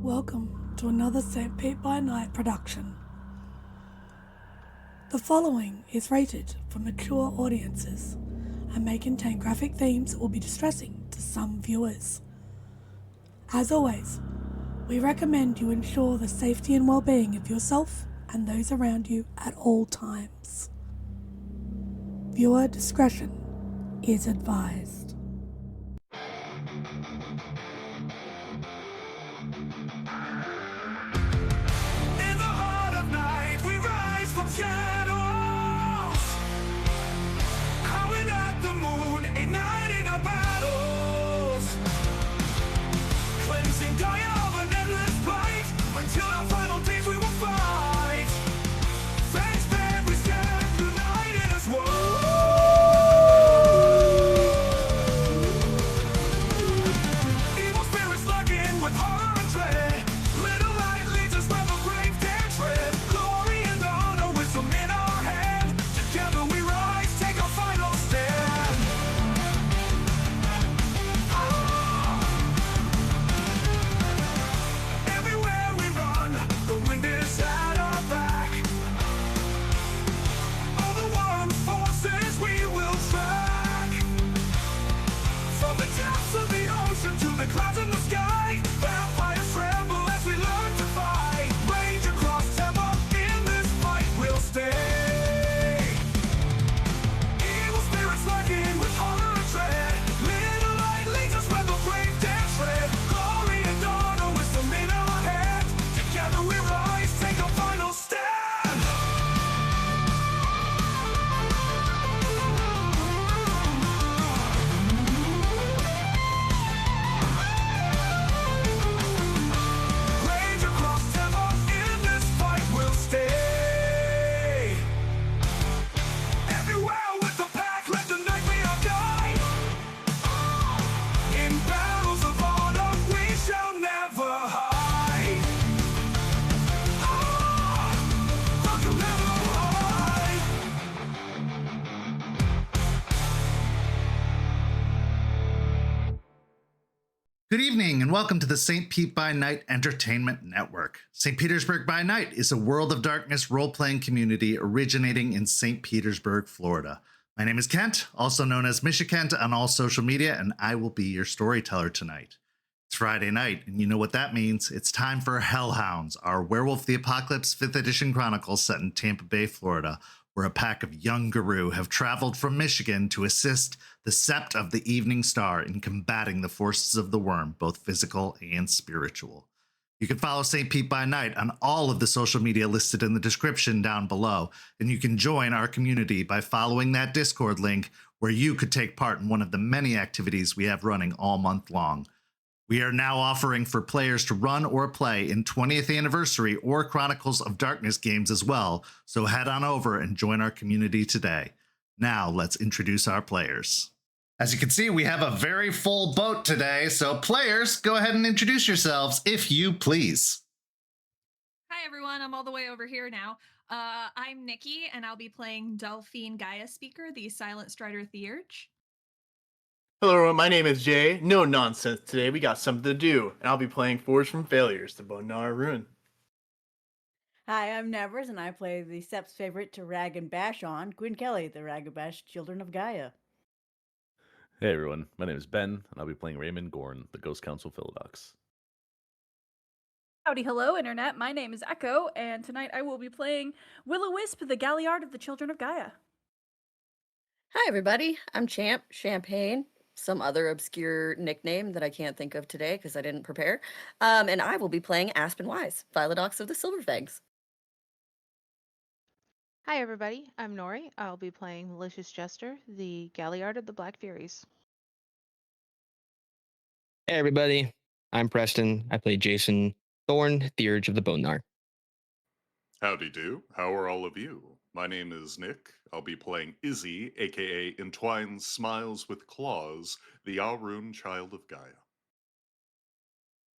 Welcome to another SPbN production. The following is rated for mature audiences and may contain graphic themes that will be distressing to some viewers. As always, we recommend you ensure the safety and well-being of yourself and those around you at all times. Viewer discretion is advised. In the heart of night, we rise from shadows, howling at the moon, igniting our battles, cleansing Gaia of an endless fight. Until our final days, we will fight. Face band, we stand united as one. Evil spirits lurking with horror and dread. Little light leads us where the grave dare tread. Glory and honor, wisdom in our hand. Together we rise, take our final stand. Everywhere we run, the wind is at our back. All the warring forces we will track. From the depths of the ocean to the clouds in the sky, vampires tremble as we learn to fight. Rage across Tampa, in this fight we'll stay. Evil spirits lurking with horror and dread. Little light leads us where the brave dare tread. Glory and honor, wisdom in our hand. Together we rise, take our final stand. Rage across Tampa, in this fight we'll stay. Everywhere with the pack, let the night be our guide. In battles of honor, we shall never hide. We shall never hide. Good evening and welcome to the St. Pete by Night Entertainment Network. St. Petersburg by Night is a World of Darkness role-playing community originating in St. Petersburg, Florida. My name is Kent, also known as Misha Kent on all social media, and I will be your storyteller tonight. It's Friday night, and you know what that means. It's time for Hounds, our Werewolf the Apocalypse 5th edition chronicle set in Tampa Bay, Florida, where a pack of young guru have traveled from Michigan to assist the Sept of the Evening Star in combating the forces of the worm, both physical and spiritual. You can follow St. Pete by Night on all of the social media listed in the description down below, and you can join our community by following that Discord link where you could take part in one of the many activities we have running all month long. We are now offering for players to run or play in 20th anniversary or Chronicles of Darkness games as well, so head on over and join our community today. Now let's introduce our players. As you can see, we have a very full boat today, so players, go ahead and introduce yourselves if you please. Hi everyone, I'm all the way over here now. I'm Nikki, and I'll be playing Delphine Gaia Speaker, the Silent Strider Theurge. Hello everyone, my name is Jay. No nonsense today, we got something to do, and I'll be playing Forged from Failures, the Bonar Ruin. Hi, I'm Nevers, and I play the Sept's favorite to rag and bash on, Quinn Kelly, the Rag and Bash Children of Gaia. Hey everyone, my name is Ben, and I'll be playing Raymond Gorn, the Ghost Council Philodox. Howdy, hello, Internet. My name is Echo, and tonight I will be playing Will-O-Wisp, the Galliard of the Children of Gaia. Hi, everybody. I'm Champ, Champagne, some other obscure nickname that I can't think of today because I didn't prepare. And I will be playing Aspen Wise, Philodox of the Silverfangs. Hi everybody, I'm Nori. I'll be playing Malicious Jester, the Galliard of the Black Furies. Hey everybody, I'm Preston. I play Jason Thorn, the Urge of the Bonar. Howdy do. How are all of you? My name is Nick. I'll be playing Izzy, aka Entwines Smiles with Claws, the Alrune Child of Gaia.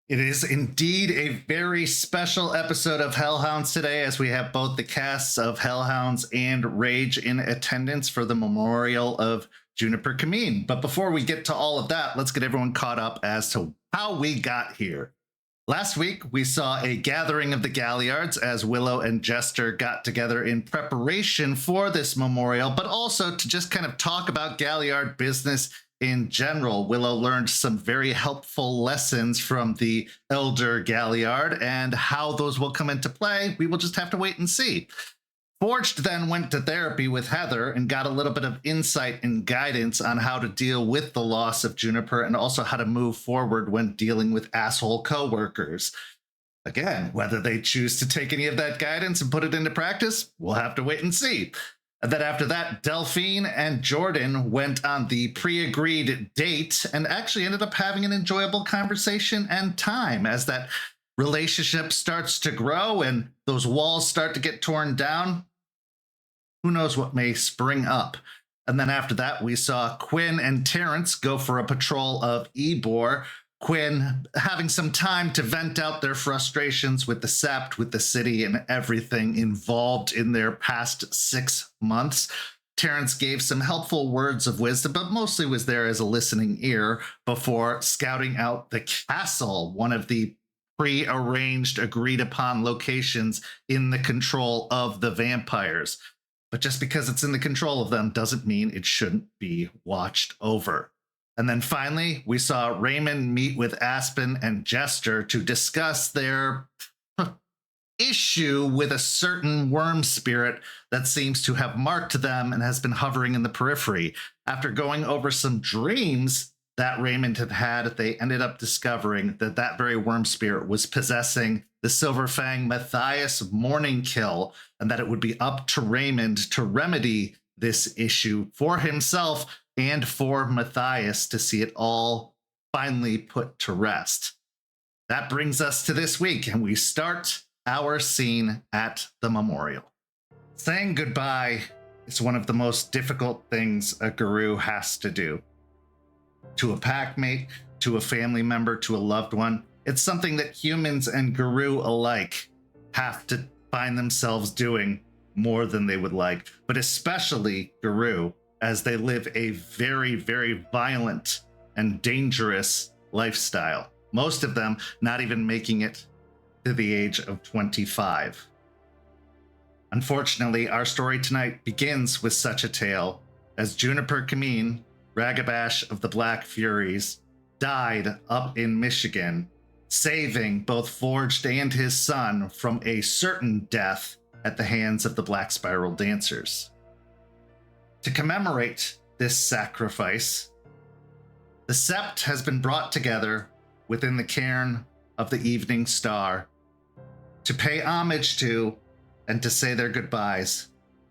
It is indeed a very special episode of Hellhounds today, as we have both the casts of Hellhounds and Rage in attendance for the memorial of Juniper commune. But before we get to all of that, let's get everyone caught up as to how we got here. Last week, we saw a gathering of the Galliards as Willow and Jester got together in preparation for this memorial, but also to just kind of talk about Galliard business in general. Willow learned some very helpful lessons from the Elder Galliard, and how those will come into play, we will just have to wait and see. Forged then went to therapy with Heather and got a little bit of insight and guidance on how to deal with the loss of Juniper and also how to move forward when dealing with asshole coworkers. Again, whether they choose to take any of that guidance and put it into practice, we'll have to wait and see. And then after that, Delphine and Jordan went on the pre-agreed date and actually ended up having an enjoyable conversation and time as that relationship starts to grow and those walls start to get torn down. Who knows what may spring up. And then after that, we saw Quinn and Terrence go for a patrol of Ybor. Quinn having some time to vent out their frustrations with the Sept, with the city, and everything involved in their past 6 months. Terrence gave some helpful words of wisdom, but mostly was there as a listening ear before scouting out the castle, one of the pre-arranged, agreed-upon locations in the control of the vampires. But just because it's in the control of them doesn't mean it shouldn't be watched over. And then finally, we saw Raymond meet with Aspen and Jester to discuss their issue with a certain worm spirit that seems to have marked them and has been hovering in the periphery. After going over some dreams that Raymond had had, they ended up discovering that that very worm spirit was possessing the Silverfang Matthias Morning Kill, and that it would be up to Raymond to remedy this issue for himself and for Matthias to see it all finally put to rest. That brings us to this week, and we start our scene at the memorial. Saying goodbye is one of the most difficult things a guru has to do. To a packmate, to a family member, to a loved one. It's something that humans and guru alike have to find themselves doing more than they would like, but especially guru, as they live a very, very violent and dangerous lifestyle. Most of them not even making it to the age of 25. Unfortunately, our story tonight begins with such a tale as Juniper Commune, Ragabash of the Black Furies, died up in Michigan, saving both Forged and his son from a certain death at the hands of the Black Spiral Dancers. To commemorate this sacrifice, the Sept has been brought together within the cairn of the Evening Star to pay homage to and to say their goodbyes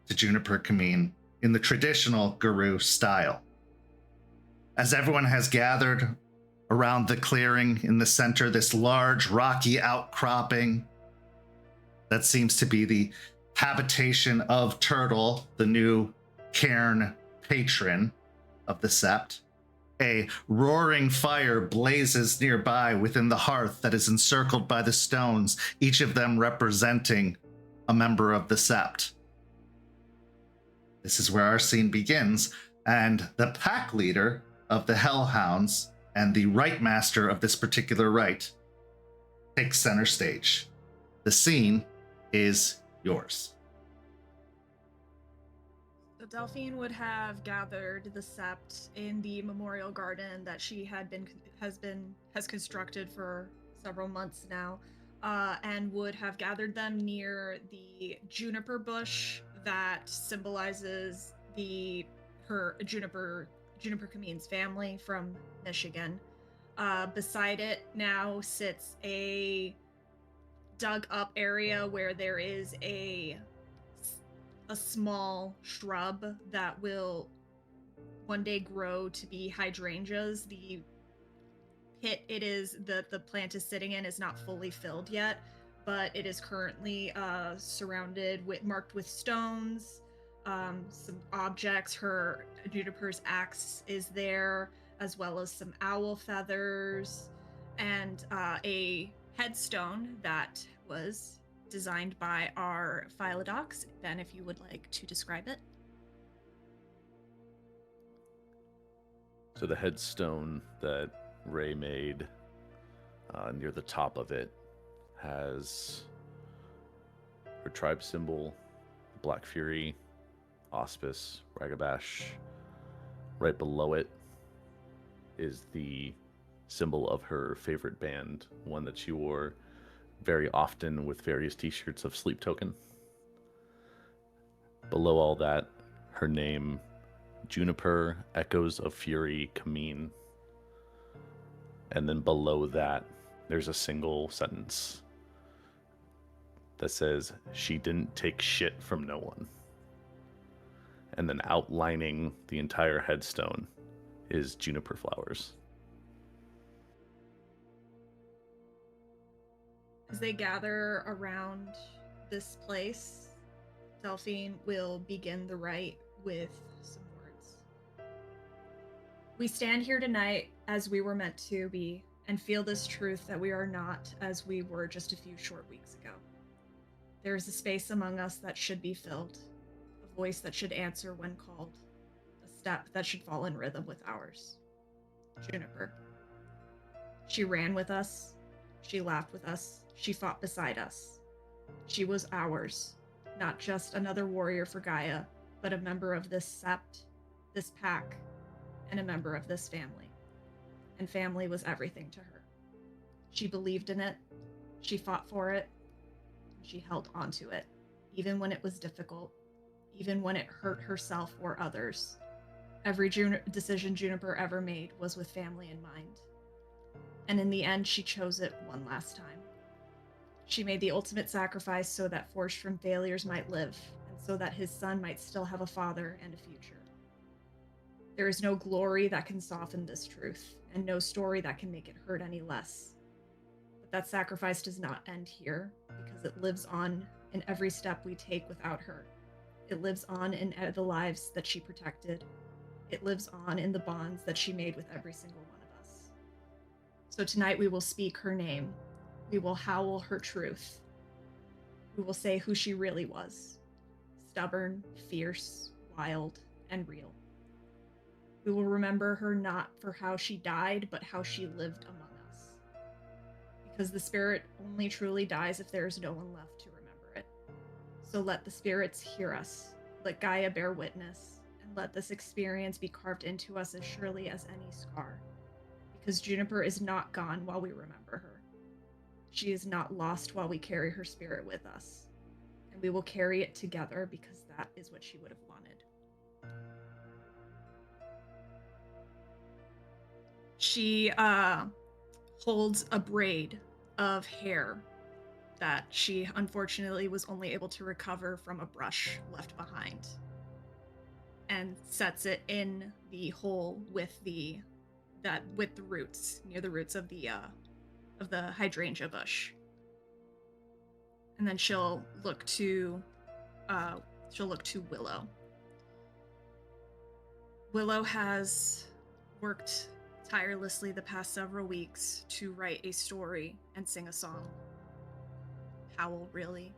to Juniper Commune in the traditional guru style. As everyone has gathered around the clearing in the center, this large rocky outcropping that seems to be the habitation of Turtle, the new cairn patron of the Sept. A roaring fire blazes nearby within the hearth that is encircled by the stones, each of them representing a member of the Sept. This is where our scene begins, and the pack leader of the Hellhounds and the Rite master of this particular rite takes center stage. The scene is yours. So Delphine would have gathered the Sept in the memorial garden that she has constructed for several months now, and would have gathered them near the juniper bush that symbolizes her Juniper Commune's family from Michigan. Beside it now sits a dug up area where there is a small shrub that will one day grow to be hydrangeas. The pit the plant is sitting in is not fully filled yet, but it is currently marked with stones, some objects. Juniper's axe is there, as well as some owl feathers, and a headstone that was designed by our Philodox. Ben, if you would like to describe it. So the headstone that Ray made near the top of it has her tribe symbol, Black Fury, Auspice, Ragabash. Right below it is the symbol of her favorite band, one that she wore very often with various t-shirts of Sleep Token. Below all that, her name, Juniper, Echoes of Fury, Commune. And then below that, there's a single sentence that says, "She didn't take shit from no one." And then outlining the entire headstone is juniper flowers. As they gather around this place, Delphine will begin the rite with some words. We stand here tonight as we were meant to be, and feel this truth that we are not as we were just a few short weeks ago. There is a space among us that should be filled, a voice that should answer when called, a step that should fall in rhythm with ours. Juniper. She ran with us, she laughed with us, she fought beside us. She was ours, not just another warrior for Gaia, but a member of this Sept, this pack, and a member of this family. And family was everything to her. She believed in it, she fought for it, and she held on to it, even when it was difficult, even when it hurt herself or others. Every decision Juniper ever made was with family in mind. And in the end, she chose it one last time. She made the ultimate sacrifice so that Forged from Failures might live, and so that his son might still have a father and a future. There is no glory that can soften this truth, and no story that can make it hurt any less. But that sacrifice does not end here, because it lives on in every step we take without her. It lives on in the lives that she protected. It lives on in the bonds that she made with every single one of us. So tonight we will speak her name. We will howl her truth. We will say who she really was. Stubborn, fierce, wild, and real. We will remember her not for how she died, but how she lived among us. Because the spirit only truly dies if there is no one left to remember it. So let the spirits hear us. Let Gaia bear witness. And let this experience be carved into us as surely as any scar. Because Juniper is not gone while we remember her. She is not lost while we carry her spirit with us. And we will carry it together because that is what she would have wanted. She holds a braid of hair that she unfortunately was only able to recover from a brush left behind, and sets it in the hole with the roots, near the roots of the hydrangea bush. And then she'll look to Willow. Willow has worked tirelessly the past several weeks to write a story and sing a song. Howl, really.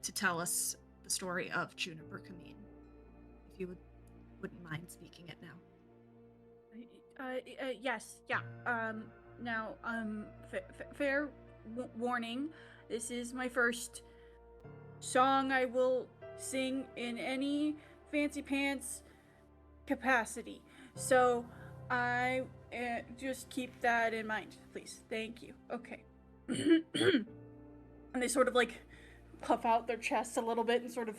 To tell us the story of Juniper Commune. If you wouldn't mind speaking it now. Yes, yeah. Now, fair warning, this is my first song I will sing in any fancy pants capacity. So, I just keep that in mind, please. Thank you. Okay. And they sort of like puff out their chests a little bit and sort of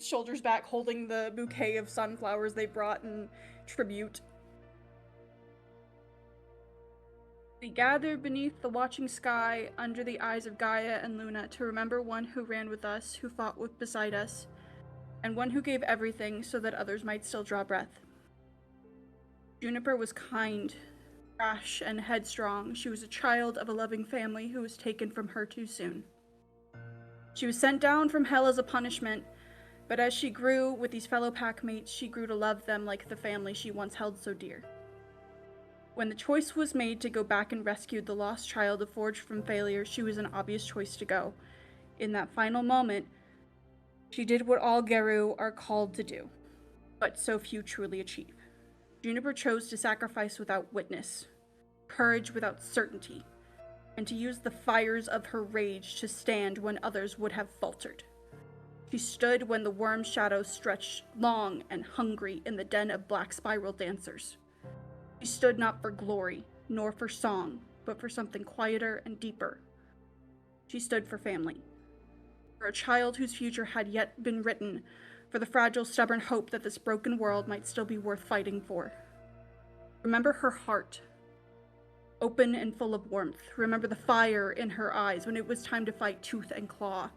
shoulders back, holding the bouquet of sunflowers they brought in tribute. We gather beneath the watching sky, under the eyes of Gaia and Luna, to remember one who ran with us, who fought beside us, and one who gave everything so that others might still draw breath. Juniper was kind, rash, and headstrong. She was a child of a loving family who was taken from her too soon. She was sent down from hell as a punishment, but as she grew with these fellow packmates, she grew to love them like the family she once held so dear. When the choice was made to go back and rescue the lost child of Forged from Failure, she was an obvious choice to go. In that final moment, she did what all Geru are called to do, but so few truly achieve. Juniper chose to sacrifice without witness. courage without certainty, and to use the fires of her rage to stand when others would have faltered. She stood when the worm shadow stretched long and hungry in the den of black spiral dancers. She stood not for glory, nor for song, but for something quieter and deeper. She stood for family, for a child whose future had yet been written, for the fragile, stubborn hope that this broken world might still be worth fighting for. Remember her heart, open and full of warmth. Remember the fire in her eyes when it was time to fight tooth and claw.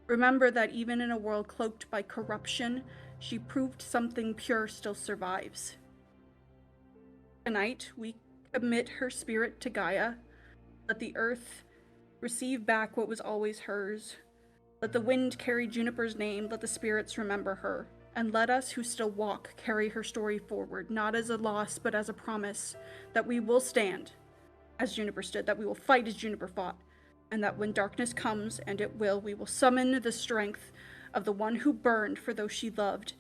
Remember that even in a world cloaked by corruption, she proved something pure still survives. Tonight, we commit her spirit to Gaia. Let the earth receive back what was always hers. Let the wind carry Juniper's name, let the spirits remember her. And let us who still walk carry her story forward, not as a loss, but as a promise that we will stand as Juniper stood, that we will fight as Juniper fought, and that when darkness comes, and it will, we will summon the strength of the one who burned for those she loved,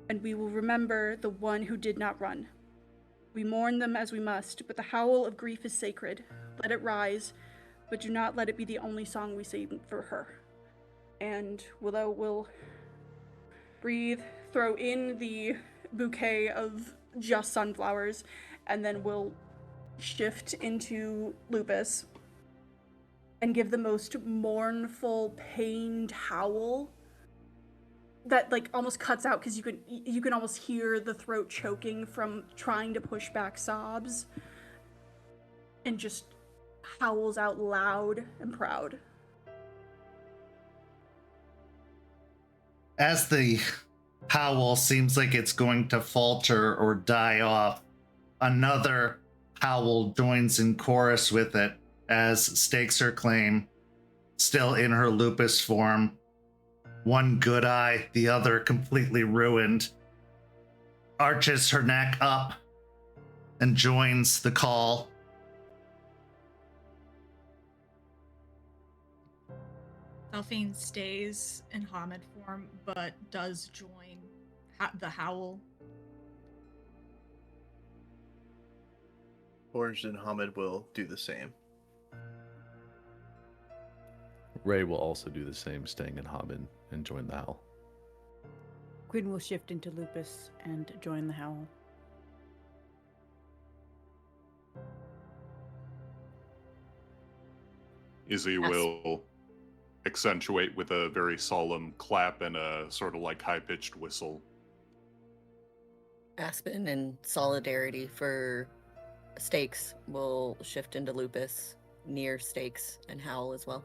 and we will remember the one who did not run. We mourn them as we must, but the howl of grief is sacred. Let it rise, but do not let it be the only song we sing for her. And Willow will breathe, throw in the bouquet of just sunflowers, and then we'll shift into Lupus and give the most mournful, pained howl that like almost cuts out because you can almost hear the throat choking from trying to push back sobs, and just howls out loud and proud. As the howl seems like it's going to falter or die off, another howl joins in chorus with it as stakes her claim, still in her lupus form. One good eye, the other completely ruined, arches her neck up and joins the call. Delphine stays in Hamid form, but does join the howl. Orange and Hamid will do the same. Ray will also do the same, staying in Hamid and join the howl. Quinn will shift into Lupus and join the howl. Izzy will accentuate with a very solemn clap and a sort of like high-pitched whistle. Aspen, in solidarity for Stakes, will shift into Lupus near Stakes and howl as well.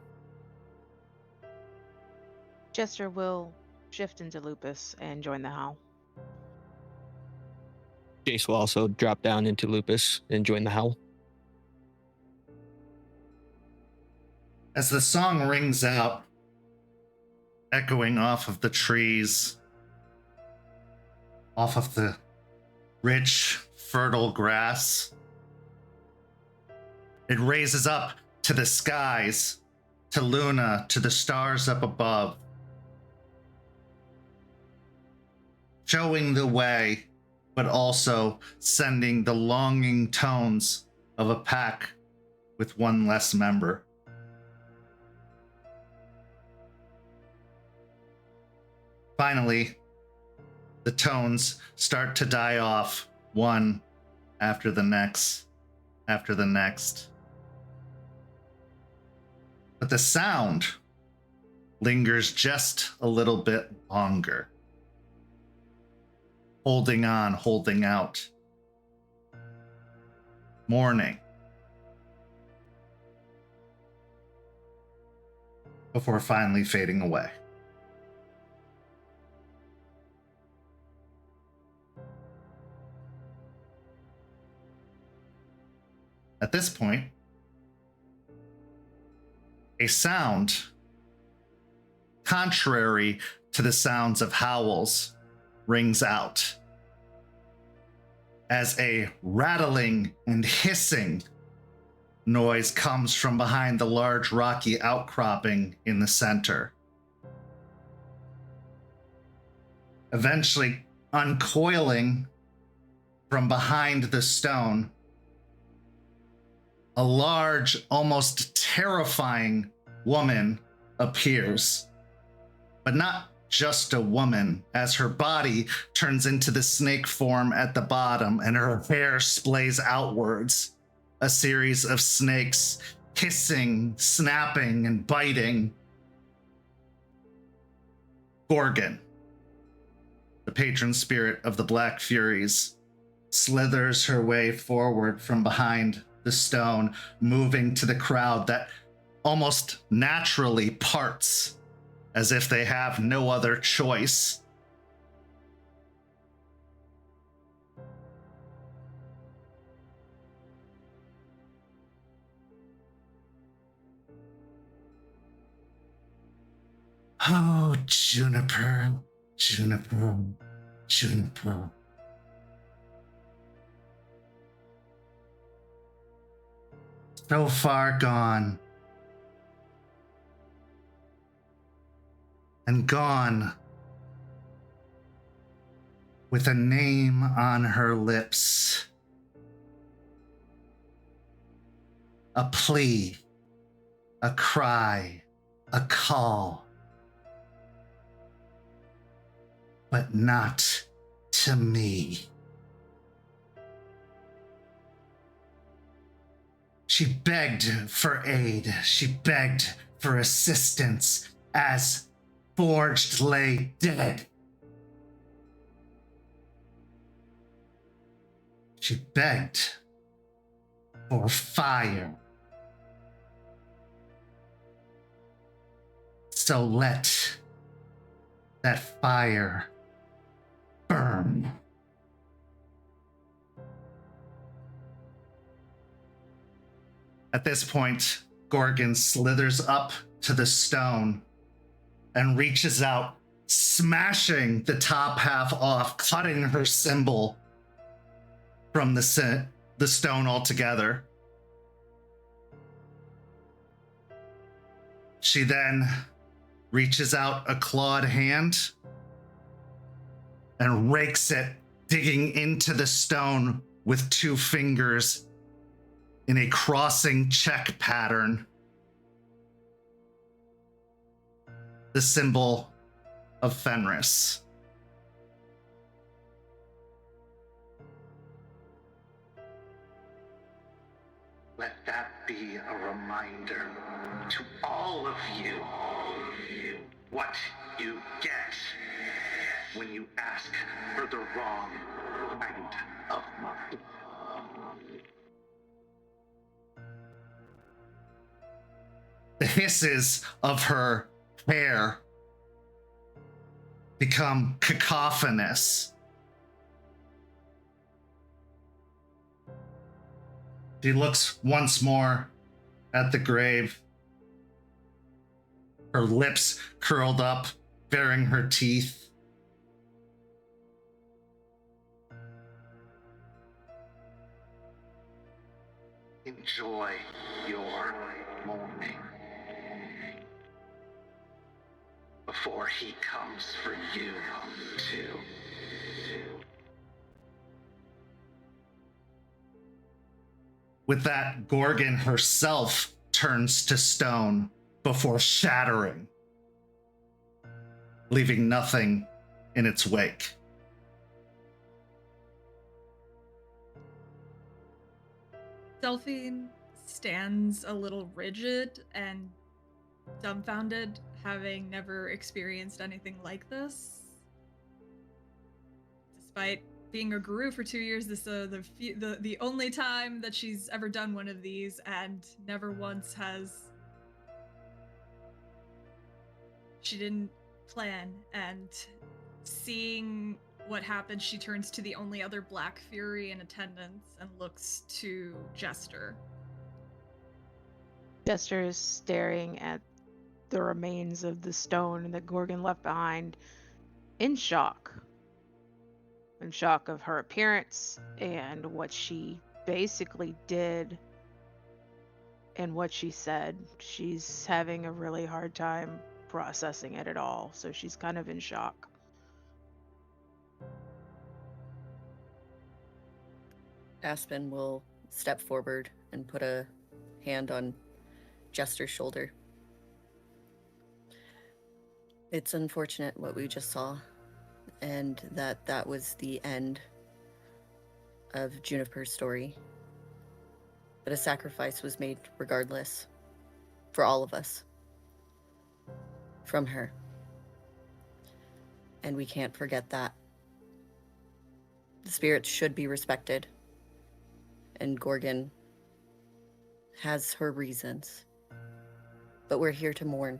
Jester will shift into Lupus and join the howl. Jace will also drop down into Lupus and join the howl. As the song rings out, echoing off of the trees, off of the rich, fertile grass, it raises up to the skies, to Luna, to the stars up above, showing the way, but also sending the longing tones of a pack with one less member. Finally, the tones start to die off, one after the next, after the next. But the sound lingers just a little bit longer. Holding on, holding out. Mourning. Before finally fading away. At this point, a sound contrary to the sounds of howls rings out as a rattling and hissing noise comes from behind the large rocky outcropping in the center. Eventually uncoiling from behind the stone a large, almost terrifying woman appears. But not just a woman, as her body turns into the snake form at the bottom and her hair splays outwards. A series of snakes hissing, snapping, and biting. Gorgon, the patron spirit of the Black Furies, slithers her way forward from behind the stone, moving to the crowd that almost naturally parts as if they have no other choice. Oh, Juniper, Juniper, Juniper. So far gone. And gone with a name on her lips. A plea, a cry, a call. But not to me. She begged for aid. She begged for assistance as Forged lay dead. She begged for fire. So let that fire burn. At this point, Gorgon slithers up to the stone and reaches out, smashing the top half off, cutting her symbol from the stone altogether. She then reaches out a clawed hand and rakes it, digging into the stone with 2 fingers in a crossing check pattern. The symbol of Fenris. Let that be a reminder to all of you what you get when you ask for the wrong kind of money. The hisses of her hair become cacophonous. She looks once more at the grave, her lips curled up, baring her teeth. Enjoy your mourning before he comes for you, too. With that, Gorgon herself turns to stone before shattering, leaving nothing in its wake. Delphine stands a little rigid and dumbfounded, having never experienced anything like this. Despite being a guru for 2 years, this the only time that she's ever done one of these, and never once has she didn't plan. And seeing what happened, she turns to the only other Black Fury in attendance and looks to Jester. Jester is staring at the remains of the stone that Gorgon left behind in shock. In shock of her appearance and what she basically did and what she said. She's having a really hard time processing it at all, so she's kind of in shock. Aspen will step forward and put a hand on Jester's shoulder. It's unfortunate what we just saw, and that was the end of Juniper's story. But a sacrifice was made regardless, for all of us, from her. And we can't forget that. The spirits should be respected, and Gorgon has her reasons. But we're here to mourn,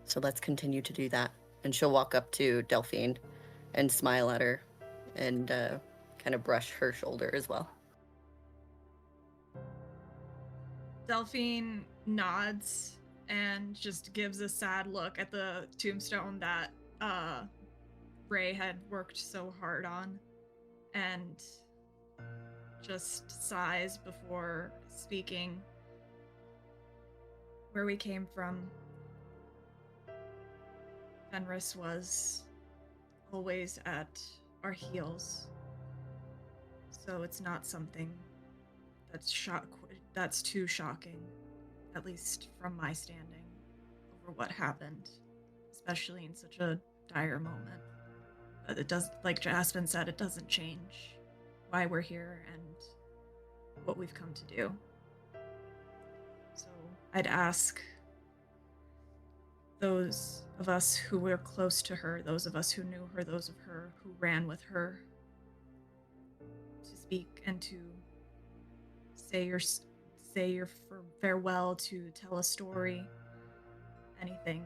so let's continue to do that. And she'll walk up to Delphine and smile at her and kind of brush her shoulder as well. Delphine nods and just gives a sad look at the tombstone that Ray had worked so hard on, and just sighs before speaking. Where we came from, Fenris was always at our heels, so it's not something that's too shocking, at least from my standing, over what happened, especially in such a dire moment. But it does, like Jasmine said, it doesn't change why we're here and what we've come to do. So I'd ask those of us who were close to her, those of us who knew her, those of her who ran with her, to speak and to say your farewell, to tell a story, anything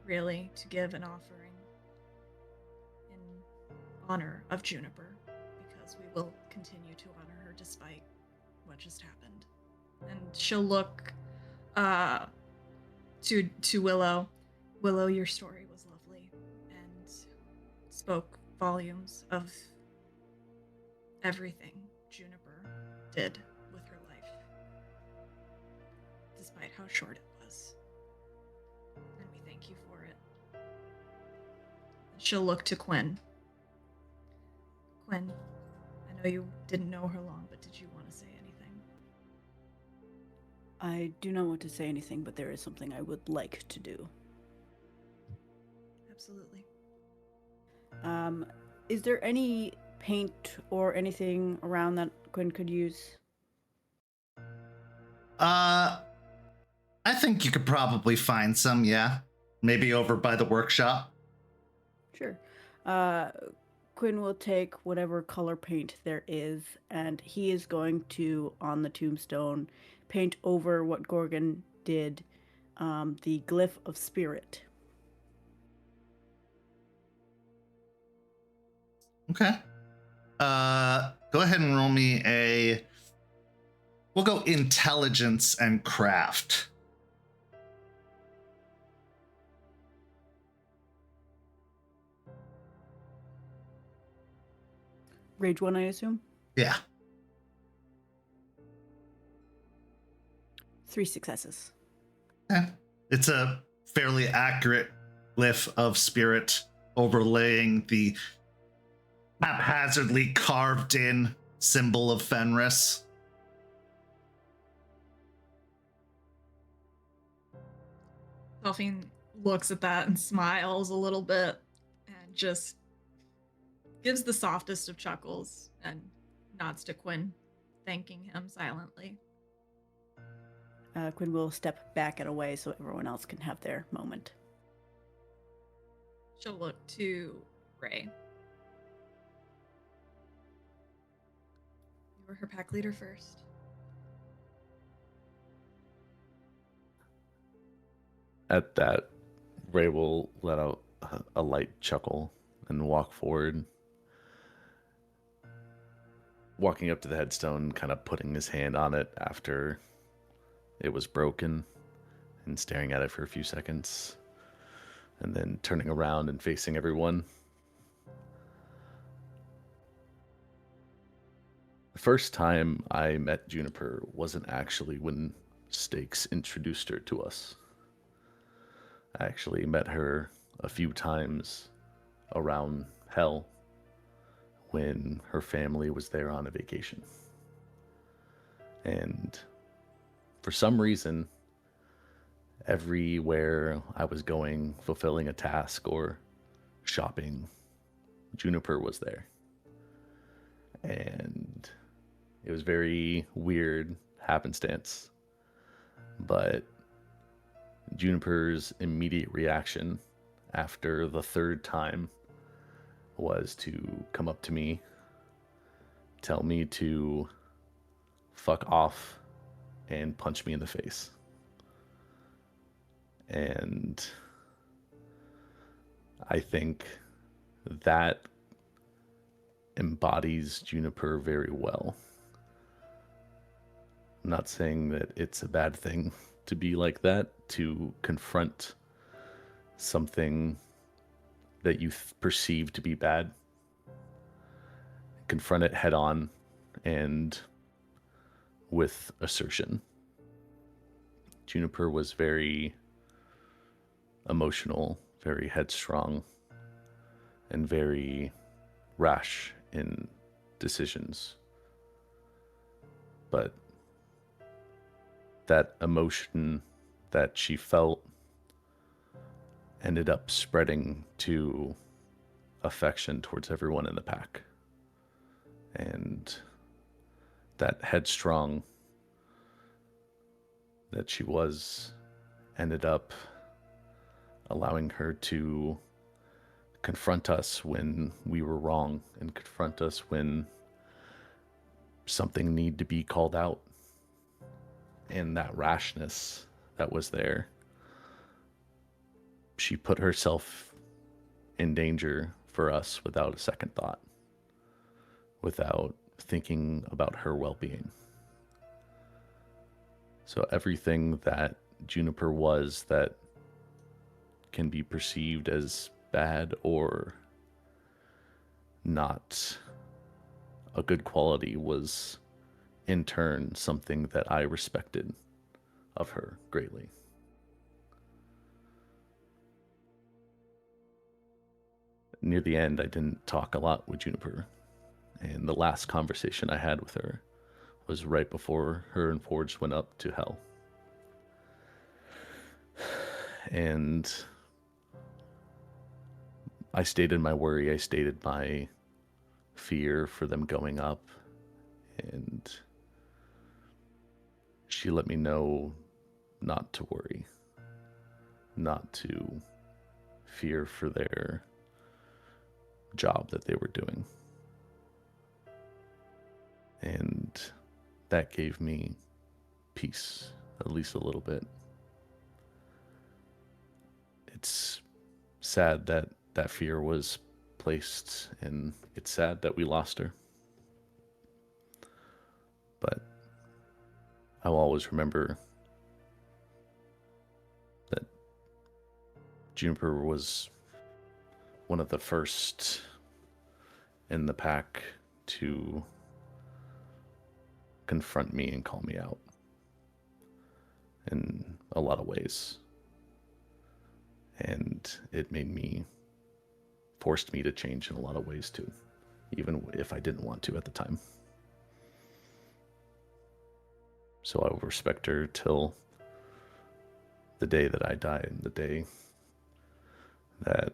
really, to give an offering in honor of Juniper, because we will continue to honor her despite what just happened. And she'll look to Willow. Willow, your story was lovely and spoke volumes of everything Juniper did with her life, despite how short it was. And we thank you for it. She'll look to Quinn. Quinn, I know you didn't know her long, but did you want to say anything? I do not want to say anything, but there is something I would like to do. Absolutely. Is there any paint or anything around that Quinn could use? I think you could probably find some, yeah. Maybe over by the workshop. Sure. Quinn will take whatever color paint there is, and he is going to, on the tombstone, paint over what Gorgon did, the glyph of spirit. Okay. Go ahead and roll me we'll go intelligence and craft. Rage 1, I assume? Yeah. 3 successes. Okay. It's a fairly accurate glyph of spirit overlaying the haphazardly carved in symbol of Fenris. Delphine looks at that and smiles a little bit and just gives the softest of chuckles and nods to Quinn, thanking him silently. Quinn will step back and away so everyone else can have their moment. She'll look to Ray. You were her pack leader first. At that, Ray will let out a light chuckle and walk forward, walking up to the headstone, kind of putting his hand on it after it was broken and staring at it for a few seconds, and then turning around and facing everyone. The first time I met Juniper wasn't actually when Stakes introduced her to us. I actually met her a few times around Hell when her family was there on a vacation. And for some reason, everywhere I was going, fulfilling a task or shopping, Juniper was there. And it was very weird happenstance. But Juniper's immediate reaction after the third time was to come up to me, tell me to fuck off, and punch me in the face. And I think that embodies Juniper very well. I'm not saying that it's a bad thing to be like that, to confront something that you perceive to be bad, confront it head on and with assertion. Juniper was very emotional, very headstrong, and very rash in decisions. But that emotion that she felt ended up spreading to affection towards everyone in the pack. And that headstrong that she was ended up allowing her to confront us when we were wrong and confront us when something needed to be called out. And that rashness that was there, she put herself in danger for us without a second thought, without thinking about her well-being. So everything that Juniper was that can be perceived as bad or not a good quality was in turn something that I respected of her greatly. Near the end, I didn't talk a lot with Juniper, and the last conversation I had with her was right before her and Forge went up to hell. And I stated my worry, I stated my fear for them going up, and she let me know not to worry, not to fear for their job that they were doing. And that gave me peace, at least a little bit. It's sad that that fear was placed, and it's sad that we lost her. But I'll always remember that Juniper was one of the first in the pack to confront me and call me out in a lot of ways. And it forced me to change in a lot of ways too, even if I didn't want to at the time. So I will respect her till the day that I die, and the day that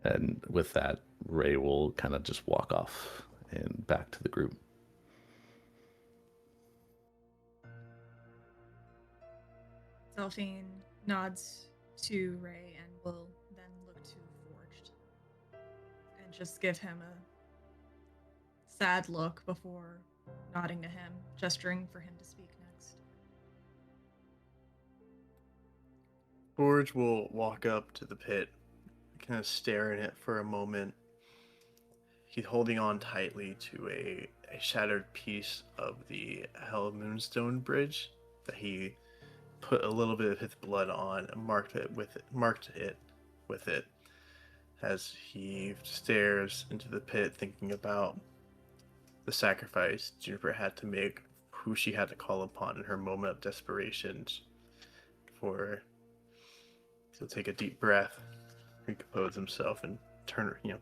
and with that, Ray will kind of just walk off and back to the group. Delphine nods to Ray and will then look to Forged and just give him a sad look before nodding to him, gesturing for him to speak next. Forge will walk up to the pit, kind of stare in it for a moment. He's holding on tightly to a shattered piece of the Hell Moonstone Bridge that he put a little bit of his blood on and marked it with it as he stares into the pit, thinking about the sacrifice Juniper had to make, who she had to call upon in her moment of desperation. He'll take a deep breath, recompose himself, and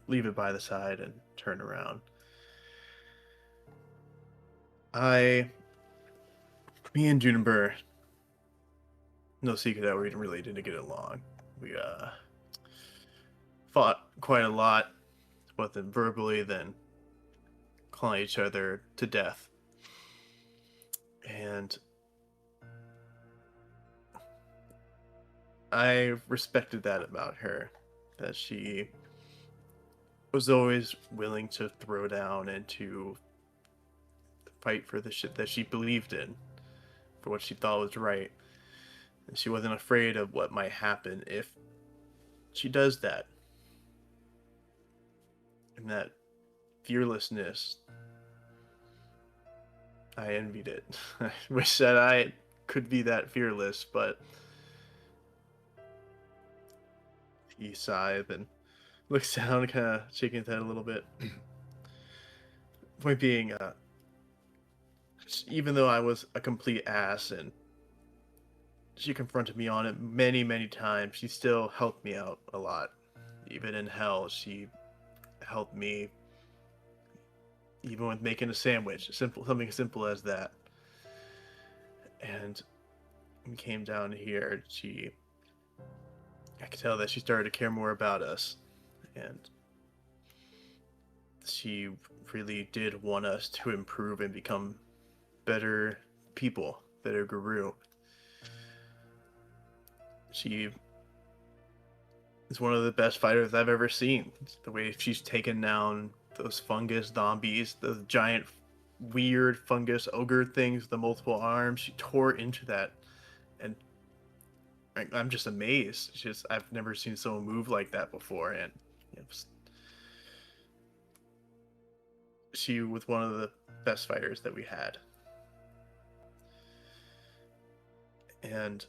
leave it by the side and turn around. Me and Juniper, no secret that we really didn't get along. We fought quite a lot, both then verbally, then calling each other to death. And I respected that about her, that she was always willing to throw down and to fight for the shit that she believed in, for what she thought was right. And she wasn't afraid of what might happen if she does that. And that fearlessness, I envied it. I wish that I could be that fearless, but he sighs and looks down, kind of shaking his head a little bit. Point being, even though I was a complete ass and she confronted me on it many, many times, she still helped me out a lot. Even in hell, she helped me, even with making a sandwich, something simple as that. And when we came down here, I could tell that she started to care more about us, and she really did want us to improve and become better people, better guru. She is one of the best fighters I've ever seen. The way she's taken down those fungus zombies, those giant weird fungus ogre things with the multiple arms, she tore into that, and I'm just amazed. I've never seen someone move like that before, and she was one of the best fighters that we had. And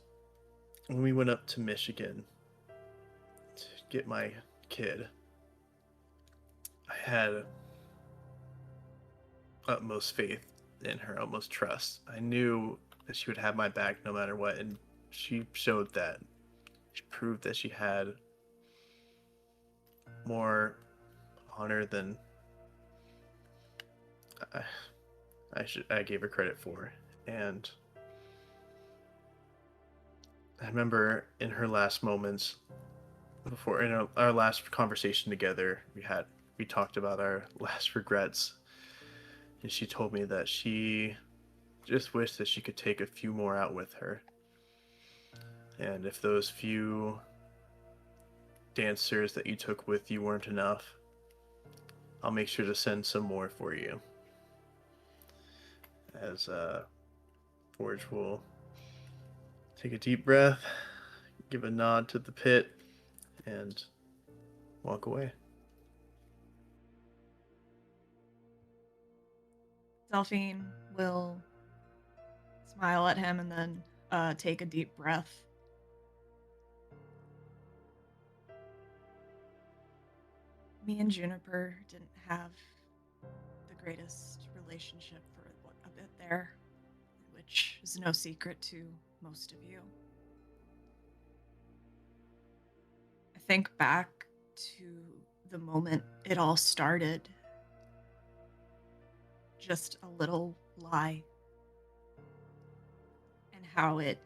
when we went up to Michigan to get my kid, I had utmost faith in her, utmost trust. I knew that she would have my back no matter what, and she showed that. She proved that she had more honor than I gave her credit for. And I remember in her last moments, in our last conversation together, we talked about our last regrets, and she told me that she just wished that she could take a few more out with her, and if those few dancers that you took with you weren't enough, I'll make sure to send some more for you. As Forge will take a deep breath, give a nod to the pit, and walk away. Delphine will smile at him and then take a deep breath. Me and Juniper didn't have the greatest relationship for a bit there, which is no secret to most of you. I think back to the moment it all started. Just a little lie. And how it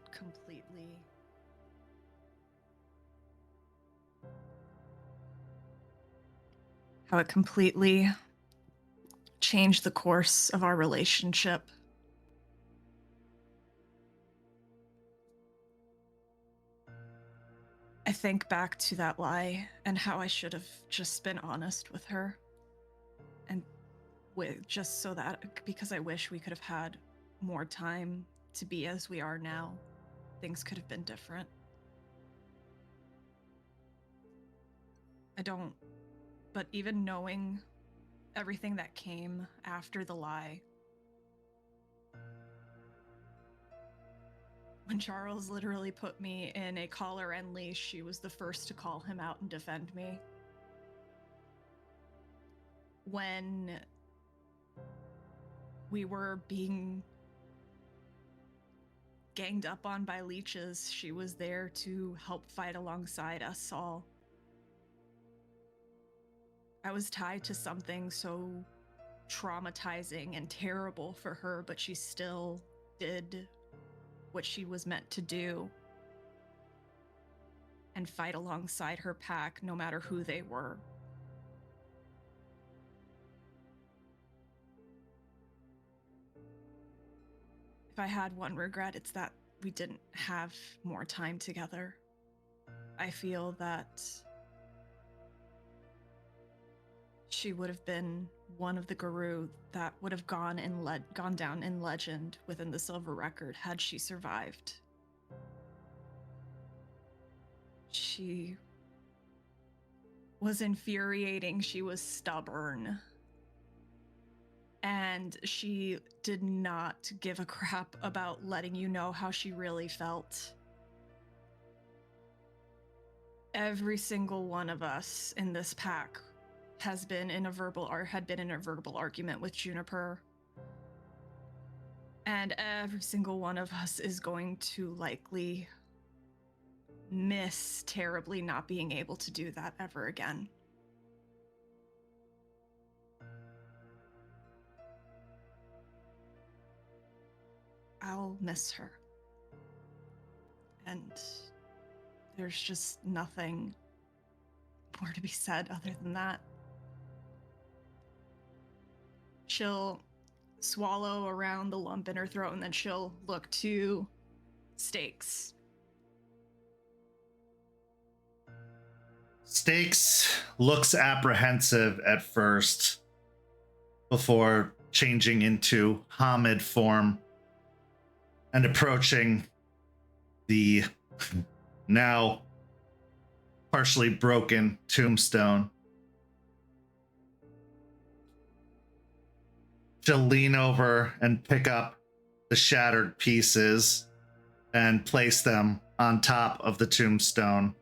completely changed the course of our relationship. I think back to that lie and how I should have just been honest with her. And just so that, because I wish we could have had more time to be as we are now, things could have been different. But even knowing everything that came after the lie, when Charles literally put me in a collar and leash, she was the first to call him out and defend me. When we were being ganged up on by leeches, she was there to help fight alongside us all. I was tied to something so traumatizing and terrible for her, but she still did what she was meant to do and fight alongside her pack, no matter who they were. If I had one regret, it's that we didn't have more time together. I feel that she would have been one of the guru that would have gone down in legend within the Silver Record had she survived. She was infuriating. She was stubborn. And she did not give a crap about letting you know how she really felt. Every single one of us in this pack had been in a verbal argument with Juniper. And every single one of us is going to likely miss terribly not being able to do that ever again. I'll miss her. And there's just nothing more to be said other than that. She'll swallow around the lump in her throat, and then she'll look to Stakes. Stakes looks apprehensive at first before changing into Hamid form and approaching the now partially broken tombstone. She'll lean over and pick up the shattered pieces and place them on top of the tombstone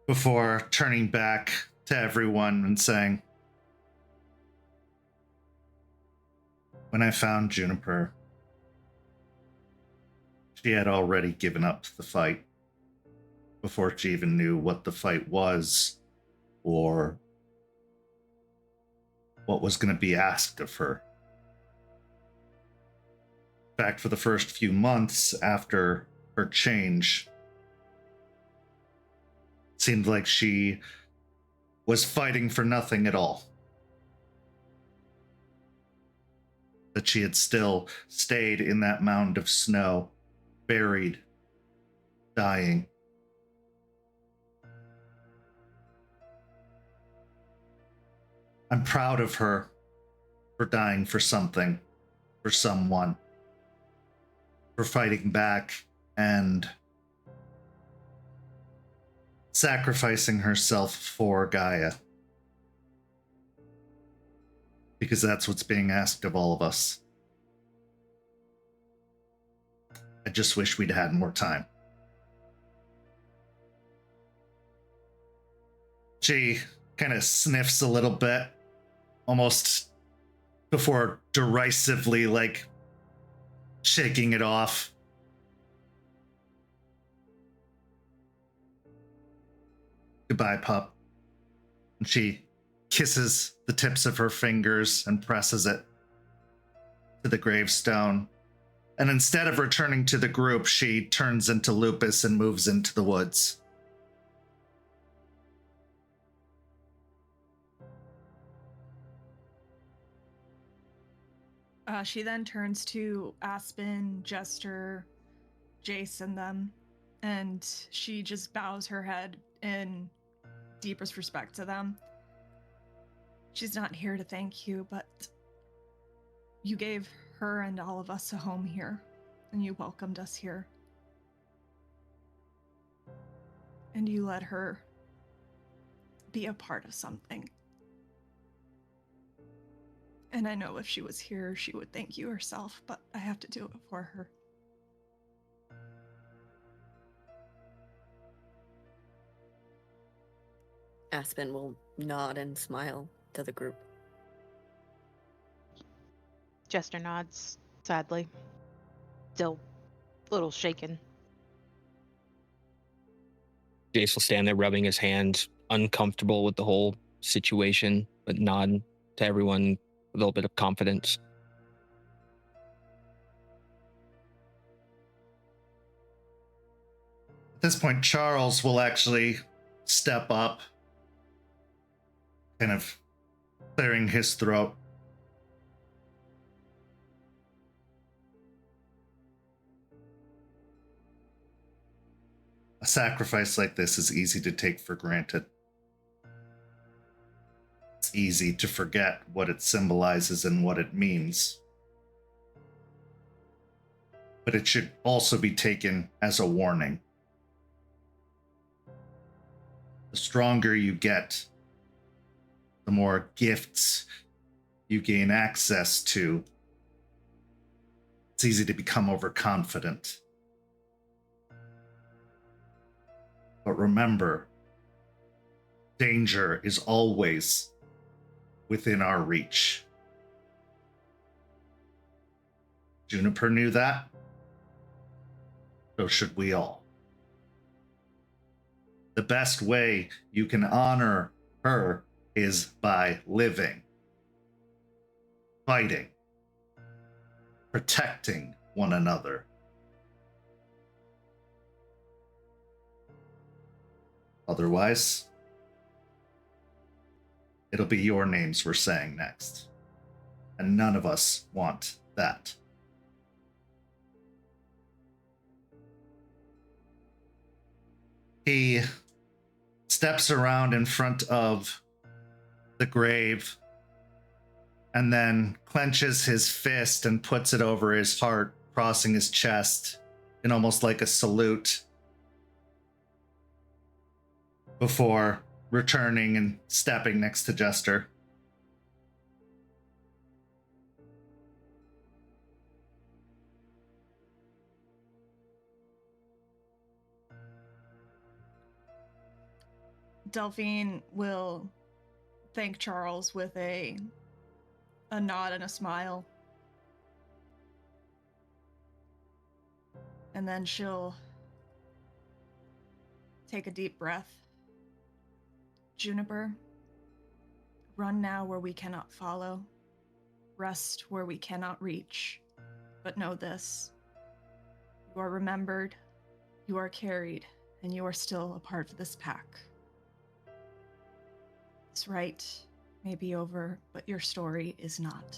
before turning back to everyone and saying, "When I found Juniper, she had already given up the fight before she even knew what the fight was or what was going to be asked of her. In fact, for the first few months after her change, it seemed like she was fighting for nothing at all. That she had still stayed in that mound of snow, buried, dying. I'm proud of her for dying for something, for someone, for fighting back and sacrificing herself for Gaia. Because that's what's being asked of all of us. I just wish we'd had more time." She kind of sniffs a little bit, almost before derisively, shaking it off. "Goodbye, pup." And she kisses the tips of her fingers and presses it to the gravestone. And instead of returning to the group, she turns into Lupus and moves into the woods. She then turns to Aspen, Jester, Jace, and them, and she just bows her head in deepest respect to them. She's not here to thank you, but you gave her and all of us a home here, and you welcomed us here. And you let her be a part of something. And I know if she was here, she would thank you herself, but I have to do it for her. Aspen will nod and smile to the group. Jester nods, sadly. Still a little shaken. Jace will stand there rubbing his hands, uncomfortable with the whole situation, but nod to everyone a little bit of confidence. At this point, Charles will actually step up, kind of clearing his throat. A sacrifice like this is easy to take for granted. It's easy to forget what it symbolizes and what it means. But it should also be taken as a warning. The stronger you get, the more gifts you gain access to. It's easy to become overconfident. But remember, danger is always within our reach. Juniper knew that. So should we all. The best way you can honor her is by living, fighting, protecting one another. Otherwise, it'll be your names we're saying next. And none of us want that. He steps around in front of the grave and then clenches his fist and puts it over his heart, crossing his chest in almost like a salute, before returning and stepping next to Jester. Delphine will thank Charles with a nod and a smile. And then she'll take a deep breath. Juniper, run now where we cannot follow. Rest where we cannot reach. But know this. You are remembered, you are carried, and you are still a part of this pack. This Rite may be over, but your story is not.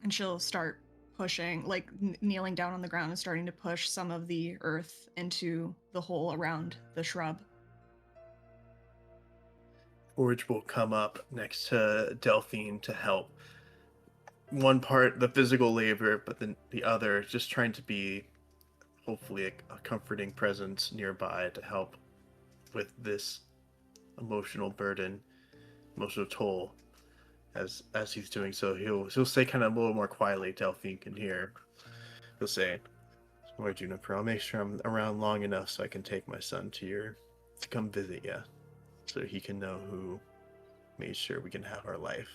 And she'll start pushing, like kneeling down on the ground and starting to push some of the earth into the hole around the shrub. Forge will come up next to Delphine to help. One part, the physical labor, but then the other, just trying to be hopefully a comforting presence nearby to help with this emotional burden, emotional toll. As he's doing so, he'll say kind of a little more quietly, Delphine can hear. He'll say, "Sorry, Juniper, I'll make sure I'm around long enough so I can take my son to come visit you, so he can know who made sure we can have our life."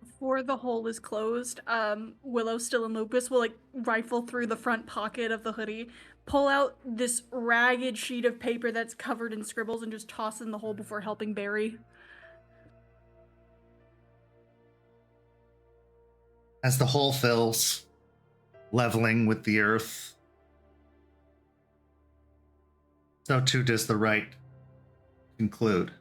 Before the hole is closed, Willow, still in Lupus, will rifle through the front pocket of the hoodie, pull out this ragged sheet of paper that's covered in scribbles, and just toss it in the hole before helping Barry. As the hole fills, leveling with the earth, so too does the Rite conclude.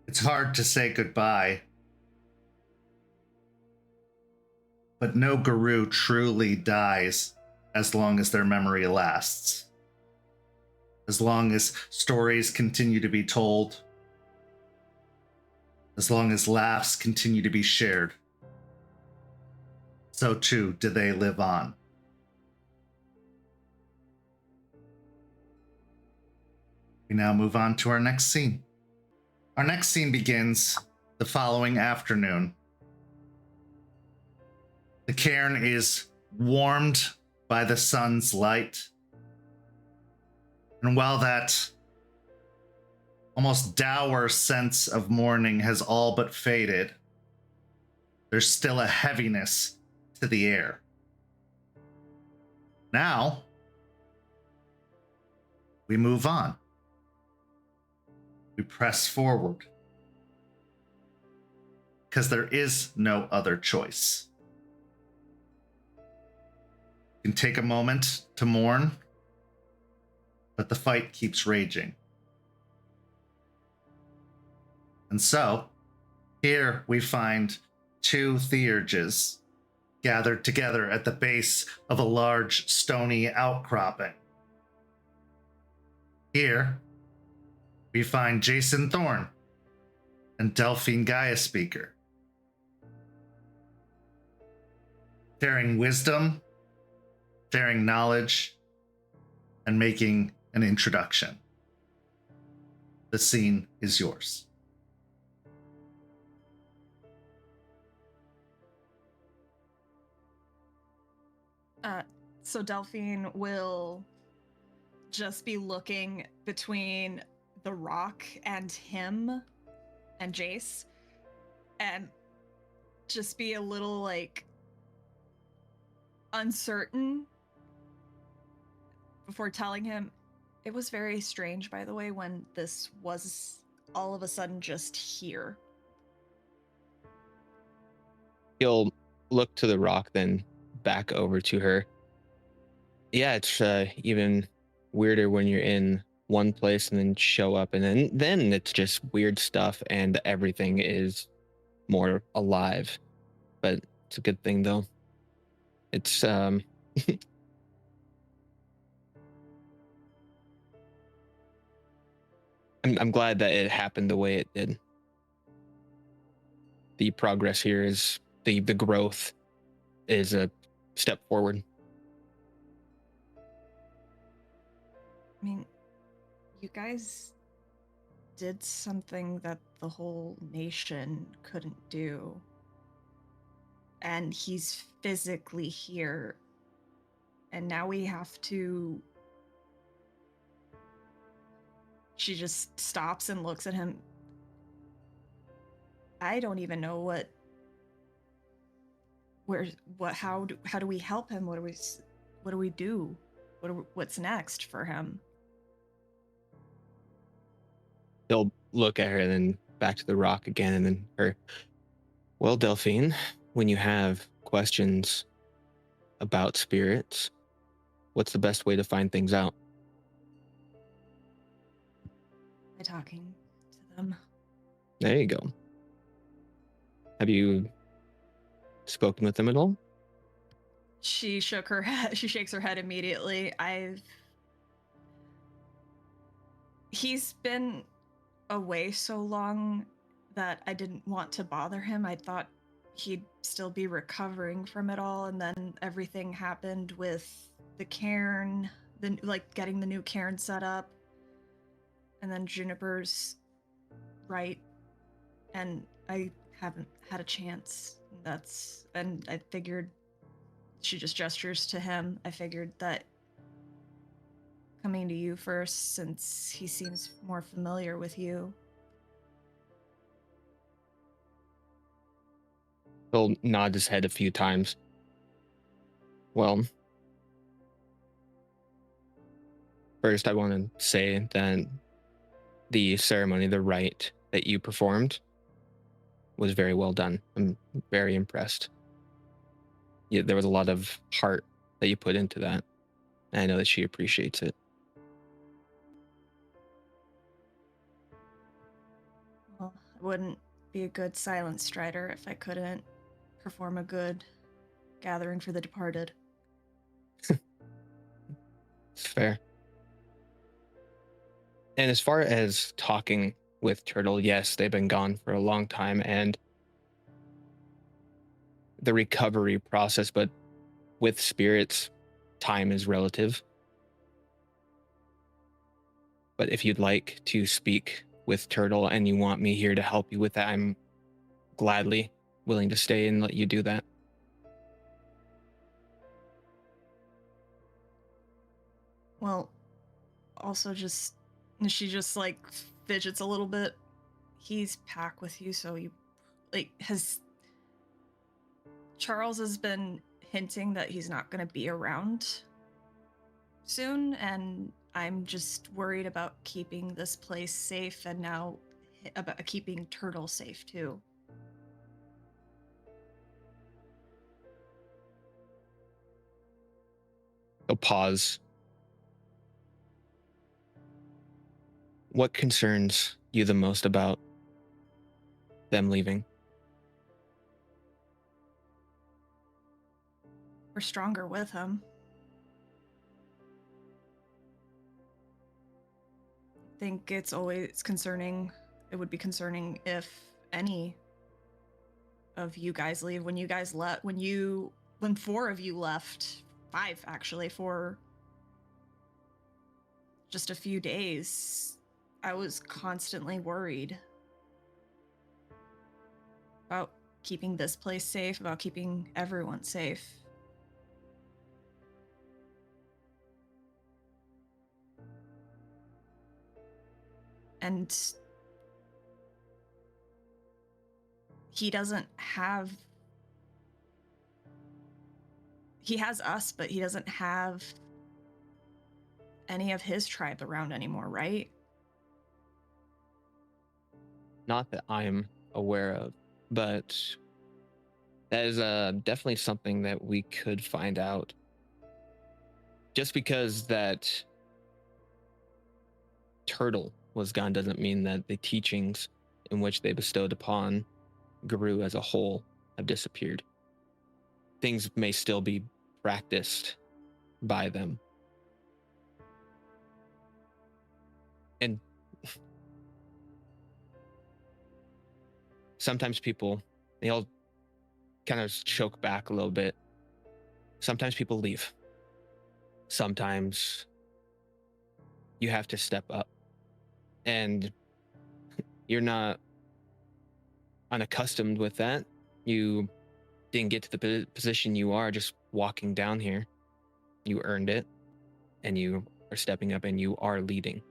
It's hard to say goodbye, but no guru truly dies as long as their memory lasts. As long as stories continue to be told, as long as laughs continue to be shared, so too do they live on. We now move on to our next scene. Our next scene begins the following afternoon. The cairn is warmed by the sun's light. And while that almost dour sense of morning has all but faded, there's still a heaviness to the air. Now, we move on. We press forward. Because there is no other choice. You can take a moment to mourn, but the fight keeps raging. And so, here we find two theurges gathered together at the base of a large stony outcropping. Here, we find Jason Thorne and Delphine Gaia Speaker, sharing wisdom, sharing knowledge, and making an introduction. The scene is yours. So Delphine will just be looking between the rock and him and Jace and just be a little like uncertain before telling him. It was very strange, by the way, when this was all of a sudden just here. He'll look to the rock, then back over to her. Yeah, it's even weirder when you're in one place and then show up, and then it's just weird stuff, and everything is more alive. But it's a good thing, though. It's I'm glad that it happened the way it did. The progress here is the growth is a step forward. I mean, you guys did something that the whole nation couldn't do. And he's physically here. And now we have to... She just stops and looks at him. I don't even know how do we help him? What do we do? What's next for him? They'll look at her and then back to the rock again, and then her. Well, Delphine, when you have questions about spirits, what's the best way to find things out? By talking to them. There you go. Have you spoken with them at all? She shook her head. She shakes her head immediately. He's been away so long that I didn't want to bother him. I thought he'd still be recovering from it all, and then everything happened with the cairn, getting the new cairn set up, and then Juniper's Rite, and I haven't had a chance. And I figured, she just gestures to him. I figured that coming to you first, since he seems more familiar with you. He'll nod his head a few times. Well, first I want to say that the ceremony, the rite that you performed, was very well done. I'm very impressed. Yeah, there was a lot of heart that you put into that. And I know that she appreciates it. Well, I wouldn't be a good silent strider if I couldn't perform a good gathering for the departed. It's fair. And as far as talking with Turtle, yes, they've been gone for a long time, and the recovery process, but with spirits, time is relative. But if you'd like to speak with Turtle and you want me here to help you with that, I'm gladly willing to stay and let you do that. Well, also she just like fidgets a little bit. He's packed with you, so you Charles has been hinting that he's not going to be around soon, and I'm just worried about keeping this place safe, and now about keeping Turtle safe too. He'll pause. What concerns you the most about them leaving? We're stronger with him. I think it's always concerning. It would be concerning if any of you guys leave. When you guys left, when 4 of you left, 5 actually, for just a few days, I was constantly worried about keeping this place safe, about keeping everyone safe. And he doesn't have... He has us, but he doesn't have any of his tribe around anymore, right? Not that I'm aware of, but that is definitely something that we could find out. Just because that turtle was gone doesn't mean that the teachings in which they bestowed upon Guru as a whole have disappeared. Things may still be practiced by them. And sometimes people, they all kind of choke back a little bit. Sometimes people leave. Sometimes you have to step up. And you're not unaccustomed with that. You didn't get to the position you are just walking down here. You earned it, and you are stepping up, and you are leading.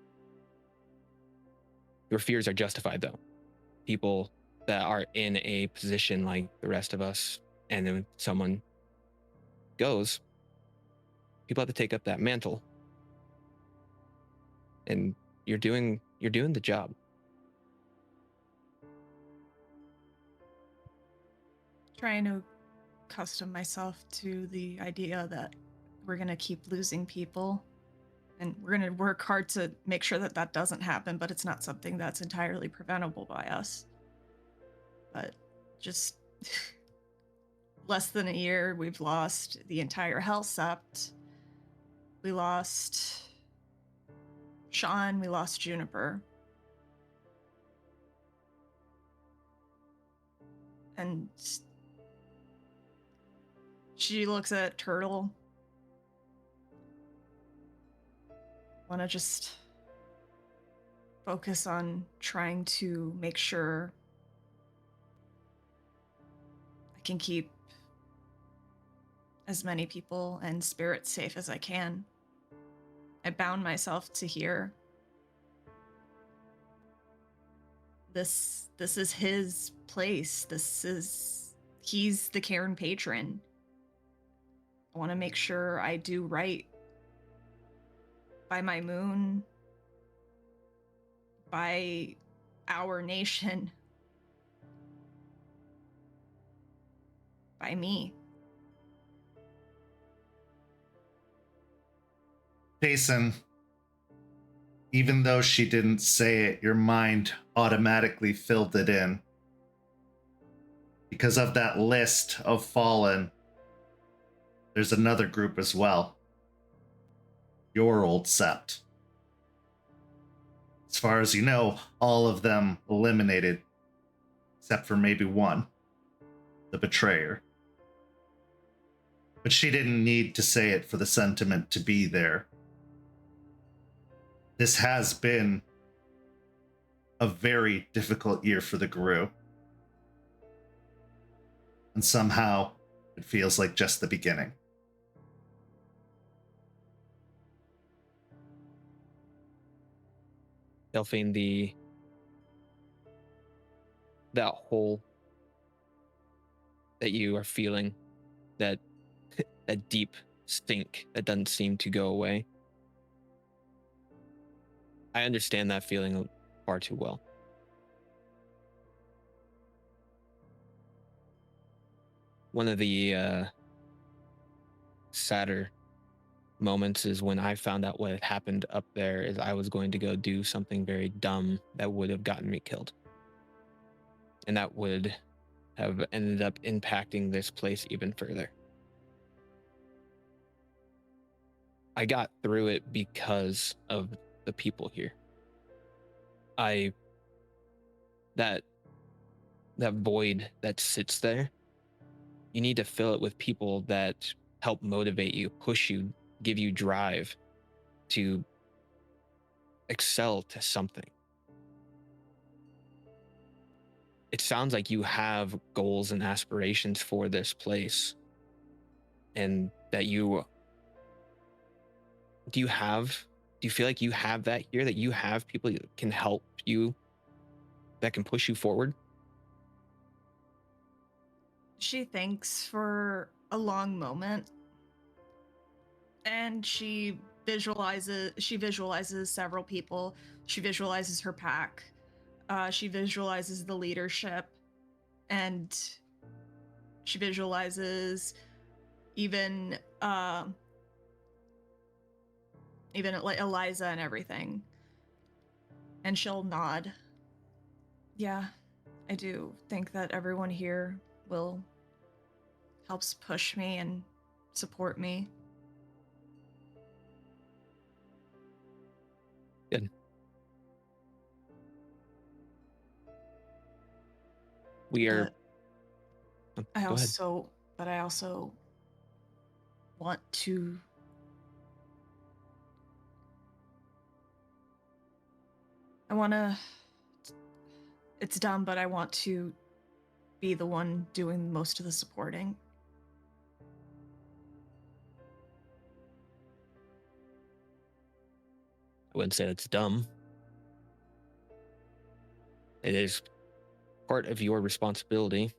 Your fears are justified, though. People that are in a position like the rest of us, and then someone goes, people have to take up that mantle. And you're doing the job. Trying to accustom myself to the idea that we're going to keep losing people, and we're going to work hard to make sure that that doesn't happen, but it's not something that's entirely preventable by us. But just less than a year, we've lost the entire Hell Sept. We lost Sean, we lost Juniper. And she looks at Turtle. Want to just focus on trying to make sure I can keep as many people and spirits safe as I can. I bound myself to here. This is his place. He's the Cairn patron. I want to make sure I do right by my moon, by our nation, by me. Jason, even though she didn't say it, your mind automatically filled it in. Because of that list of fallen, there's another group as well. Your old Sept. As far as you know, all of them eliminated, except for maybe one, the betrayer. But she didn't need to say it for the sentiment to be there. This has been a very difficult year for the Guru. And somehow, it feels like just the beginning. Delphine, that hole that you are feeling, that deep stink that doesn't seem to go away, I understand that feeling far too well. One of the sadder moments is when I found out what had happened up there is I was going to go do something very dumb that would have gotten me killed. And that would have ended up impacting this place even further. I got through it because of the people here. That void that sits there, you need to fill it with people that help motivate you, push you, give you drive to excel to something. It sounds like you have goals and aspirations for this place, and that do you feel like you have that here, that you have people that can help you, that can push you forward? She thinks for a long moment, and she visualizes several people. She visualizes her pack. She visualizes the leadership, and she visualizes even like Eliza and everything. And she'll nod. Yeah, I do think that everyone here helps push me and support me. Good. We are. I also want to. It's dumb, but I want to be the one doing most of the supporting. I wouldn't say that's dumb. It is part of your responsibility.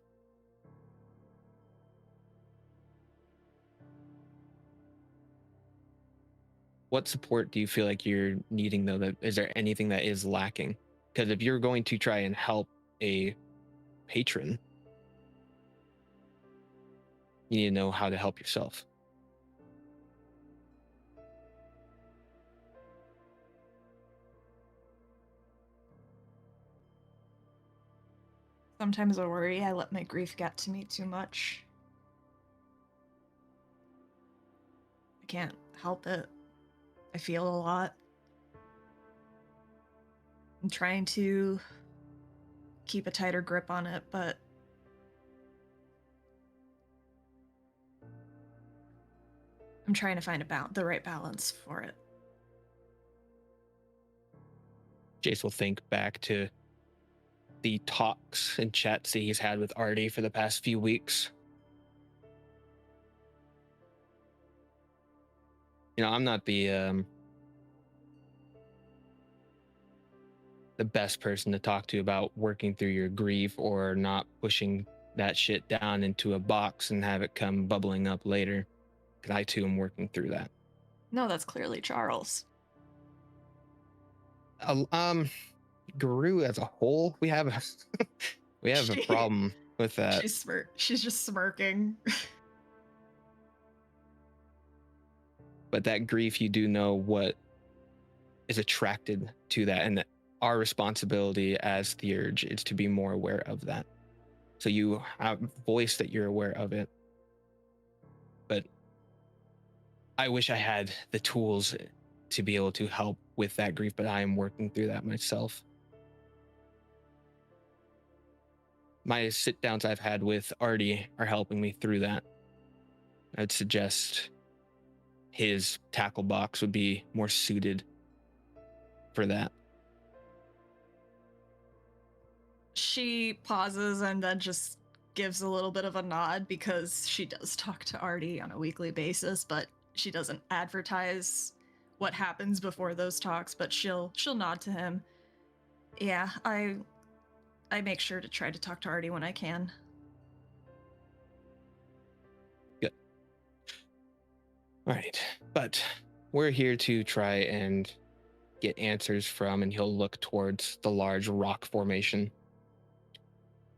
What support do you feel like you're needing, though? Is there anything that is lacking? Because if you're going to try and help a patron, you need to know how to help yourself. Sometimes I worry I let my grief get to me too much. I can't help it. I feel a lot. I'm trying to keep a tighter grip on it, but I'm trying to find the right balance for it. Jace will think back to the talks and chats that he's had with Artie for the past few weeks. You know, I'm not the best person to talk to about working through your grief or not pushing that shit down into a box and have it come bubbling up later. Because I too am working through that. No, that's clearly Charles. Guru as a whole, we have a problem with that. She's just smirking. But that grief, you do know what is attracted to that, and that our responsibility as the Urge is to be more aware of that. So you have voiced that you're aware of it, but I wish I had the tools to be able to help with that grief, but I am working through that myself. My sit downs I've had with Artie are helping me through that. I'd suggest his tackle box would be more suited for that. She pauses and then just gives a little bit of a nod, because she does talk to Artie on a weekly basis, but she doesn't advertise what happens before those talks, but she'll nod to him. Yeah, I make sure to try to talk to Artie when I can. Good. All right, but we're here to try and get answers from, and he'll look towards the large rock formation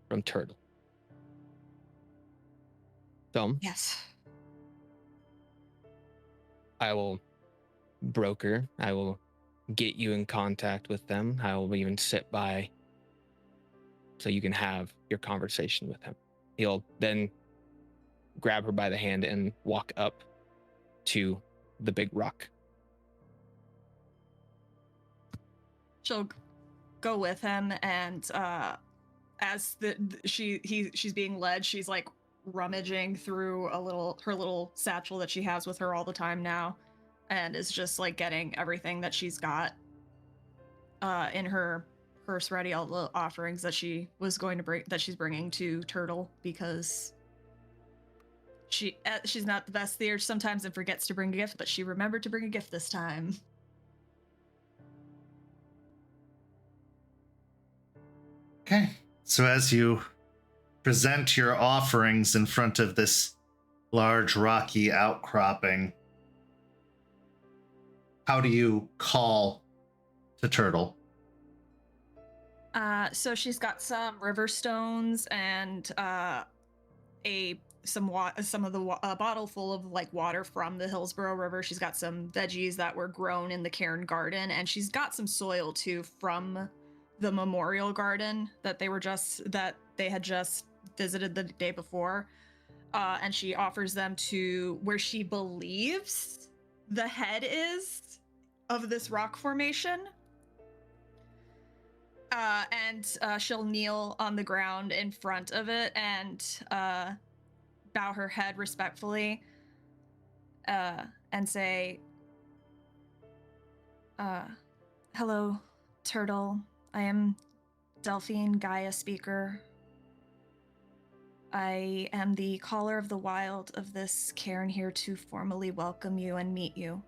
from Turtle. So Yes. I will broker. I will get you in contact with them. I will even sit by so you can have your conversation with him. He'll then grab her by the hand and walk up to the big rock. She'll go with him, and as she's being led, she's like rummaging through her little satchel that she has with her all the time now, and is just like getting everything that she's got in her purse ready, all the offerings that she was going to bring, that she's bringing to Turtle, because she's not the best theater sometimes and forgets to bring a gift, but she remembered to bring a gift this time. Okay, so as you present your offerings in front of this large rocky outcropping, how do you call to Turtle? So she's got some river stones and some of the bottle full of like water from the Hillsborough River. She's got some veggies that were grown in the Cairn Garden, and she's got some soil too from the Memorial Garden that they had just visited the day before. And she offers them to where she believes the head is of this rock formation. And she'll kneel on the ground in front of it and bow her head respectfully and say, hello, Turtle. I am Delphine Gaia Speaker. I am the caller of the wild of this cairn here to formally welcome you and meet you.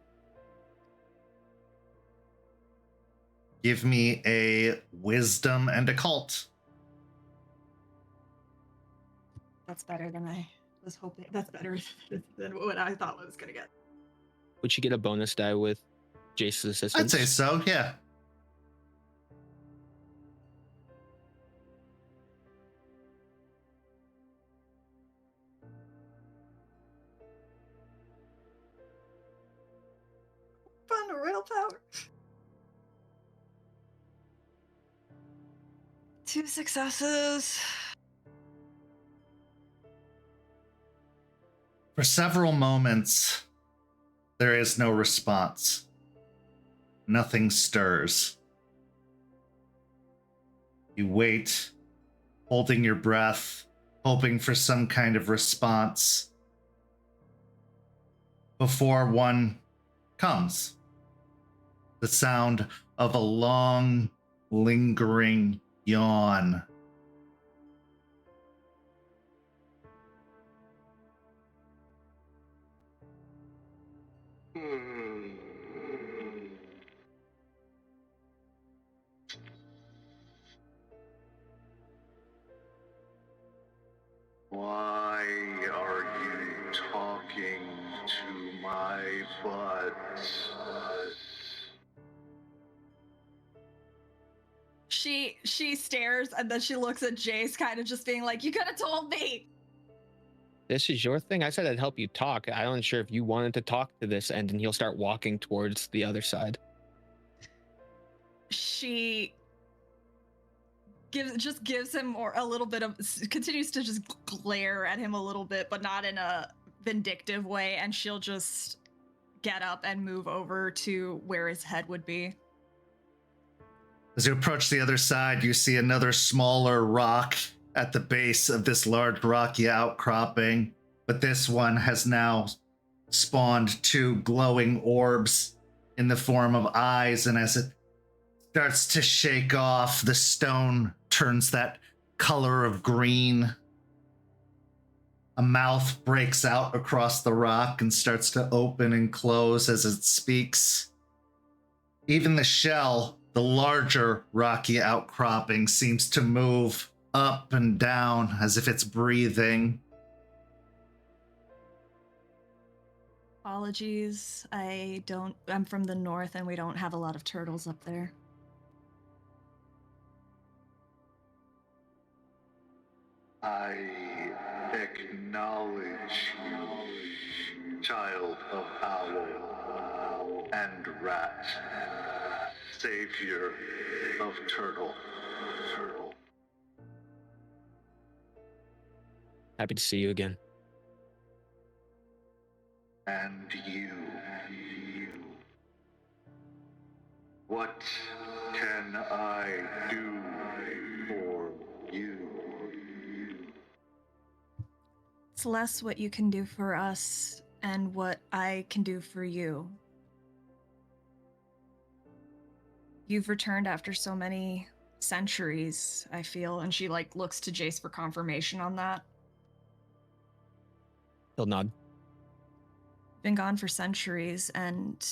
Give me a wisdom and occult. That's better than I was hoping. That's better than what I thought I was going to get. Would you get a bonus die with Jace's assistance? I'd say so, yeah. Fun, real power. 2 successes. For several moments, there is no response. Nothing stirs. You wait, holding your breath, hoping for some kind of response, before one comes. The sound of a long, lingering yawn. Why are you talking to my butt? She stares, and then she looks at Jace, kind of just being like, you could have told me. This is your thing. I said I'd help you talk. I wasn't sure if you wanted to talk to this end, and he'll start walking towards the other side. She gives him continues to just glare at him a little bit, but not in a vindictive way, and she'll just get up and move over to where his head would be. As you approach the other side, you see another smaller rock at the base of this large rocky outcropping, but this one has now spawned 2 glowing orbs in the form of eyes, and as it starts to shake off, the stone turns that color of green. A mouth breaks out across the rock and starts to open and close as it speaks. Even the shell, the larger rocky outcropping, seems to move up and down as if it's breathing. Apologies. I'm from the north and we don't have a lot of turtles up there. I acknowledge you, child of owl and rat, savior of turtle. Happy to see you again. And you. What can I do for you? It's less what you can do for us and what I can do for you. You've returned after so many centuries, I feel, and she looks to Jace for confirmation on that. He'll nod. Been gone for centuries, and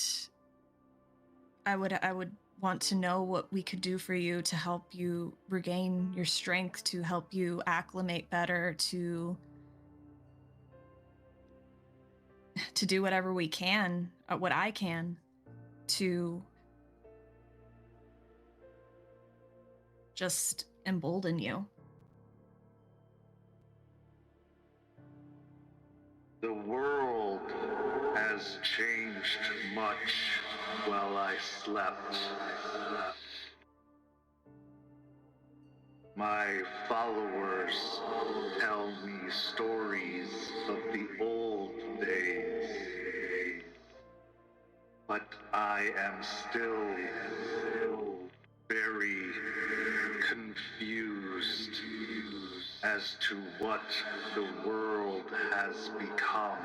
I would want to know what we could do for you to help you regain your strength, to help you acclimate better, to do whatever we can, what I can, to just embolden you. The world has changed much while I slept. My followers tell me stories of the old days, but I am still very confused as to what the world has become.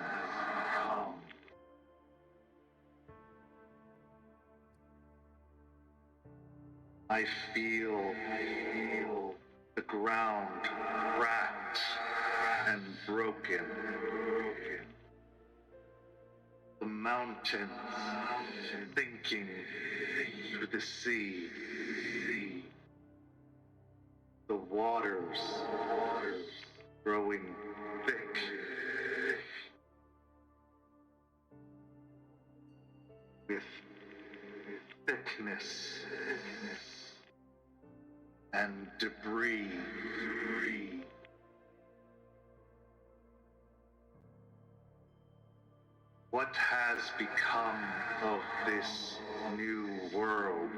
I feel the ground cracked and broken. The mountains sinking to the sea. The waters growing thick. With thickness and debris. What has become of this new world?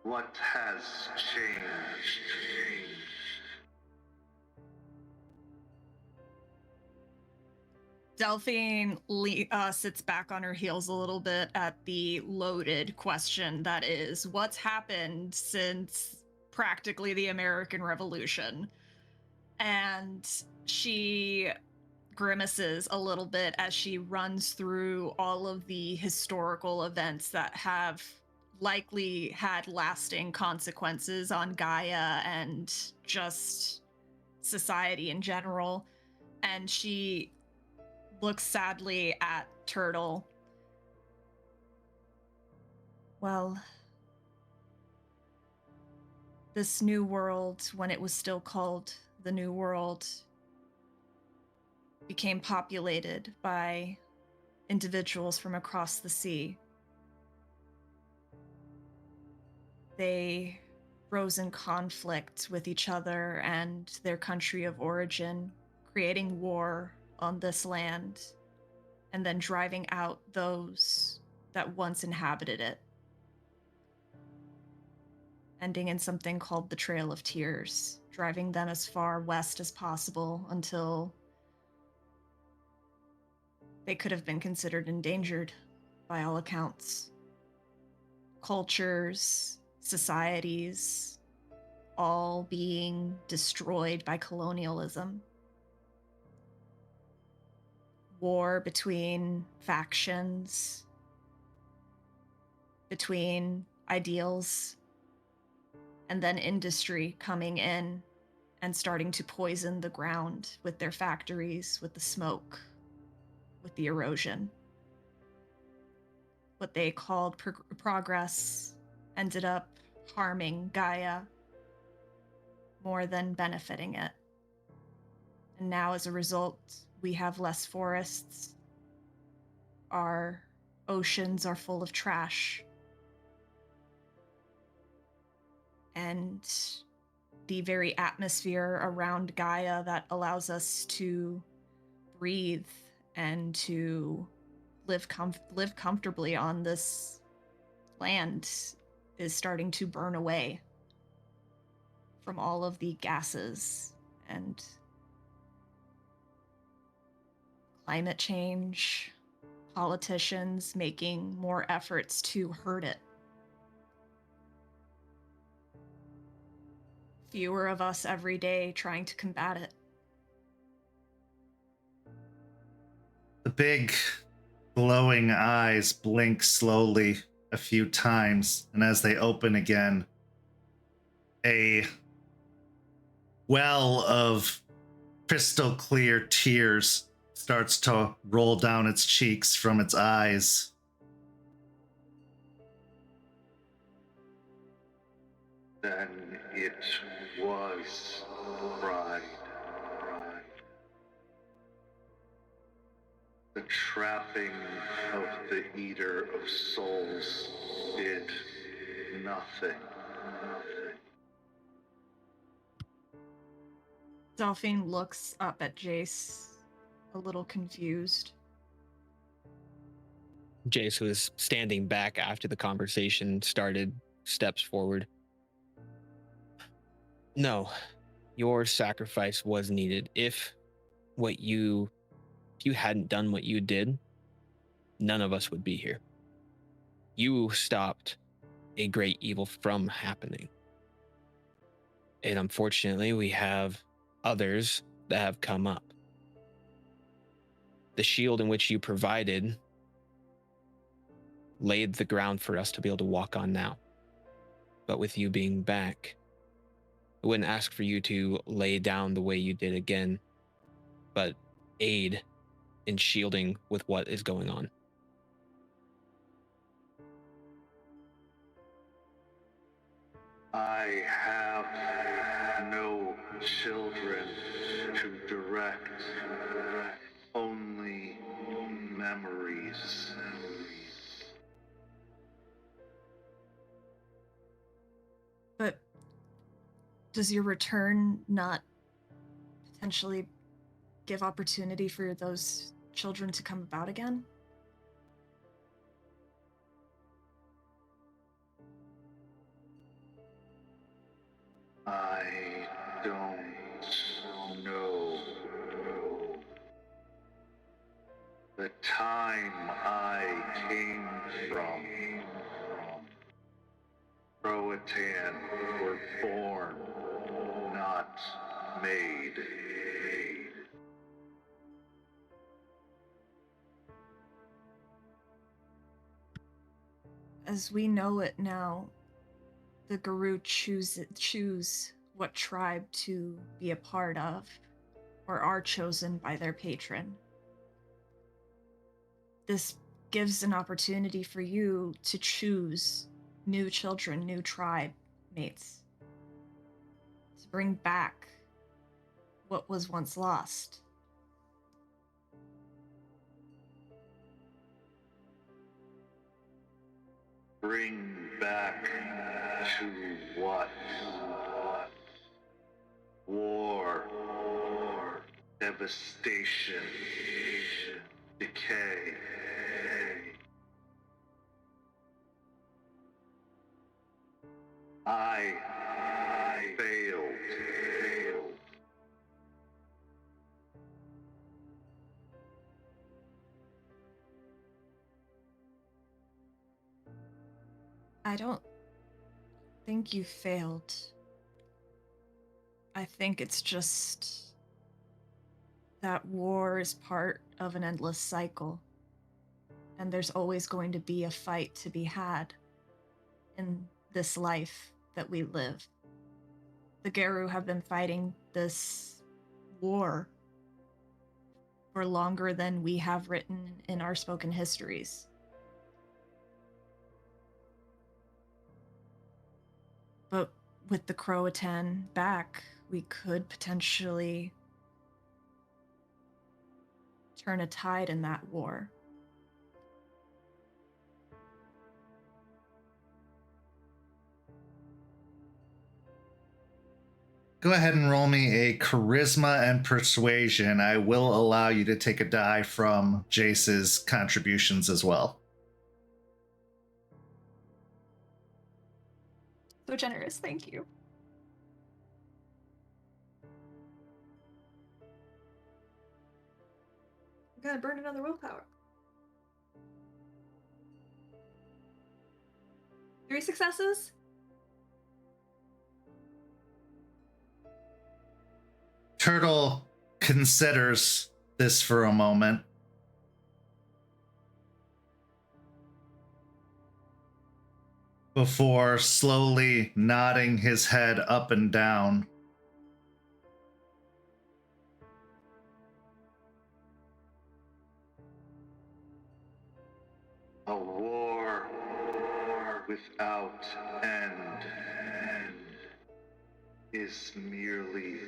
What has changed? Delphine sits back on her heels a little bit at the loaded question that is, what's happened since practically the American Revolution? And she grimaces a little bit as she runs through all of the historical events that have likely had lasting consequences on Gaia and just society in general. And she looks sadly at Turtle. Well, this new world, when it was still called the New World, became populated by individuals from across the sea. They rose in conflict with each other and their country of origin, creating war on this land, and then driving out those that once inhabited it, ending in something called the Trail of Tears, driving them as far west as possible until they could have been considered endangered by all accounts. Cultures, societies, all being destroyed by colonialism. War between factions, between ideals, and then industry coming in and starting to poison the ground with their factories, with the smoke, with the erosion. What they called progress ended up harming Gaia more than benefiting it. And now, as a result, we have less forests. Our oceans are full of trash. And the very atmosphere around Gaia that allows us to breathe and to live comfortably on this land is starting to burn away from all of the gases and climate change, politicians making more efforts to hurt it. Fewer of us every day trying to combat it. The big glowing eyes blink slowly a few times, and as they open again, a well of crystal clear tears starts to roll down its cheeks from its eyes. Then it was pride. The trapping of the Eater of Souls did nothing. Delphine looks up at Jace, a little confused. Jace, who was standing back after the conversation started, steps forward. No, your sacrifice was needed. If you hadn't done what you did, none of us would be here. You stopped a great evil from happening. And unfortunately, we have others that have come up. The shield in which you provided laid the ground for us to be able to walk on now. But with you being back, I wouldn't ask for you to lay down the way you did again, but aid in shielding with what is going on. I have no children to direct, only memories. But does your return not potentially give opportunity for those children to come about again? I don't know. The time I came from, Croatan were born, not made. As we know it now, the Guru choose what tribe to be a part of, or are chosen by their patron. This gives an opportunity for you to choose new children, new tribe mates, to bring back what was once lost. Bring back to what? War, devastation, decay. I failed. I don't think you failed. I think it's just that war is part of an endless cycle, and there's always going to be a fight to be had in this life that we live. The Geru have been fighting this war for longer than we have written in our spoken histories. But with the Croatan back, we could potentially turn a tide in that war. Go ahead and roll me a charisma and persuasion. I will allow you to take a die from Jace's contributions as well. So generous, thank you. I'm gonna burn another willpower. 3 successes? Turtle considers this for a moment. Before slowly nodding his head up and down. A war without end is merely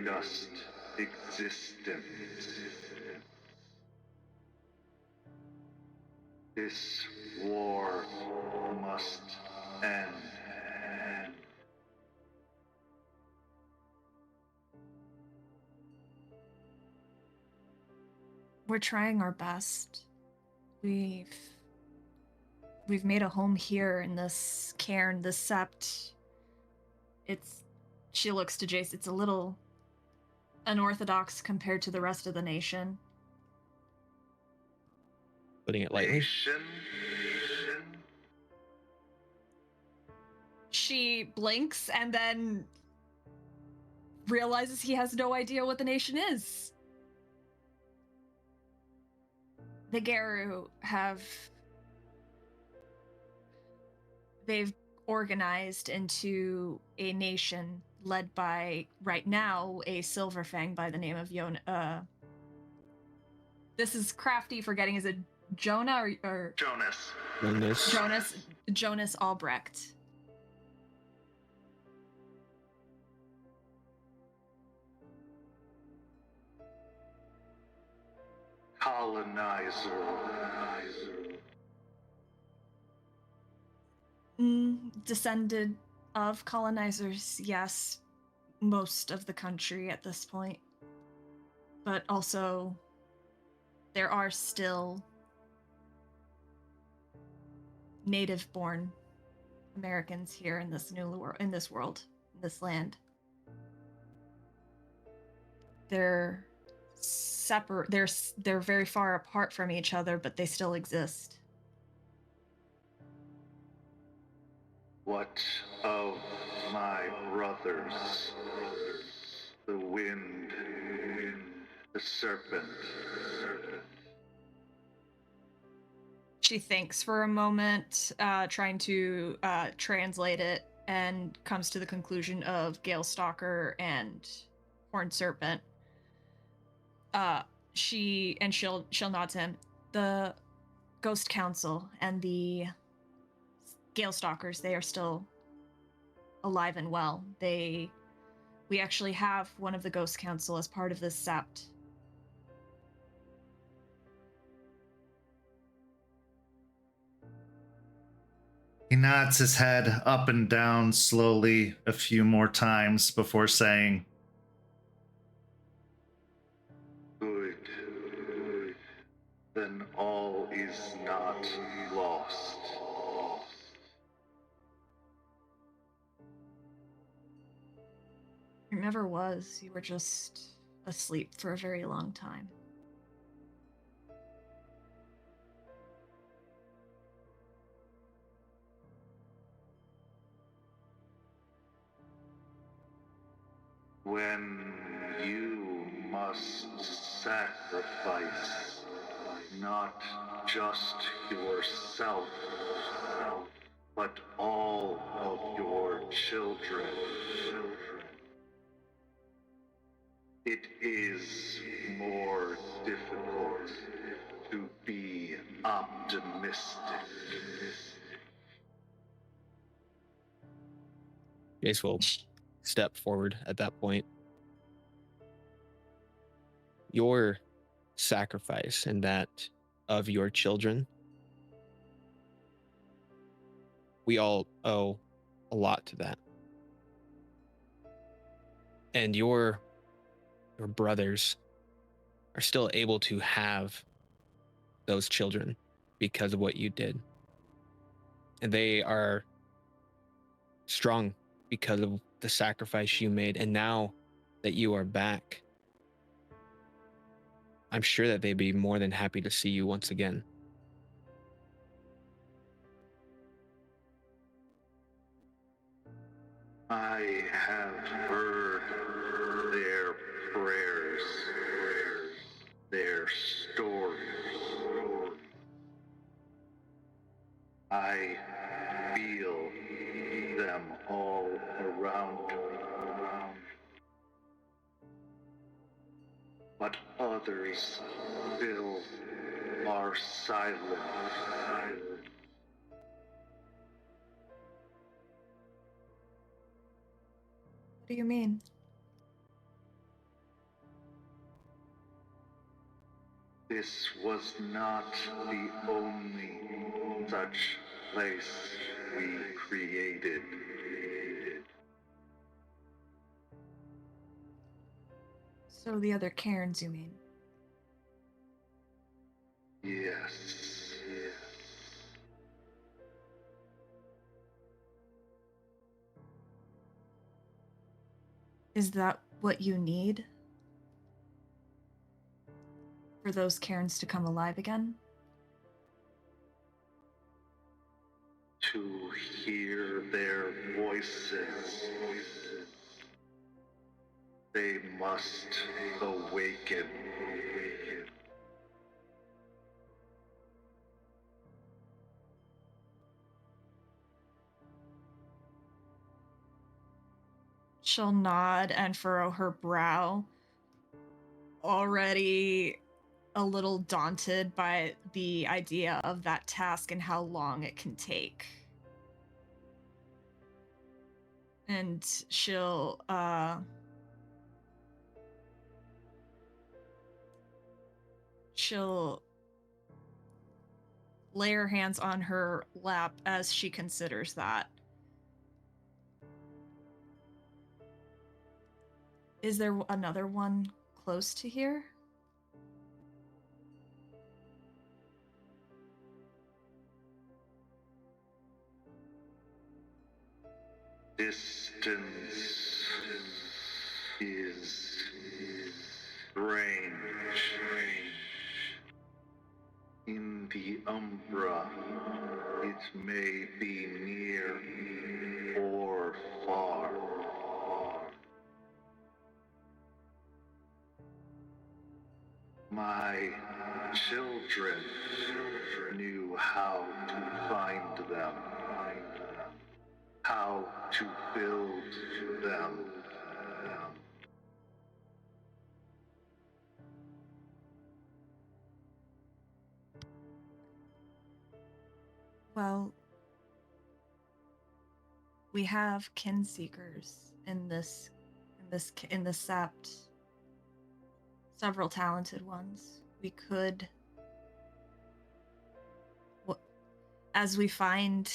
just existence. This war must end. We're trying our best. We've made a home here in this cairn, this Sept. She looks to Jace, it's a little unorthodox compared to the rest of the nation. Putting it lightly. Nation? She blinks and then realizes he has no idea what the nation is. The Garu they've organized into a nation led by, right now, a Silverfang by the name of this is crafty forgetting, is it Jonah or Jonas. Jonas Albrecht. Colonizer. Descended of colonizers, yes. Most of the country at this point. But also, there are still native-born Americans here in this world, in this land. They're separate. They're very far apart from each other, but they still exist. What of my brothers? The wind, the serpent. She thinks for a moment, trying to translate it, and comes to the conclusion of Gale Stalker and Horned Serpent. She'll nod to him. The Ghost Council and the Gale Stalkers, they are still alive and well. We actually have one of the Ghost Council as part of this Sept. He nods his head up and down slowly a few more times before saying, Good. Then all is not lost. It never was. You were just asleep for a very long time. When you must sacrifice not just yourself, but all of your children. It is more difficult to be optimistic. Jace will step forward at that point. Your sacrifice and that of your children. We all owe a lot to that. And your brothers are still able to have those children because of what you did. And they are strong because of the sacrifice you made. And now that you are back, I'm sure that they'd be more than happy to see you once again. I have heard their prayers, their stories. I feel them all around me. But others still are silent. What do you mean? This was not the only such place we created. So the other cairns, you mean? Yes. Is that what you need? For those cairns to come alive again? To hear their voices. They must awaken. She'll nod and furrow her brow, already a little daunted by the idea of that task and how long it can take. And she'll lay her hands on her lap as she considers that. Is there another one close to here? Distance is strange. In the Umbra, it may be near or far. My children knew how to find them, how to build them. Well, we have kin seekers in the Sept. Several talented ones. We could, as we find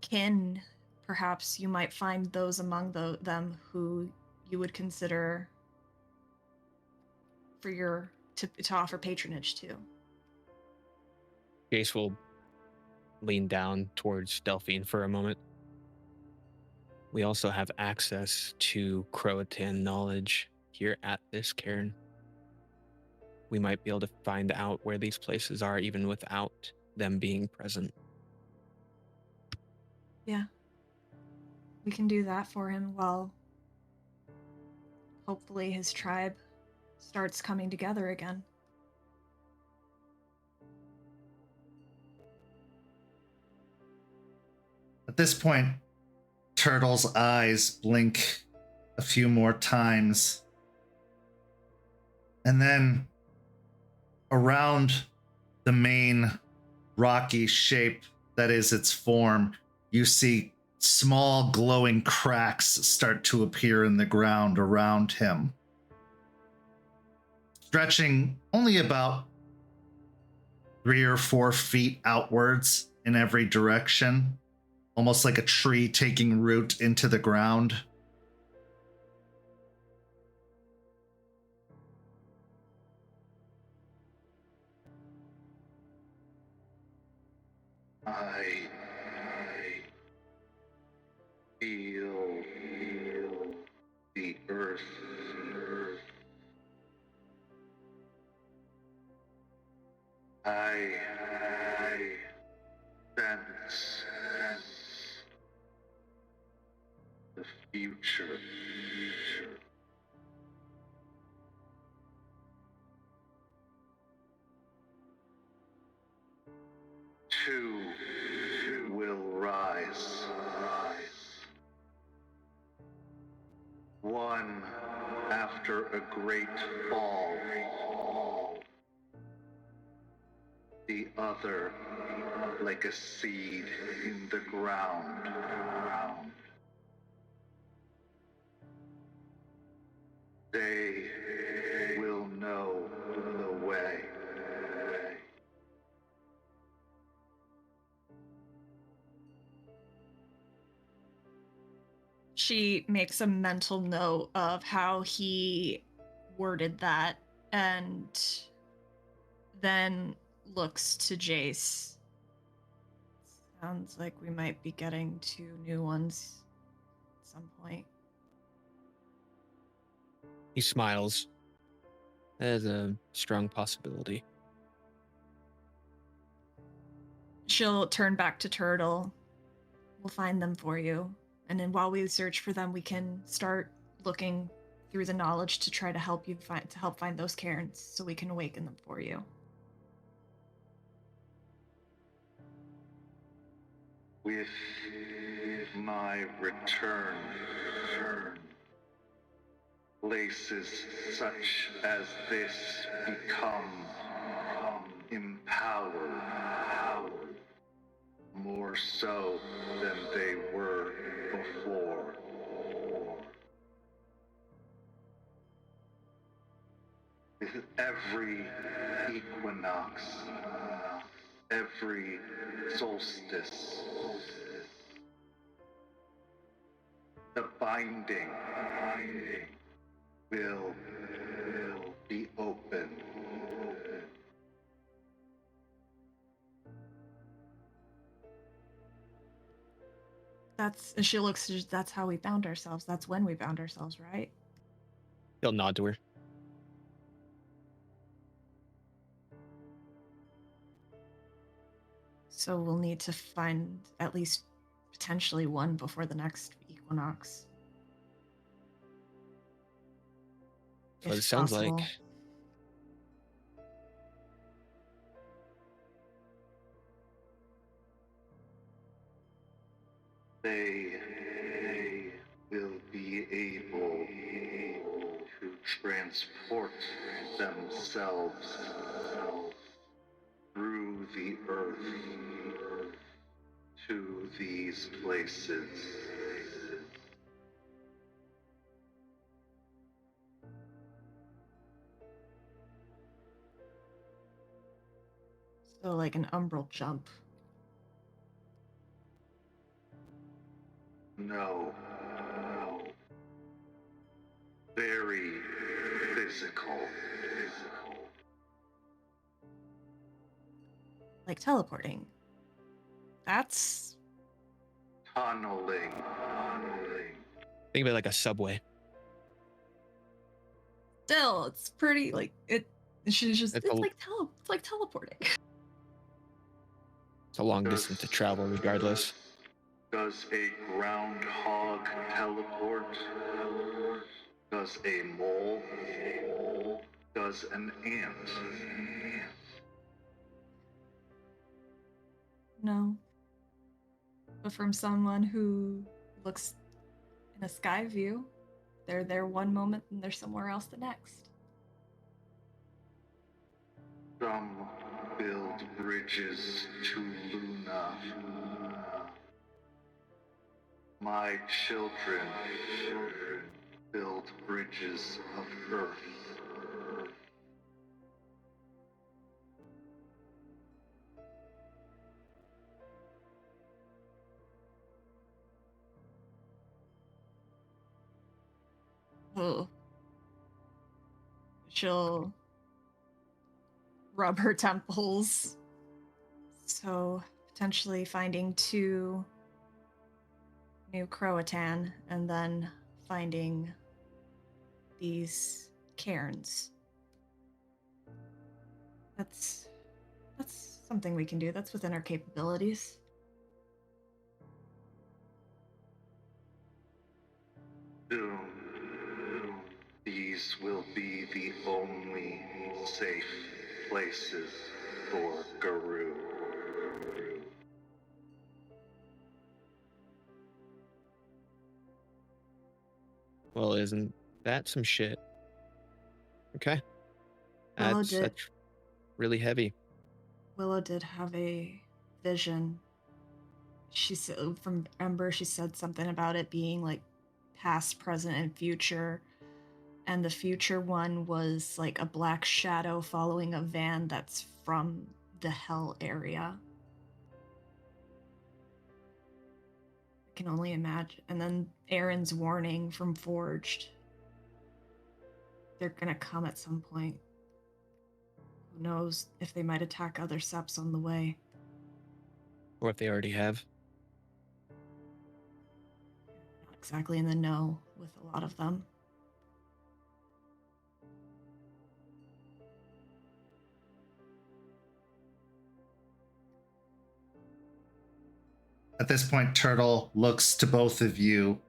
kin, perhaps you might find those among them who you would consider for to offer patronage to. Jace will lean down towards Delphine for a moment. We also have access to Croatan knowledge here at this cairn. We might be able to find out where these places are even without them being present. Yeah. We can do that for him while hopefully his tribe starts coming together again. At this point, Turtle's eyes blink a few more times. And then around the main rocky shape that is its form, you see small glowing cracks start to appear in the ground around him. stretching only about 3 or 4 feet outwards in every direction, almost like a tree taking root into the ground. I feel the earth. I sense the future. Two will rise. One after a great fall. The other like a seed in the ground. They will know the way. She makes a mental note of how he worded that and then looks to Jace. Sounds like we might be getting 2 new ones at some point. He smiles. That is a strong possibility. She'll turn back to Turtle. We'll find them for you. And then while we search for them, we can start looking through the knowledge to try to help you find those cairns so we can awaken them for you. With my return, places such as this become empowered, more so than they were before. With every equinox, every solstice, the binding will be open. She looks, that's how we found ourselves. That's when we found ourselves, right? He'll nod to her. So we'll need to find at least potentially one before the next equinox. That's what If it sounds possible. like. They will be able to transport themselves through the earth to these places. So like an umbral jump. No. Very physical. Like teleporting. That's Tunneling. Think of it like a subway. still, it's pretty like it. She's just It's it's a- like teleporting. It's a long distance to travel regardless. Does a groundhog teleport? Does a mole? Does an ant? No. But from someone who looks in a sky view, they're there one moment and they're somewhere else the next. Some build bridges to Luna. My children build bridges of Earth. Oh. She'll rub her temples. So, potentially finding 2 new Croatan and then finding these cairns. That's something we can do. That's within our capabilities. Soon, these will be the only safe places for Guru. Well, isn't that some shit? Okay. That's really heavy. Willow did have a vision. She said from Ember, she said something about it being like past, present, and future. And the future one was like a black shadow following a van that's from the hell area. I can only imagine. And then Aaron's warning from Forged. They're gonna come at some point. Who knows if they might attack other Septs on the way. Or if they already have. Not exactly in the know with a lot of them. At this point, Turtle looks to both of you.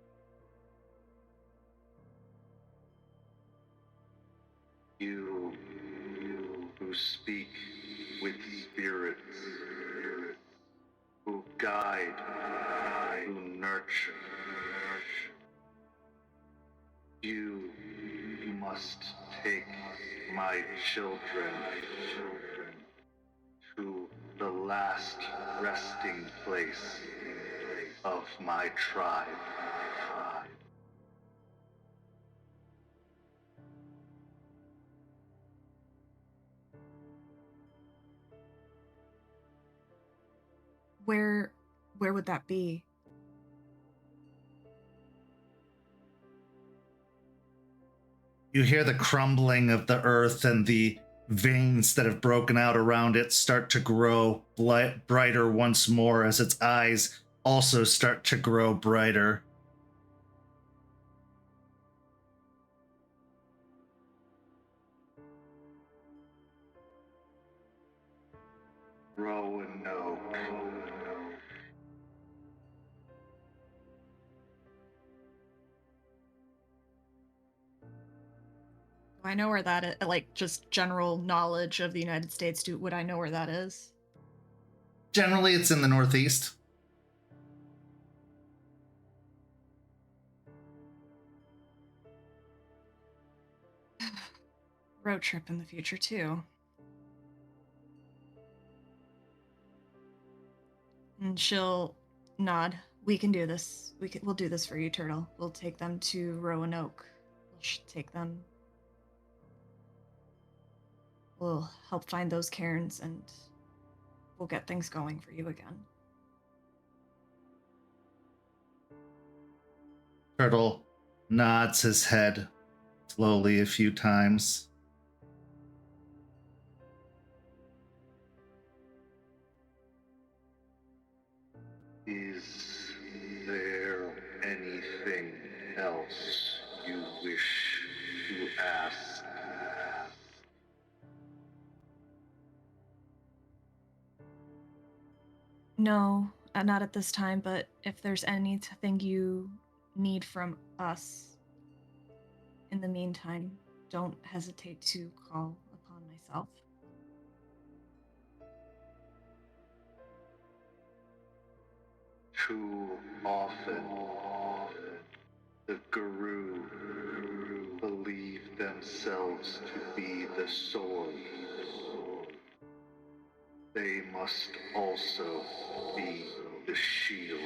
You who speak with spirits, who guide, who nurture. You must take my children to the last resting place of my tribe. Where would that be? You hear the crumbling of the earth, and the veins that have broken out around it start to grow brighter once more as its eyes also start to grow brighter. Roanoke. Do I know where that is? Like, just general knowledge of the United States. Would I know where that is? Generally, it's in the Northeast. Road trip in the future, too. And she'll nod. We can do this. We'll do this for you, Turtle. We'll take them to Roanoke. We'll take them. We'll help find those cairns, and we'll get things going for you again. Turtle nods his head slowly a few times. Is there anything else you wish to ask? No, not at this time, but if there's anything you need from us in the meantime, don't hesitate to call upon myself. Too often, the Guru believe themselves to be the sword. They must also be the shield.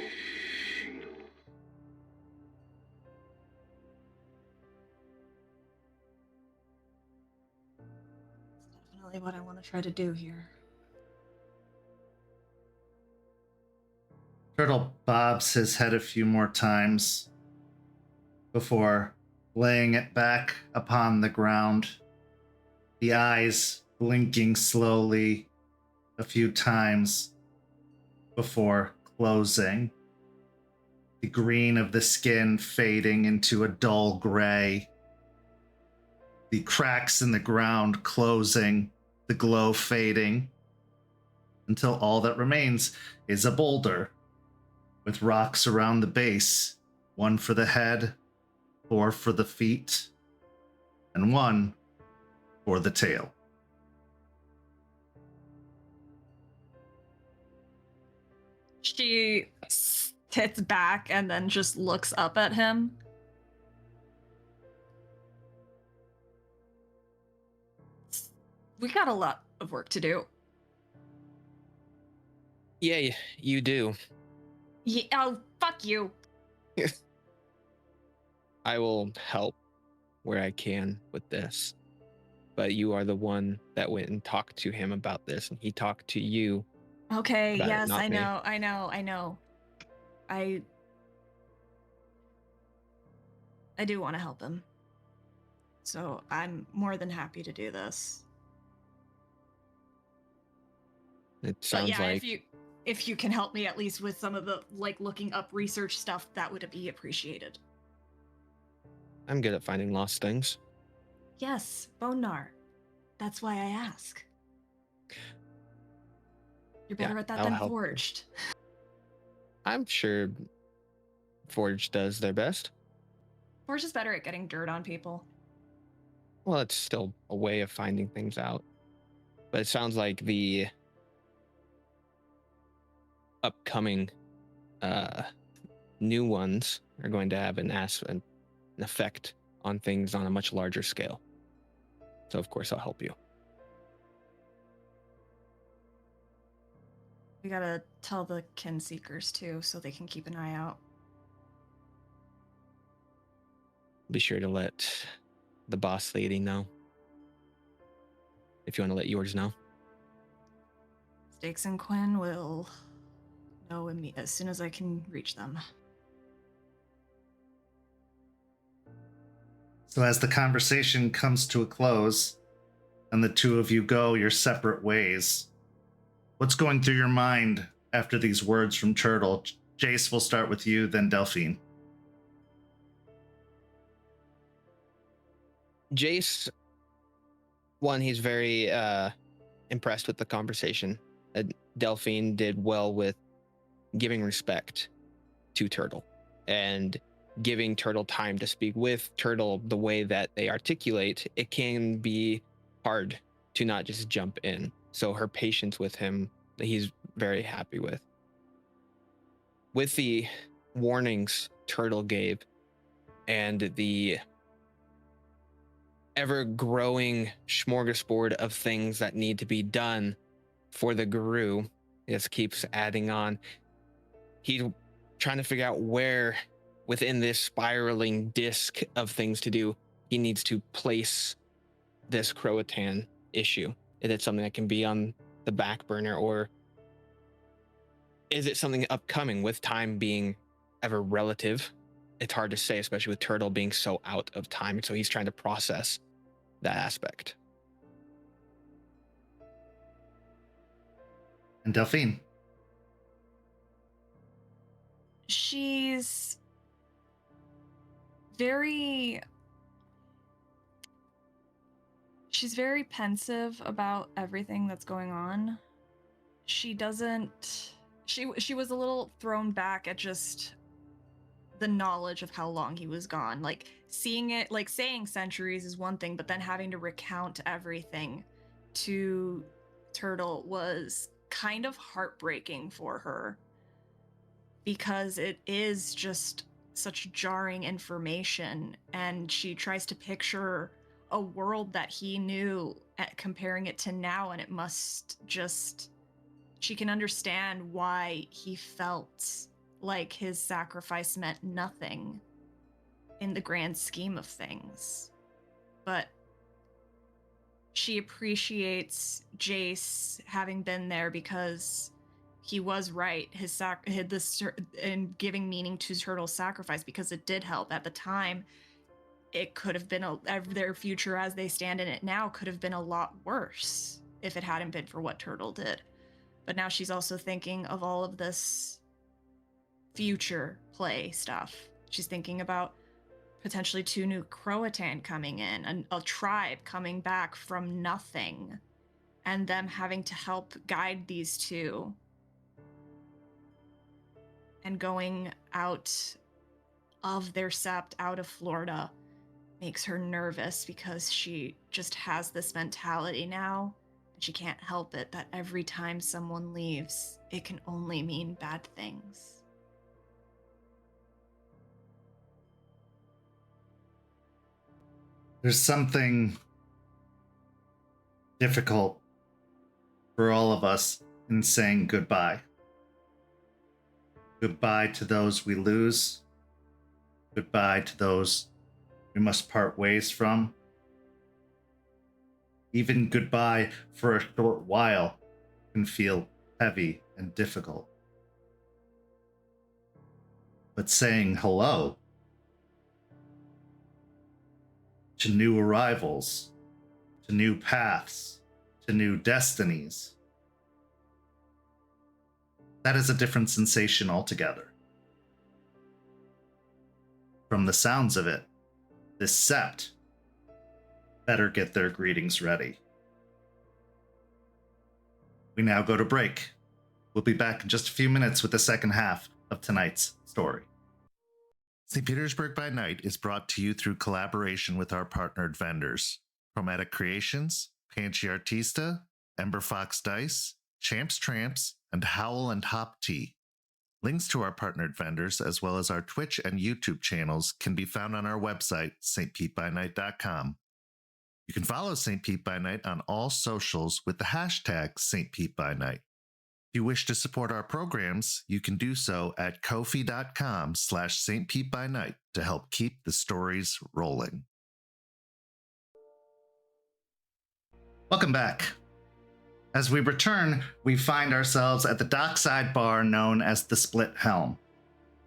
It's definitely what I want to try to do here. Turtle bobs his head a few more times before laying it back upon the ground, the eyes blinking slowly a few times before closing, the green of the skin fading into a dull gray, the cracks in the ground closing, the glow fading, until all that remains is a boulder with rocks around the base, 1 for the head, 4 for the feet, and 1 for the tail. She sits back and then just looks up at him. We got a lot of work to do. Yeah, you do. Yeah, oh, fuck you. I will help where I can with this. But you are the one that went and talked to him about this, and he talked to you. Okay, about it, yes, not I me. know. I do want to help him. So I'm more than happy to do this. It But sounds yeah, like if you can help me at least with some of the like looking up research stuff, that would be appreciated. I'm good at finding lost things. Yes, Bonar. That's why I ask. You're better Yeah, at that I'll than help you. Forged. I'm sure Forge does their best. Forged is better at getting dirt on people. Well, it's still a way of finding things out. But it sounds like the upcoming new ones are going to have an effect on things on a much larger scale. So of course I'll help you. We gotta tell the kin seekers too, so they can keep an eye out. Be sure to let the boss lady know. If you want to let yours know. Stakes and Quinn will know as soon as I can reach them. So as the conversation comes to a close and the two of you go your separate ways, what's going through your mind after these words from Turtle? Jace, we'll start with you, then Delphine. Jace, one, he's very impressed with the conversation. Delphine did well with giving respect to Turtle and giving Turtle time to speak. With Turtle, the way that they articulate, it can be hard to not just jump in. So her patience with him, he's very happy with. With the warnings Turtle gave and the ever-growing smorgasbord of things that need to be done for the Guru, it just keeps adding on. He's trying to figure out where within this spiraling disc of things to do, he needs to place this Croatan issue. Is it something that can be on the back burner, or is it something upcoming? With time being ever relative, it's hard to say, especially with Turtle being so out of time. So he's trying to process that aspect. And Delphine. She's very pensive about everything that's going on. She was a little thrown back at just the knowledge of how long he was gone. Like seeing it, like saying centuries is one thing, but then having to recount everything to Turtle was kind of heartbreaking for her, because it is just such jarring information, and she tries to picture a world that he knew, comparing it to now, and it must just, she can understand why he felt like his sacrifice meant nothing in the grand scheme of things. But she appreciates Jace having been there, because he was right. In giving meaning to Turtle's sacrifice, because it did help at the time. it could have been their future as they stand in it now could have been a lot worse if it hadn't been for what Turtle did. But now she's also thinking of all of this future play stuff. She's thinking about potentially 2 new Croatan coming in, a tribe coming back from nothing, and them having to help guide these 2. And going out of their Sept, out of Florida, makes her nervous because she just has this mentality now, and she can't help it, that every time someone leaves, it can only mean bad things. There's something difficult for all of us in saying goodbye. Goodbye to those we lose. Goodbye to those we must part ways from. Even goodbye for a short while can feel heavy and difficult. But saying hello to new arrivals, to new paths, to new destinies, that is a different sensation altogether. From the sounds of it, this Sept better get their greetings ready. We now go to break. We'll be back in just a few minutes with the second half of tonight's story. St. Petersburg by Night is brought to you through collaboration with our partnered vendors, Chromatic Creations, Panchi Artista, Ember Fox Dice, Champs Tramps, and Howl and Hop Tea. Links to our partnered vendors, as well as our Twitch and YouTube channels, can be found on our website, stpetebynight.com. You can follow St. Pete by Night on all socials with the hashtag St. Pete by Night. If you wish to support our programs, you can do so at ko-fi.com/St. Pete by Night to help keep the stories rolling. Welcome back. As we return, we find ourselves at the dockside bar known as the Split Helm.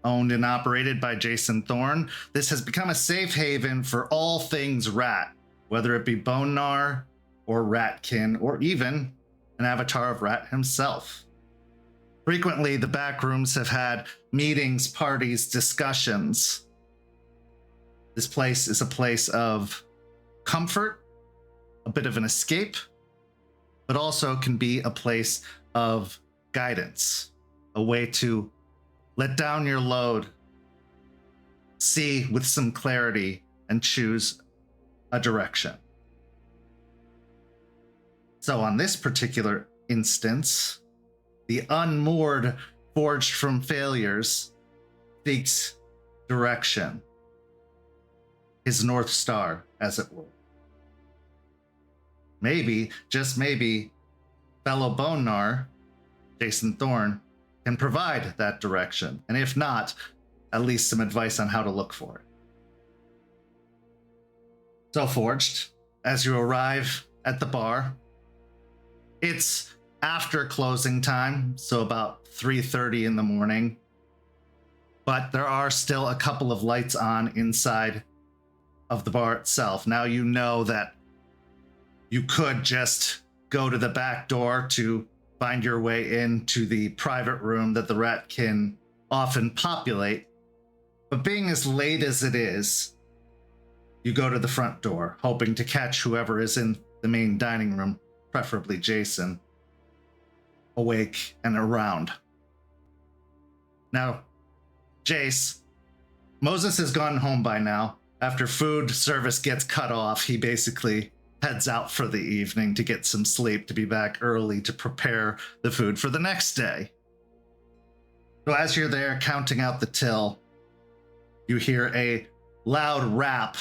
Owned and operated by Jason Thorne, this has become a safe haven for all things rat, whether it be Bone Gnar or Ratkin, or even an avatar of Rat himself. Frequently, the back rooms have had meetings, parties, discussions. This place is a place of comfort, a bit of an escape, but also can be a place of guidance, a way to let down your load, see with some clarity, and choose a direction. So on this particular instance, the unmoored, forged from failures, seeks direction. His North Star, as it were. Maybe, just maybe, fellow Bone Gnar, Jason Thorne, can provide that direction. And if not, at least some advice on how to look for it. So, Forged, as you arrive at the bar, it's after closing time, so about 3:30 in the morning. But there are still a couple of lights on inside of the bar itself. Now you know that you could just go to the back door to find your way into the private room that the rat can often populate. But being as late as it is, you go to the front door, hoping to catch whoever is in the main dining room, preferably Jason, awake and around. Now, Jace, Moses has gone home by now. After food service gets cut off, he basically heads out for the evening to get some sleep, to be back early to prepare the food for the next day. So as you're there counting out the till, you hear a loud rap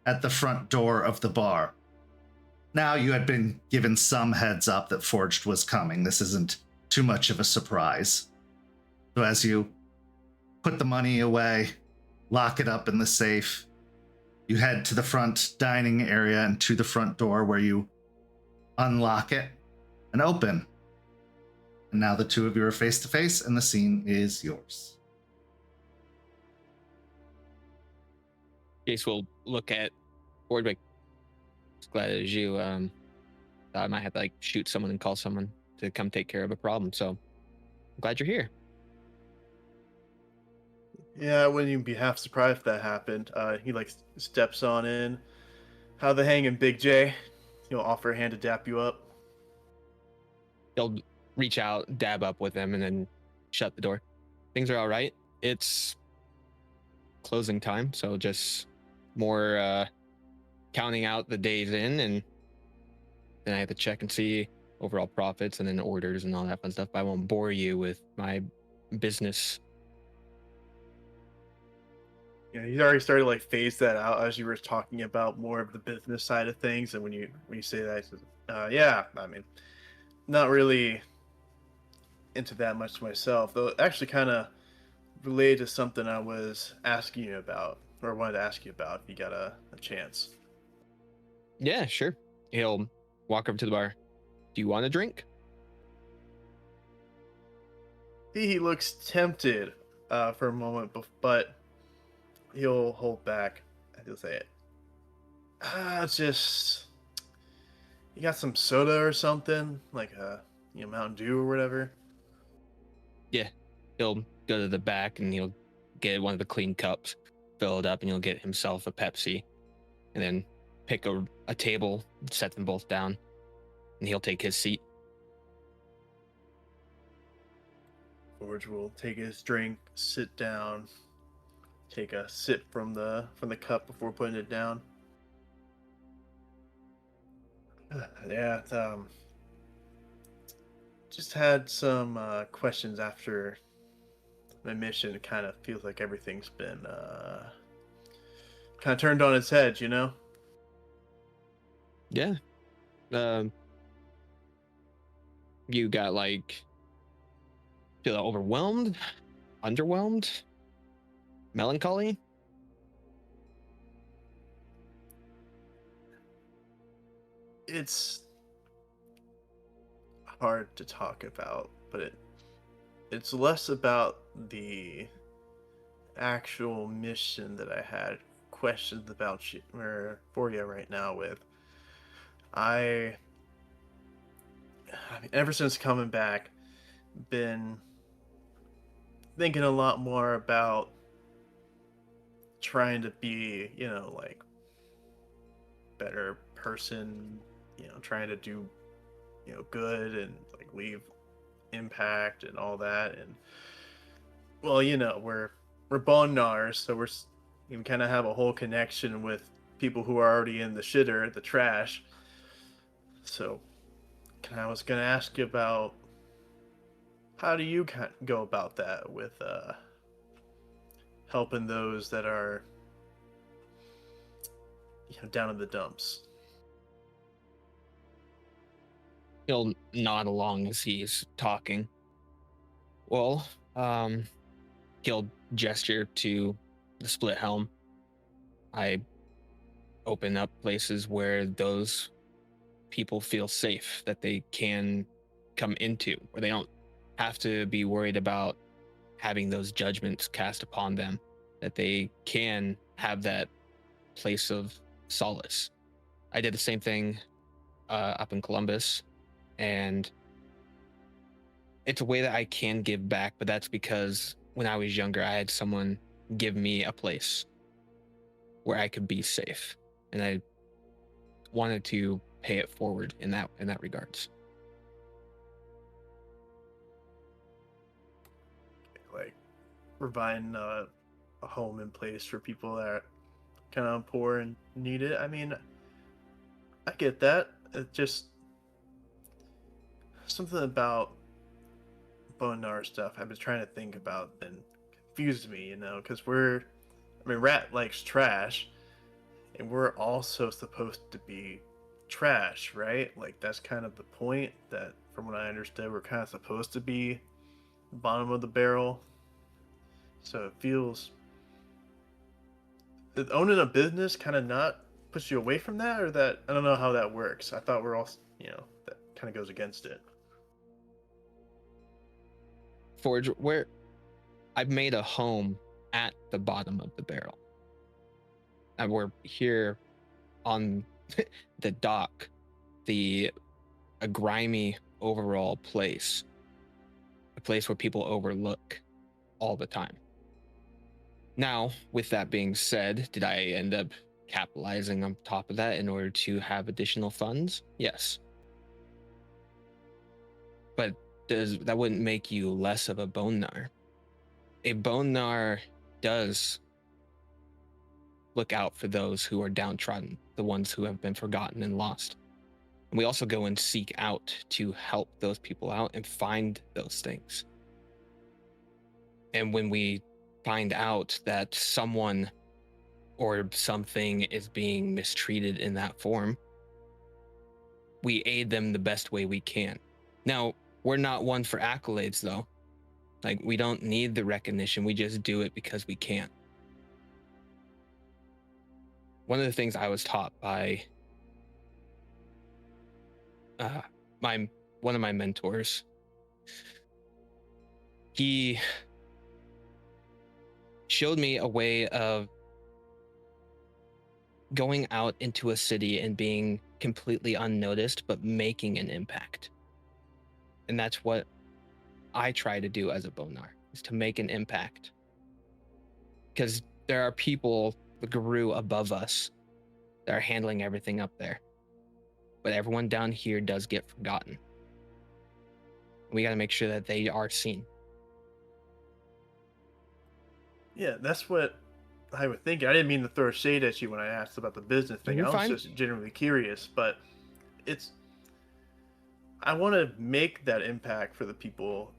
at the front door of the bar. Now you had been given some heads up that Forged was coming. This isn't too much of a surprise. So as you put the money away, lock it up in the safe, you head to the front dining area and to the front door where you unlock it and open. And now the two of you are face to face and the scene is yours. Jace will look at Ford like, glad it was you. Thought I might have to like shoot someone and call someone to come take care of a problem. So I'm glad you're here. Yeah, I wouldn't even be half surprised if that happened. He like steps on in. How the hanging, Big J? He'll offer a hand to dap you up. He'll reach out, dab up with him, and then shut the door. Things are all right. It's closing time, so just more counting out the days in, and then I have to check and see overall profits and then orders and all that fun stuff. But I won't bore you with my business. Yeah, you already started to like phase that out as you were talking about more of the business side of things, and when you say that, yeah, I mean, not really into that much myself, though. Actually, kind of related to something I was asking you about, or wanted to ask you about, if you got a chance. Yeah, sure. He'll walk over to the bar. Do you want a drink? He looks tempted for a moment, but he'll hold back. He'll say it. It's just, you got some soda or something, like Mountain Dew or whatever. Yeah, he'll go to the back and he'll get one of the clean cups, fill it up, and he'll get himself a Pepsi, and then pick a table, set them both down, and he'll take his seat. Forge will take his drink, sit down, take a sip from the cup before putting it down. Yeah, just had some questions after my mission. It kind of feels like everything's been kind of turned on its head, you know? Yeah. You got like, feel overwhelmed, underwhelmed, melancholy? It's hard to talk about, but it's less about the actual mission that I had questions about you or for you right now with. I mean, ever since coming back, been thinking a lot more about trying to be, like, better person, trying to do, good and like leave impact and all that. And well, we're Bonnars, so we kind of have a whole connection with people who are already in the shitter, the trash. So I was gonna ask you about, how do you go about that with helping those that are down in the dumps? He'll nod along as he's talking. Well, he'll gesture to the Split Helm. I open up places where those people feel safe, that they can come into, where they don't have to be worried about having those judgments cast upon them, that they can have that place of solace. I did the same thing up in Columbus, and it's a way that I can give back, but that's because when I was younger, I had someone give me a place where I could be safe, and I wanted to pay it forward in that regards. Like providing a home in place for people that are kind of poor and need it. I mean, I get that. It's just something about Bonar stuff I've been trying to think about and confused me, because Rat likes trash, and we're also supposed to be trash, right? Like, that's kind of the point, that from what I understood, we're kind of supposed to be bottom of the barrel. So it feels, that owning a business kind of not puts you away from that, or that, I don't know how that works. I thought we're all, that kind of goes against it. Forge, where I've made a home at the bottom of the barrel. we're here on the dock, a grimy overall place, a place where people overlook all the time. Now, with that being said, did I end up capitalizing on top of that in order to have additional funds? Yes. But that wouldn't make you less of a bone gnar. A bone gnar does look out for those who are downtrodden, the ones who have been forgotten and lost. And we also go and seek out to help those people out and find those things. And when we find out that someone or something is being mistreated in that form, we aid them the best way we can. Now, we're not one for accolades, though. Like, we don't need the recognition. We just do it because we can. One of the things I was taught by one of my mentors, he showed me a way of going out into a city and being completely unnoticed, but making an impact. And that's what I try to do as a bone gnar, is to make an impact. Because there are people, the guru above us, that are handling everything up there. But everyone down here does get forgotten. We got to make sure that they are seen. Yeah, that's what I would think. I didn't mean to throw shade at you when I asked about the business thing. You're I was fine. just genuinely curious, but I want to make that impact for the people,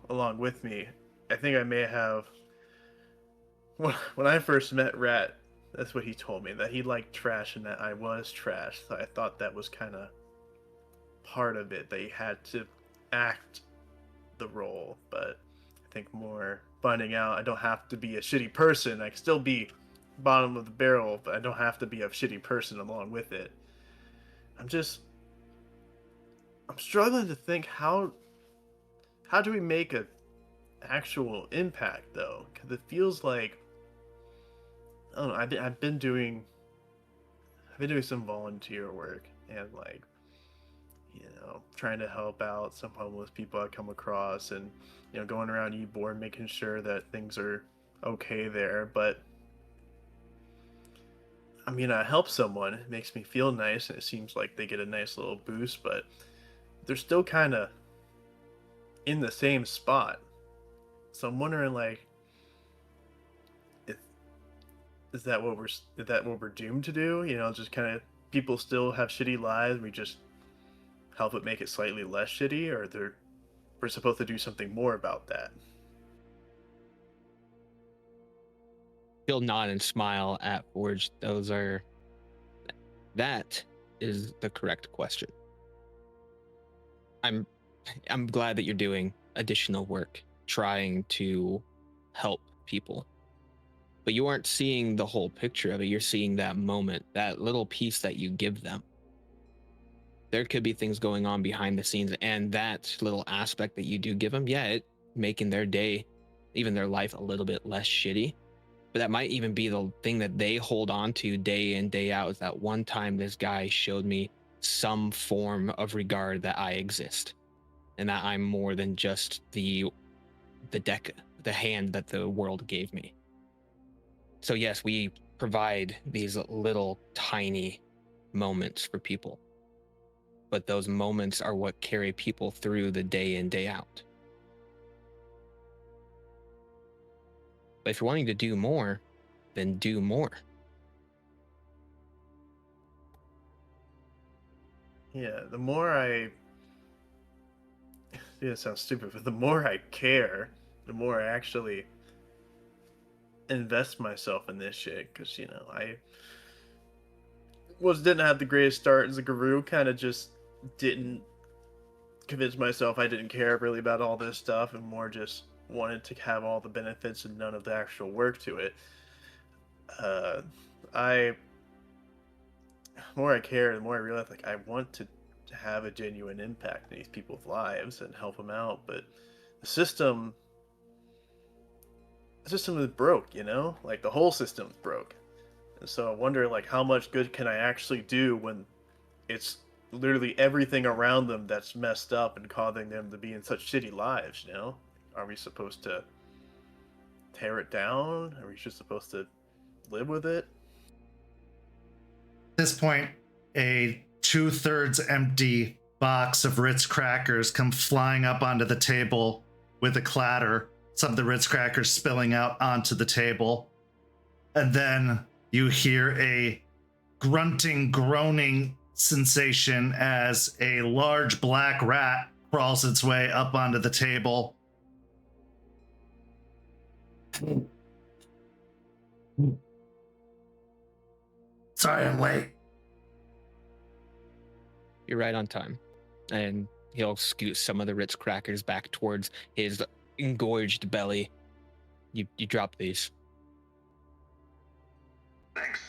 along with me. I think I may have, when I first met Rat, that's what he told me, that he liked trash and that I was trash. So I thought that was kind of part of it, that he had to act the role. But I think more finding out I don't have to be a shitty person. I can still be bottom of the barrel, but I don't have to be a shitty person along with it. I'm struggling to think how do we make an actual impact, though? Because it feels like, I don't know, I've been doing some volunteer work and trying to help out some homeless people I come across, and going around Eborn making sure that things are okay there. But I mean, I help someone, it makes me feel nice, and it seems like they get a nice little boost, but they're still kind of in the same spot. So I'm wondering, is that what we're doomed to do? Just kind of people still have shitty lives. We just help it make it slightly less shitty, or we're supposed to do something more about that. He'll nod and smile at Forge. That is the correct question. I'm glad that you're doing additional work trying to help people, but you aren't seeing the whole picture of it. You're seeing that moment, that little piece that you give them. There could be things going on behind the scenes, and that little aspect that you do give them, it making their day, even their life, a little bit less shitty. But that might even be the thing that they hold on to day in, day out, is that one time this guy showed me some form of regard that I exist, and that I'm more than just the deck, the hand that the world gave me. So yes, we provide these little tiny moments for people, but those moments are what carry people through the day in, day out. But if you're wanting to do more, then do more. Yeah, the more it sounds stupid, but the more I care, the more I actually invest myself in this shit. Because I didn't have the greatest start as a guru. Kind of just didn't convince myself I didn't care really about all this stuff, and more just wanted to have all the benefits and none of the actual work to it. The more I care, the more I realize I want to have a genuine impact in these people's lives and help them out, but the system is broke, the whole system's broke. And so I wonder, like, how much good can I actually do when it's literally everything around them that's messed up and causing them to be in such shitty lives, you know? Are we supposed to tear it down? Are we just supposed to live with it? At this point, a 2/3 empty box of Ritz crackers come flying up onto the table with a clatter, some of the Ritz crackers spilling out onto the table. And then you hear a grunting, groaning sensation as a large black rat crawls its way up onto the table. Sorry I'm late. You're right on time. And he'll scoot some of the Ritz crackers back towards his engorged belly. You drop these. Thanks.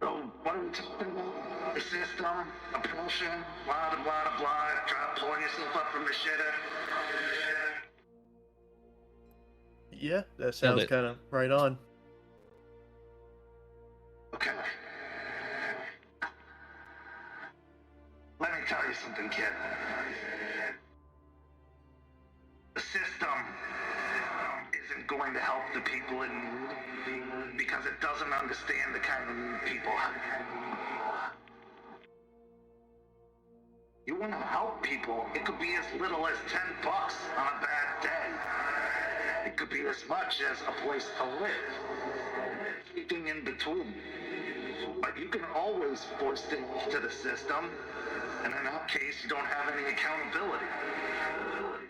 So, what are we talking about? The system, a potion, blah, blah, blah, blah. Try pulling yourself up from the shitter. Yeah, that sounds kind of right on. Okay. Let me tell you something, kid. The system isn't going to help the people in need because it doesn't understand the kind of need people have. You want to help people, it could be as little as $10 on a bad day. It could be as much as a place to live. Everything in between. But you can always force things to the system, and in that case, you don't have any accountability.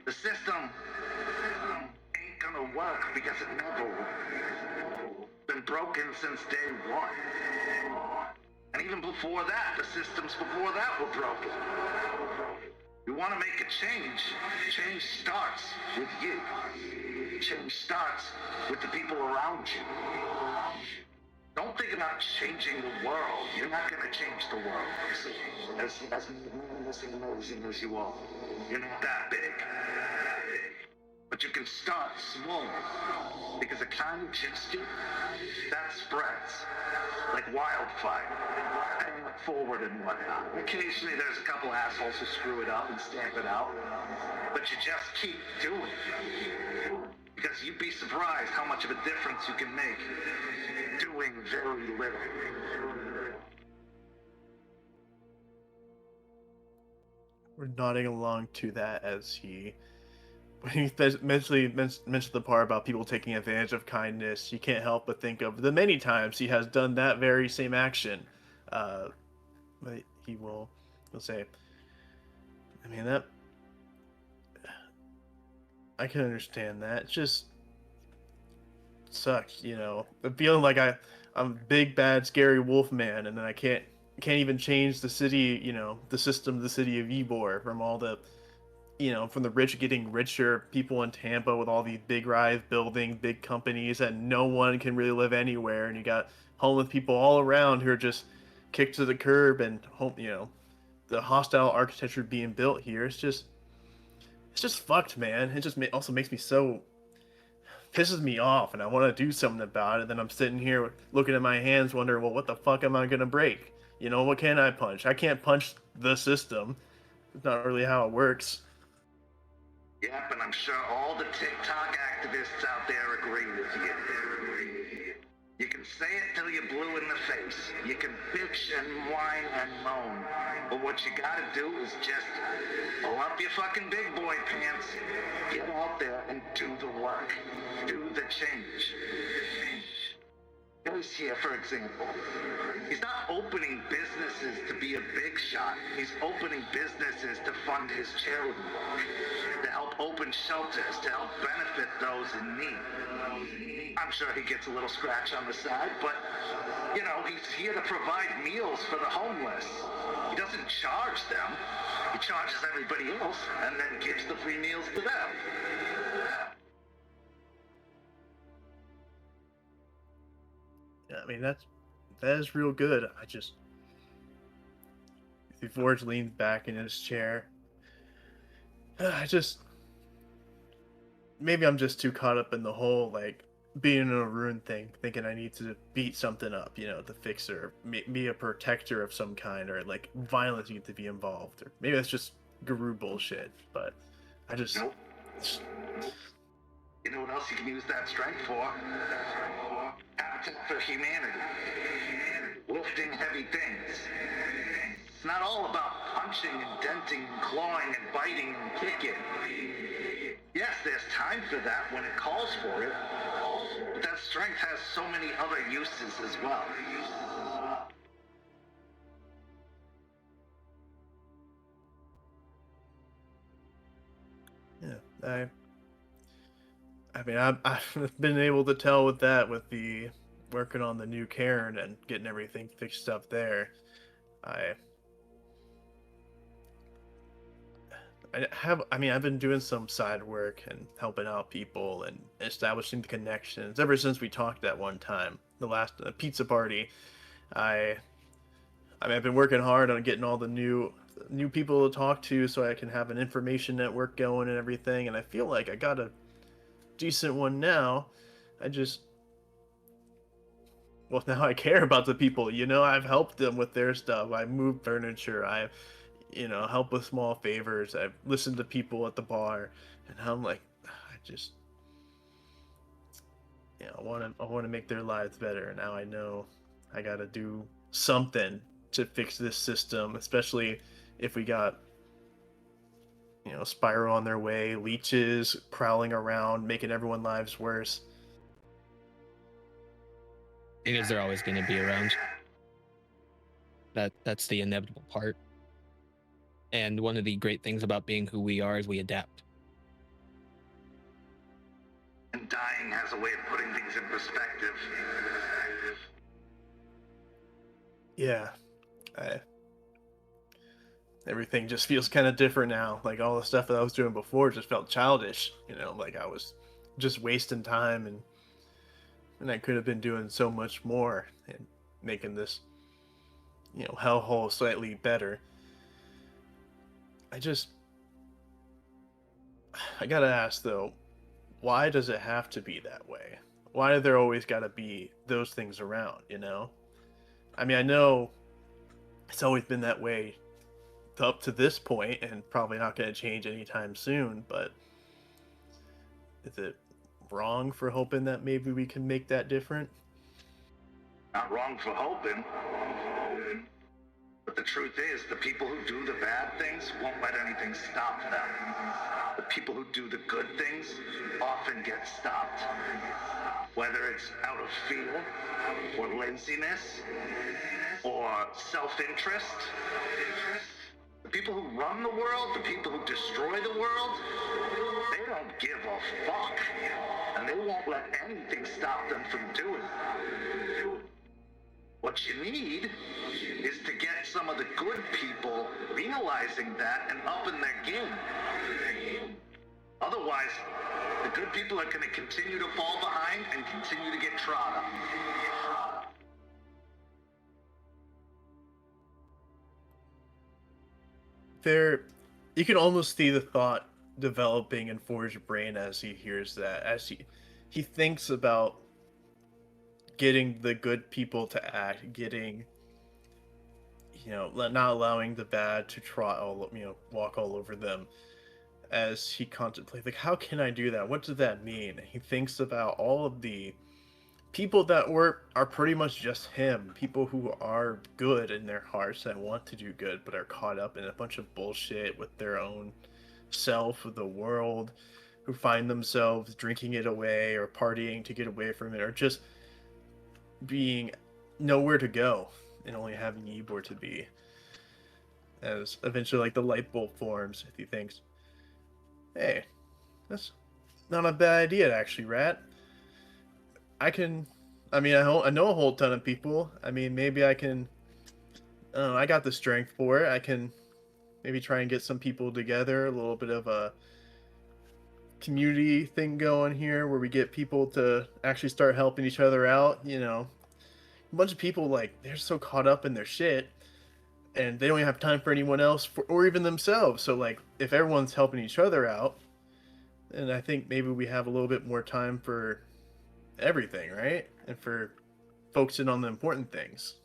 The system ain't gonna work because it never will. Been broken since day one. And even before that, the systems before that were broken. You want to make a change. Change starts with you. Change starts with the people around you. Don't think about changing the world. You're not going to change the world. As amazing as you are, you're not that big. But you can start small. Because a kind gesture, that spreads. Like wildfire. Paying it forward and whatnot. Occasionally there's a couple assholes who screw it up and stamp it out. But you just keep doing it. Because you'd be surprised how much of a difference you can make doing very little. We're nodding along to that as when he mentioned the part about people taking advantage of kindness, you can't help but think of the many times he has done that very same action. But he'll say, I mean, that I can understand that. It just sucks, you know. The feeling like I'm a big bad scary wolf man, and then I can't even change the city, you know, the system of the city of Ybor from all the, you know, from the rich getting richer, people in Tampa with all these big rise buildings, big companies, and no one can really live anywhere, and you got homeless people all around who are just kicked to the curb, and you know, the hostile architecture being built here. It's just fucked, man. It just also makes me so, pisses me off, and I want to do something about it. Then I'm sitting here looking at my hands, wondering, well, what the fuck am I gonna break? You know, what can I punch? I can't punch the system. It's not really how it works. Yep, and I'm sure all the TikTok activists out there agree with you. You can say it till you're blue in the face. You can bitch and whine and moan. But what you gotta do is just pull up your fucking big boy pants, get out there and do the work. Do the change. Jace here, for example. He's not opening businesses to be a big shot. He's opening businesses to fund his charity work, to help open shelters, to help benefit those in need. I'm sure he gets a little scratch on the side, but, you know, he's here to provide meals for the homeless. He doesn't charge them. He charges everybody else and then gives the free meals to them. Yeah, I mean, that is real good. Forge leans back in his chair. Maybe I'm just too caught up in the whole, like, being in a rune thing, thinking I need to beat something up, to fix it, or be a protector of some kind, or like violence needs to be involved, or maybe that's just guru bullshit. But I just, Nope. You know what else you can use that strength for? Appetite for humanity. Lifting heavy things. It's not all about punching and denting and clawing and biting and kicking. Yes, there's time for that when it calls for it, but that strength has so many other uses as well. Yeah, I mean, I've been able to tell with the working on the new cairn and getting everything fixed up there. I've been doing some side work and helping out people and establishing the connections ever since we talked that one time, the last pizza party. I've been working hard on getting all the new people to talk to so I can have an information network going and everything, and I feel like I got a decent one now. Now I care about the people, I've helped them with their stuff. I moved furniture. I've help with small favors. I've listened to people at the bar, and I'm like, I want to make their lives better. Now I know I got to do something to fix this system, especially if we got Spiral on their way, leeches prowling around, making everyone's lives worse. Because they're always going to be around. That's the inevitable part. And one of the great things about being who we are is we adapt. And dying has a way of putting things in perspective. Yeah. Everything just feels kind of different now. Like all the stuff that I was doing before just felt childish, like I was just wasting time, and I could have been doing so much more and making this, hellhole slightly better. I gotta ask though, why does it have to be that way? Why do there always gotta be those things around, I mean, I know it's always been that way up to this point and probably not going to change anytime soon, but is it wrong for hoping that maybe we can make that different? Not wrong for hoping. But the truth is, the people who do the bad things won't let anything stop them. The people who do the good things often get stopped. Whether it's out of fear, or laziness, or self-interest. The people who run the world, the people who destroy the world, they don't give a fuck. And they won't let anything stop them from doing it. What you need is to get some of the good people realizing that and upping their game. Otherwise, the good people are going to continue to fall behind and continue to get trod on. You can almost see the thought developing in Forge's brain as he hears that, as he thinks about getting the good people to act, getting, not allowing the bad to walk all over them. As he contemplates, like, how can I do that? What does that mean? He thinks about all of the people that are pretty much just him, people who are good in their hearts that want to do good but are caught up in a bunch of bullshit with their own self of the world, who find themselves drinking it away or partying to get away from it, or just being nowhere to go and only having Ybor to be. As eventually, like, the light bulb forms, if he thinks, hey, that's not a bad idea actually, Rat. I know a whole ton of people. I mean, maybe I can, I got the strength for it. I can maybe try and get some people together, a little bit of a community thing going here where we get people to actually start helping each other out. A bunch of people, like, they're so caught up in their shit and they don't even have time for anyone else or even themselves. So, like, if everyone's helping each other out, then I think maybe we have a little bit more time for everything, right? And for focusing on the important things.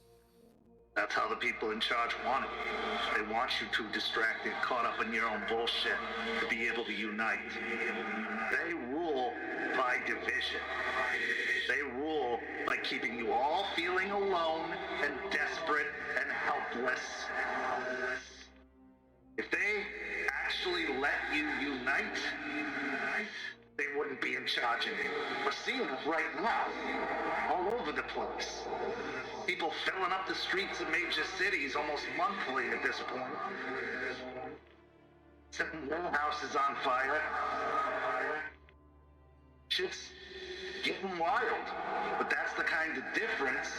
That's how the people in charge want it. They want you too distracted, caught up in your own bullshit, to be able to unite. They rule by division. They rule by keeping you all feeling alone and desperate and helpless. If they actually let you unite, they wouldn't be in charge anymore. We're seeing it right now, all over the place. People filling up the streets of major cities almost monthly at this point. Setting warehouses on fire. Shit's getting wild. But that's the kind of difference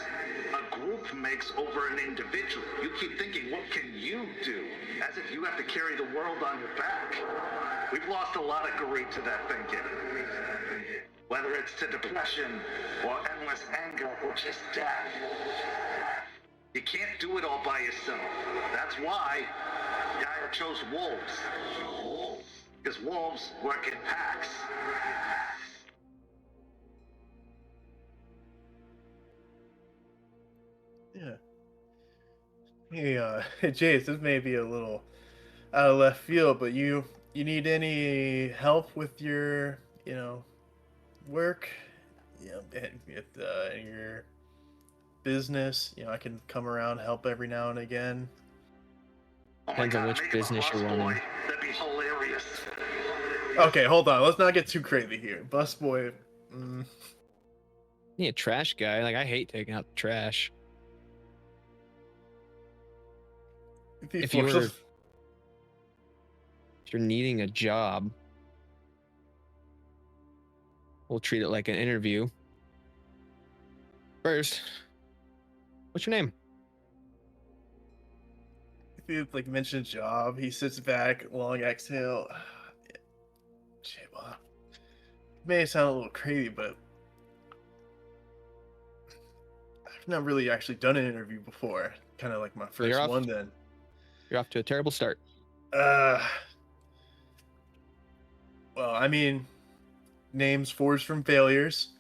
a group makes over an individual. You keep thinking, what can you do? As if you have to carry the world on your back. We've lost a lot of grit to that thinking. Whether it's to depression, or endless anger, or just death. You can't do it all by yourself. That's why Gaia chose wolves. Because wolves work in packs. Yeah. Hey, hey, Jace, this may be a little out of left field, but you need any help with your, work, at your business? I can come around, help every now and again. Depends on which business you're running. That'd be hilarious. Okay, hold on. Let's not get too crazy here. Busboy. Yeah, trash guy. Like, I hate taking out the trash. If you're needing a job, we'll treat it like an interview. First, what's your name? If you mention job, he sits back, long exhale. Shit, well, it may sound a little crazy, but I've not really actually done an interview before. Kind of like my first one then. You're off to a terrible start. Well, I mean, names forged from failures.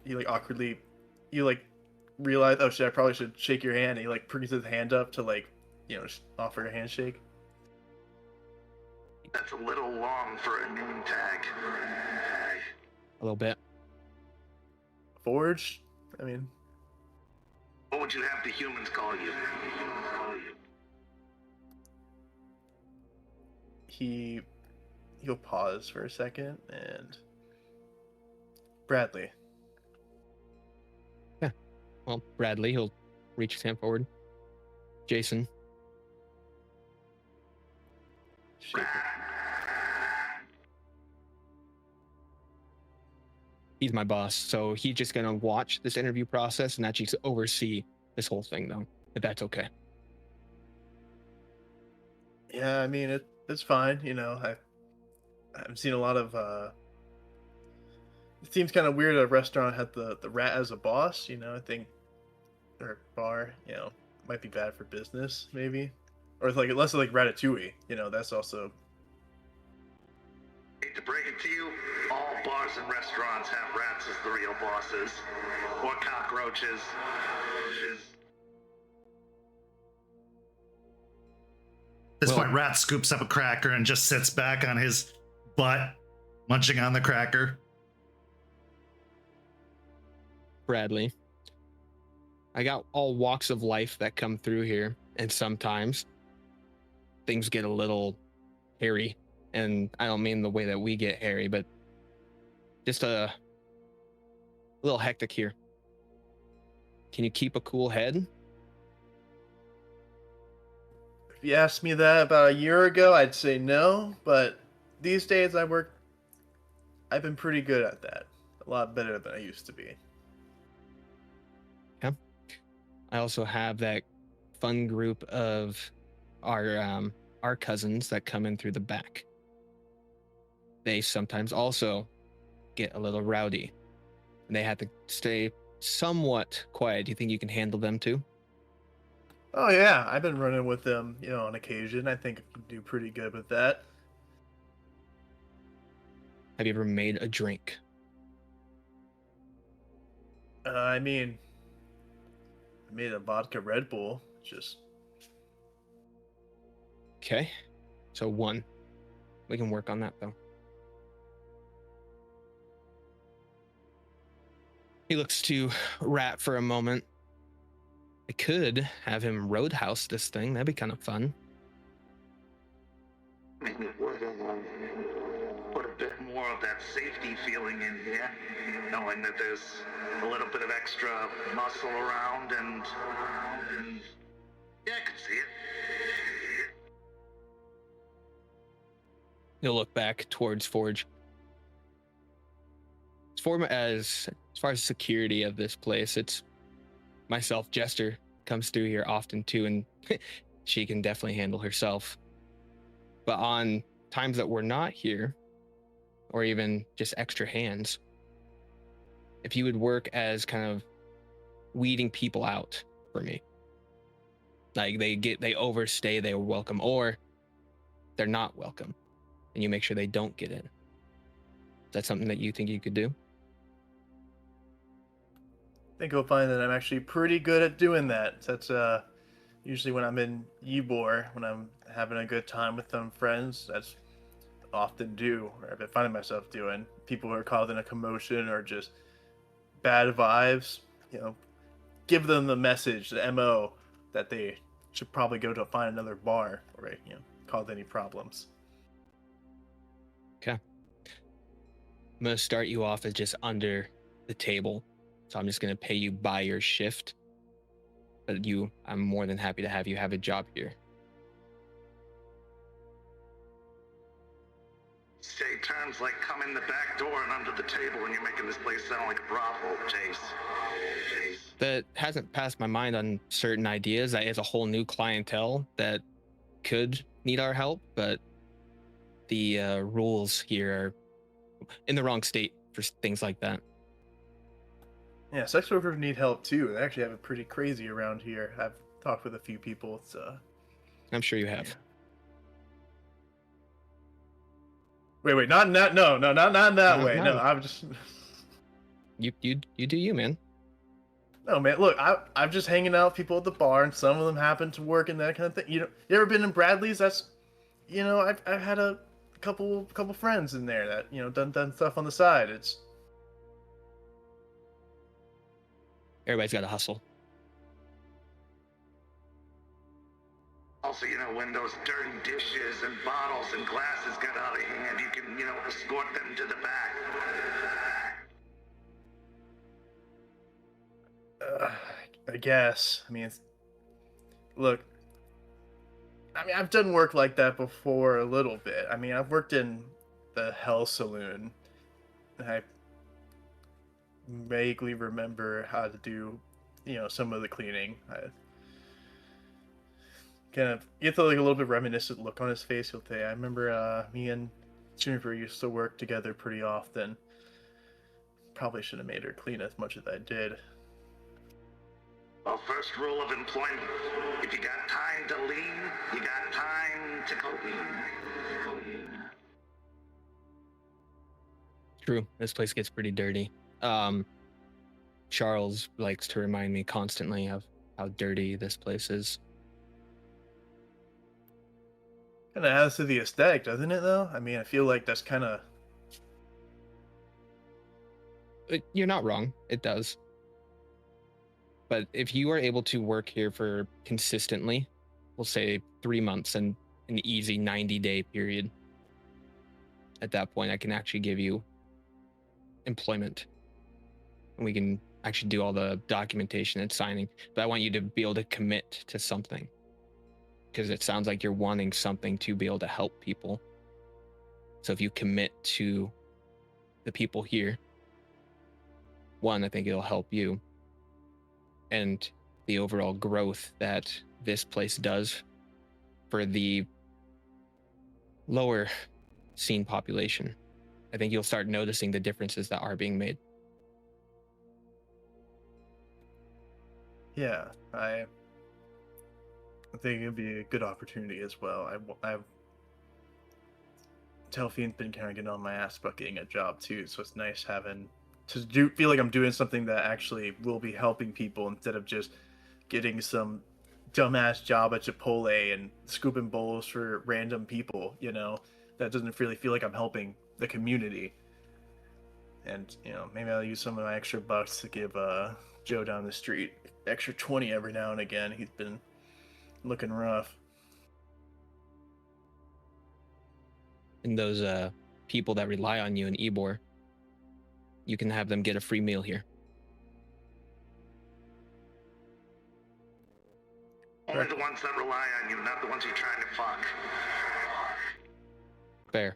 He awkwardly, realize, oh shit, I probably should shake your hand. And he brings his hand up to offer a handshake. That's a little long for a name tag. A little bit. Forged? I mean, what would you have the humans call you? He'll pause for a second and Bradley. Yeah. Well, Bradley, he'll reach his hand forward. Jason. Shake it. He's my boss, so he's just gonna watch this interview process and actually oversee this whole thing, though, if that's okay. Yeah, I mean it's fine. I've seen a lot of. It seems kind of weird. A restaurant had the rat as a boss. I think, or bar. Might be bad for business, maybe, or less like Ratatouille. That's also. Hate to break it to you, all bars and restaurants have rats as the real bosses, or cockroaches. At this point, Rat scoops up a cracker and just sits back on his butt, munching on the cracker. Bradley, I got all walks of life that come through here, and sometimes things get a little hairy. And I don't mean the way that we get hairy, but just a little hectic here. Can you keep a cool head? If you asked me that about a year ago, I'd say no. But these days, I've been pretty good at that. A lot better than I used to be. Yeah. I also have that fun group of our cousins that come in through the back. They sometimes also get a little rowdy, and they have to stay somewhat quiet. Do you think you can handle them too? Oh yeah, I've been running with them, on occasion. I think I can do pretty good with that. Have you ever made a drink? I mean, I made a vodka Red Bull. Just Okay. So 1. We can work on that, though. He looks to Rat for a moment. I could have him roadhouse this thing. That'd be kind of fun. Make me put a bit more of that safety feeling in here, knowing that there's a little bit of extra muscle around, and yeah, I can see it. He'll look back towards Forge. As far as security of this place, it's myself. Jester comes through here often too, and she can definitely handle herself. But on times that we're not here, or even just extra hands, if you would work as kind of weeding people out for me, like they overstay, they are welcome, or they're not welcome, and you make sure they don't get in. Is that something that you think you could do? I think you'll find that I'm actually pretty good at doing that. That's usually when I'm in Ybor, when I'm having a good time with some friends. That's often do, or I've been finding myself doing. People who are causing a commotion or just bad vibes, give them the message, the MO, that they should probably go to find another bar, or cause any problems. Okay. I'm going to start you off as just under the table. So I'm just going to pay you by your shift. But I'm more than happy to have you have a job here. Say terms like come in the back door and under the table, and you're making this place sound like a brothel, Jace. That hasn't passed my mind on certain ideas. That is a whole new clientele that could need our help, but the rules here are in the wrong state for things like that. Yeah, sex workers need help too. They actually have it pretty crazy around here. I've talked with a few people. It's I'm sure you have. Yeah. Wait, not in that. No, not in that way. No, I'm just. You do you, man. No, man. Look, I'm just hanging out with people at the bar, and some of them happen to work in that kind of thing. You ever been in Bradley's? That's, I've had a couple friends in there that done stuff on the side. It's. Everybody's got to hustle. Also, when those dirty dishes and bottles and glasses get out of hand, you can, escort them to the back. I guess. Look. I've done work like that before a little bit. I've worked in the Hell Saloon. I vaguely remember how to do, some of the cleaning. You get a little bit reminiscent look on his face. He'll say, I remember me and Juniper used to work together pretty often. Probably should have made her clean as much as I did. Well, first rule of employment, if you got time to lean, you got time to clean. True. This place gets pretty dirty. Charles likes to remind me constantly of how dirty this place is. Kind of adds to the aesthetic, doesn't it, though? I feel like that's kind of... You're not wrong. It does. But if you are able to work here for consistently, we'll say 3 months and an easy 90-day period, at that point, I can actually give you employment. And we can actually do all the documentation and signing. But I want you to be able to commit to something. Because it sounds like you're wanting something to be able to help people. So if you commit to the people here, one, I think it'll help you. And the overall growth that this place does for the lower scene population. I think you'll start noticing the differences that are being made. Yeah, I think it'd be a good opportunity as well. I Delphine's been kind of getting on my ass about getting a job too, so it's nice feel like I'm doing something that actually will be helping people instead of just getting some dumbass job at Chipotle and scooping bowls for random people, that doesn't really feel like I'm helping the community. And, maybe I'll use some of my extra bucks to give Joe down the street extra 20 every now and again. He's been looking rough. And those people that rely on you in Ybor, you can have them get a free meal here. Only the ones that rely on you, not the ones you're trying to fuck. Fair.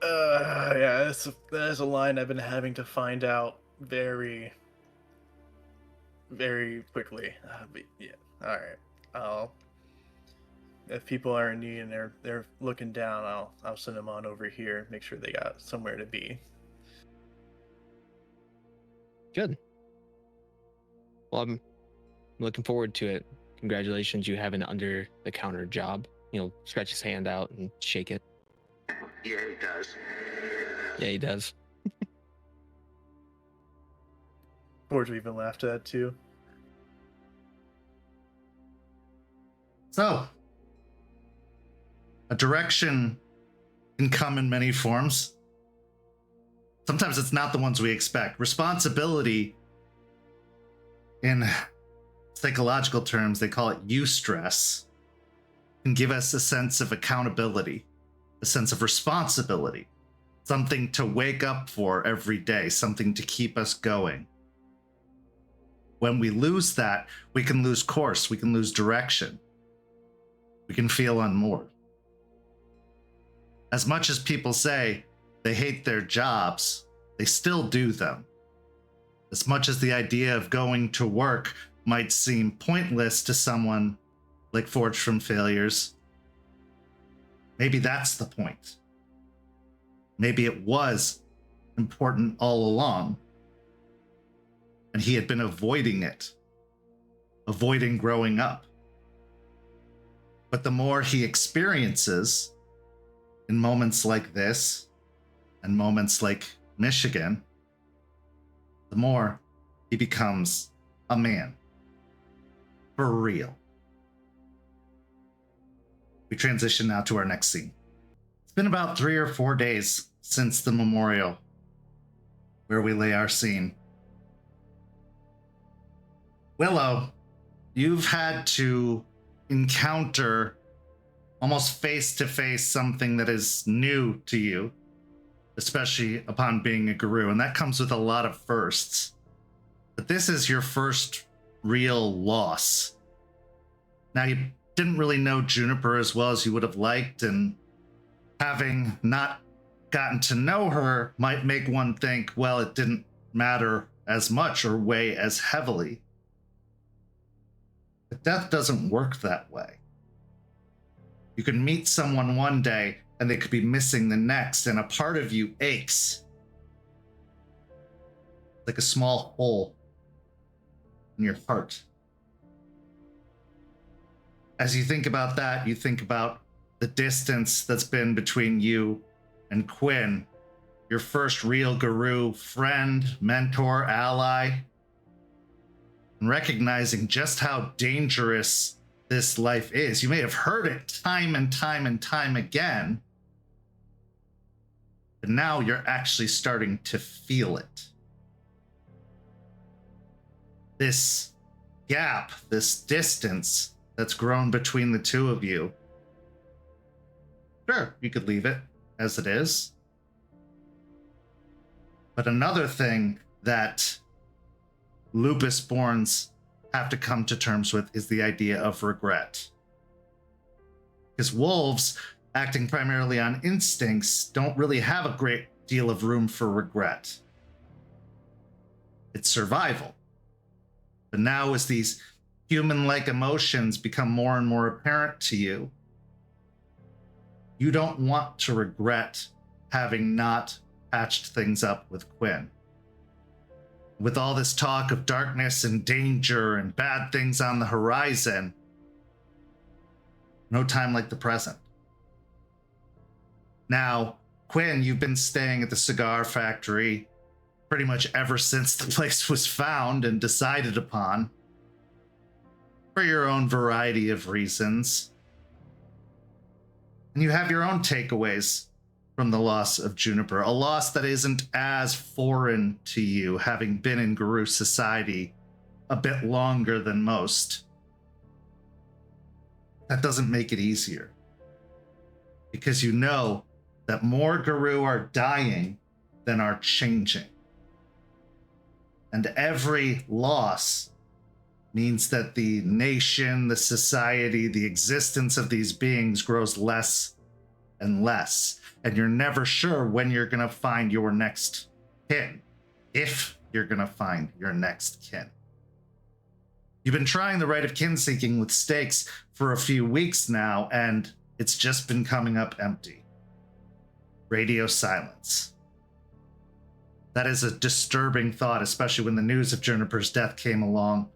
Yeah, that is a line I've been having to find out very, very quickly. But yeah, all right. If people are in need and they're looking down, I'll send them on over here. Make sure they got somewhere to be. Good. Well, I'm looking forward to it. Congratulations, you have an under-the-counter job. Stretch his hand out and shake it. Yeah, he does. Yeah, he does. Forge even laughed at that too. So, a direction can come in many forms. Sometimes it's not the ones we expect. Responsibility, in psychological terms, they call it eustress, can give us a sense of accountability, a sense of responsibility, something to wake up for every day, something to keep us going. When we lose that, we can lose course, we can lose direction. We can feel unmoored. As much as people say they hate their jobs, they still do them. As much as the idea of going to work might seem pointless to someone like Forged from Failures, maybe that's the point. Maybe it was important all along, and he had been avoiding it, avoiding growing up. But the more he experiences in moments like this and moments like Michigan, the more he becomes a man. For real. We transition now to our next scene. It's been about 3 or 4 days since the memorial where we lay our scene. Willow, you've had to encounter almost face to face something that is new to you, especially upon being a guru, and that comes with a lot of firsts. But this is your first real loss. Now, you didn't really know Juniper as well as you would have liked, and having not gotten to know her might make one think, well, it didn't matter as much or weigh as heavily. But death doesn't work that way. You can meet someone one day and they could be missing the next, and a part of you aches. Like a small hole in your heart. As you think about that, you think about the distance that's been between you and Quinn, your first real guru, friend, mentor, ally, and recognizing just how dangerous this life is. You may have heard it time and time and time again, but now you're actually starting to feel it. This gap, this distance that's grown between the two of you. Sure, you could leave it as it is. But another thing that Lupus-borns have to come to terms with is the idea of regret. Because wolves, acting primarily on instincts, don't really have a great deal of room for regret. It's survival. But now as these human-like emotions become more and more apparent to you, you don't want to regret having not patched things up with Quinn. With all this talk of darkness and danger and bad things on the horizon, no time like the present. Now, Quinn, you've been staying at the cigar factory pretty much ever since the place was found and decided upon, for your own variety of reasons. And you have your own takeaways from the loss of Juniper, a loss that isn't as foreign to you, having been in Guru society a bit longer than most. That doesn't make it easier, because you know that more Guru are dying than are changing. And every loss means that the nation, the society, the existence of these beings grows less and less. And you're never sure when you're going to find your next kin, if you're going to find your next kin. You've been trying the rite of kin seeking with stakes for a few weeks now, and it's just been coming up empty. Radio silence. That is a disturbing thought, especially when the news of Juniper's death came along.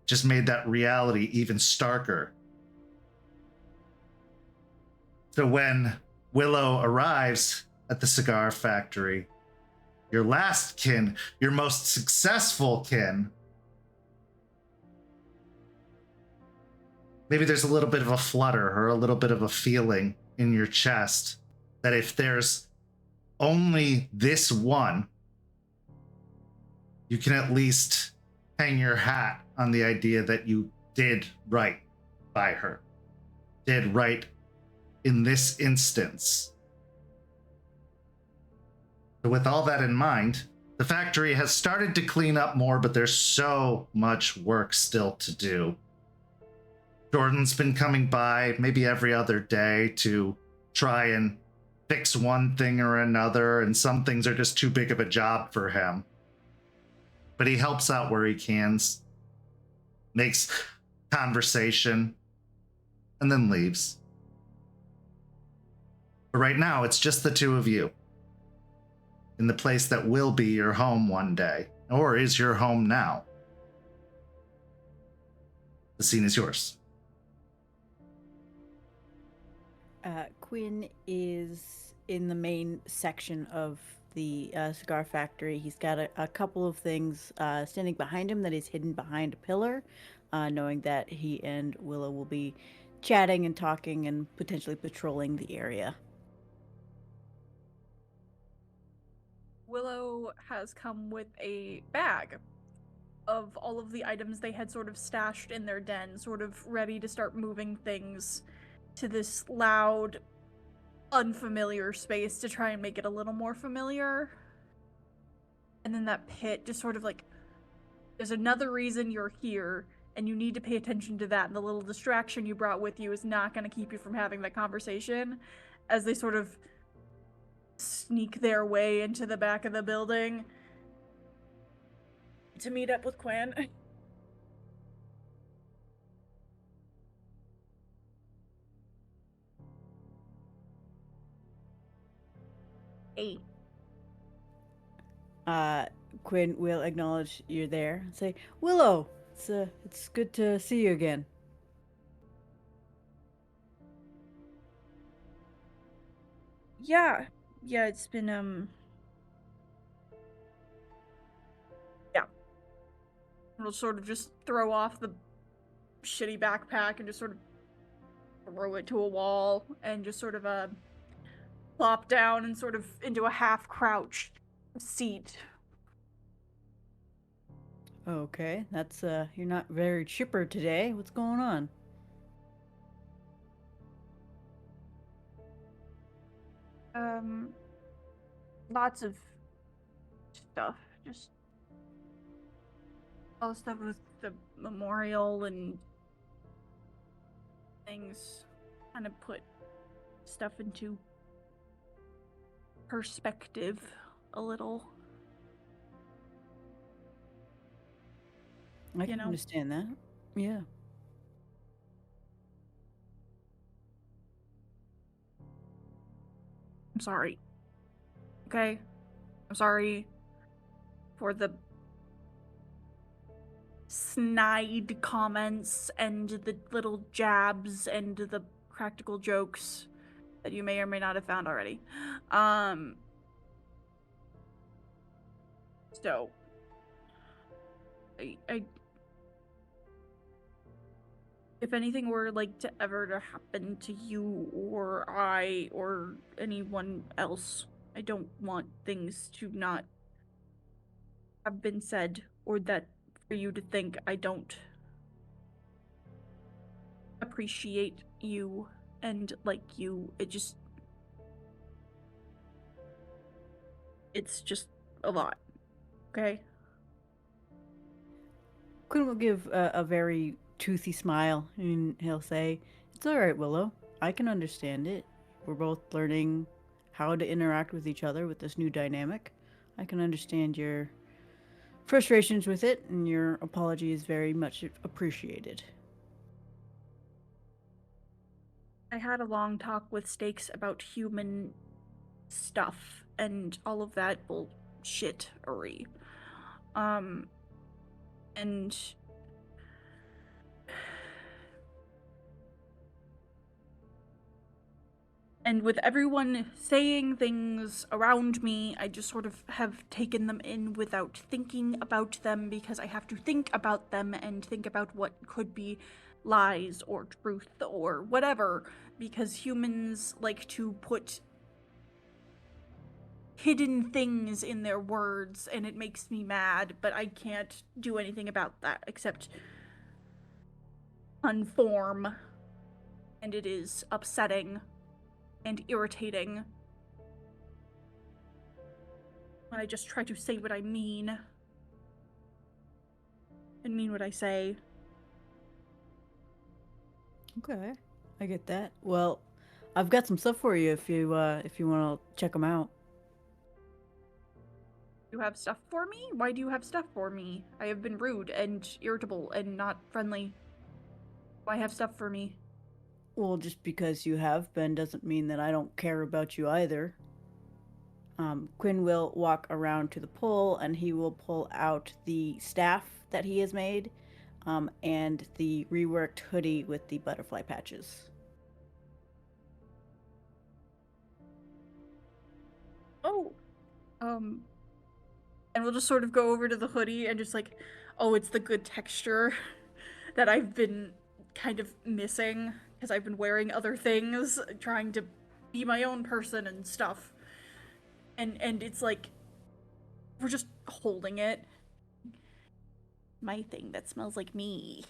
Just made that reality even starker. So when Willow arrives at the cigar factory, your last kin, your most successful kin, maybe there's a little bit of a flutter or a little bit of a feeling in your chest that if there's only this one, you can at least hang your hat on the idea that you did right by her, did right in this instance. So with all that in mind, the factory has started to clean up more, but there's so much work still to do. Jordan's been coming by maybe every other day to try and fix one thing or another, and some things are just too big of a job for him. But he helps out where he can, makes conversation, and then leaves. But right now, it's just the two of you in the place that will be your home one day, or is your home now. The scene is yours. Quinn is in the main section of the cigar factory. He's got a couple of things standing behind him that is hidden behind a pillar, knowing that he and Willow will be chatting and talking and potentially patrolling the area. Willow has come with a bag of all of the items they had sort of stashed in their den, sort of ready to start moving things to this loud, unfamiliar space to try and make it a little more familiar. And then that pit just sort of like, there's another reason you're here, and you need to pay attention to that, and the little distraction you brought with you is not going to keep you from having that conversation, as they sort of sneak their way into the back of the building to meet up with Quinn. 8. Quinn will acknowledge you're there and say, Willow, it's good to see you again. Yeah, it's been, yeah. We'll sort of just throw off the shitty backpack and just sort of throw it to a wall and just sort of, plop down and sort of into a half-crouched seat. Okay, that's, you're not very chipper today. What's going on? Lots of stuff. Just all the stuff with the memorial and things. Kind of put stuff into perspective a little. I can understand that. Yeah. I'm sorry. Okay? I'm sorry for the snide comments and the little jabs and the practical jokes. that you may or may not have found already. So I if anything were like to ever to happen to you or I or anyone else, I don't want things to not have been said, or that for you to think I don't appreciate you and like you. It's just a lot. Okay? Quinn will give a very toothy smile, and he'll say, "It's all right, Willow. I can understand it. We're both learning how to interact with each other with this new dynamic. I can understand your frustrations with it, and your apology is very much appreciated." I had a long talk with Stakes about human stuff and all of that bullshittery. And with everyone saying things around me, I just sort of have taken them in without thinking about them, because I have to think about them and think about what could be lies or truth or whatever, because humans like to put hidden things in their words, and it makes me mad, but I can't do anything about that except conform, and it is upsetting and irritating when I just try to say what I mean and mean what I say. Okay, I get that. Well, I've got some stuff for you if you want to check them out. You have stuff for me? Why do you have stuff for me? I have been rude and irritable and not friendly. Why have stuff for me? Well, just because you have been doesn't mean that I don't care about you either. Quinn will walk around to the pole, and he will pull out the staff that he has made, and the reworked hoodie with the butterfly patches. Oh, and we'll just sort of go over to the hoodie and just like, oh, it's the good texture that I've been kind of missing because I've been wearing other things, trying to be my own person and stuff. And it's like, we're just holding it. My thing that smells like me.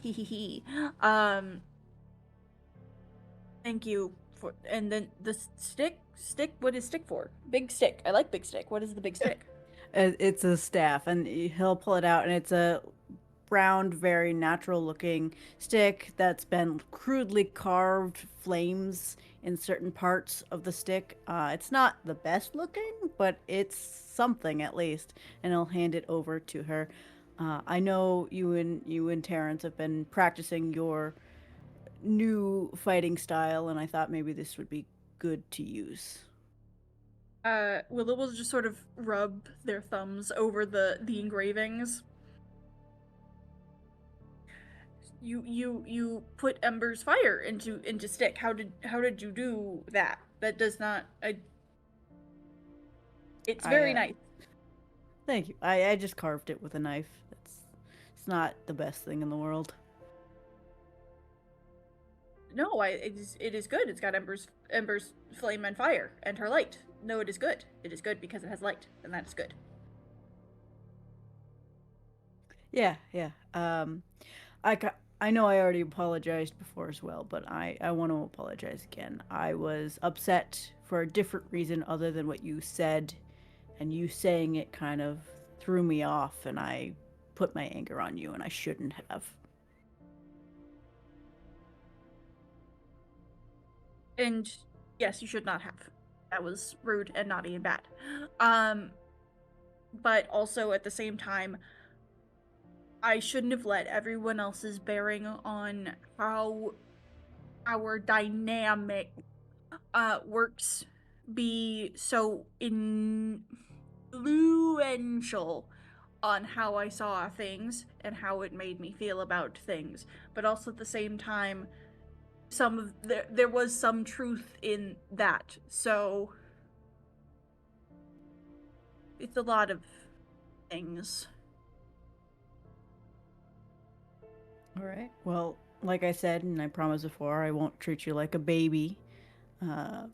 Thank you for, and then the stick, what is stick for? Big stick. I like big stick. What is the big stick? It's a staff, and he'll pull it out, and it's a round, very natural-looking stick that's been crudely carved flames in certain parts of the stick. It's not the best looking, but it's something at least. And he'll hand it over to her. I know you and Terrence have been practicing your new fighting style, and I thought maybe this would be good to use. Willow will just sort of rub their thumbs over the engravings. You put Ember's fire into stick. How did you do that? That does not. It's very nice. Thank you. I just carved it with a knife. It's not the best thing in the world. No, it is good. It's got Ember's flame and fire and her light. No, it is good. It is good because it has light, and that is good. Yeah. I know I already apologized before as well, but I want to apologize again. I was upset for a different reason other than what you said, and you saying it kind of threw me off, and I put my anger on you, and I shouldn't have. And yes, you should not have. That was rude and naughty and bad. But also at the same time, I shouldn't have let everyone else's bearing on how our dynamic works be so influential on how I saw things and how it made me feel about things. But also at the same time, there was some truth in that. So it's a lot of things. All right. Well, like I said, and I promised before, I won't treat you like a baby.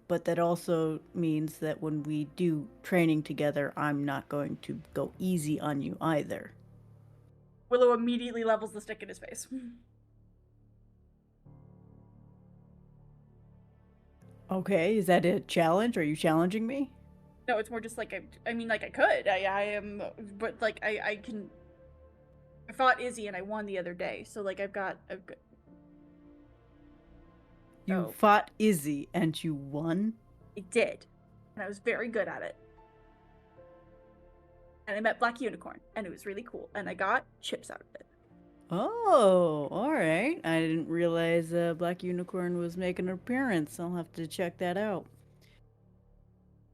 But that also means that when we do training together, I'm not going to go easy on you either. Willow immediately levels the stick in his face. Okay, is that a challenge? Are you challenging me? No, it's more just like I mean, like I could. I am, but like I can. I fought Izzy and I won the other day, so like I've got. You fought Izzy and you won? I did, and I was very good at it. And I met Black Unicorn, and it was really cool, and I got chips out of it. Oh, all right. I didn't realize Black Unicorn was making an appearance. I'll have to check that out.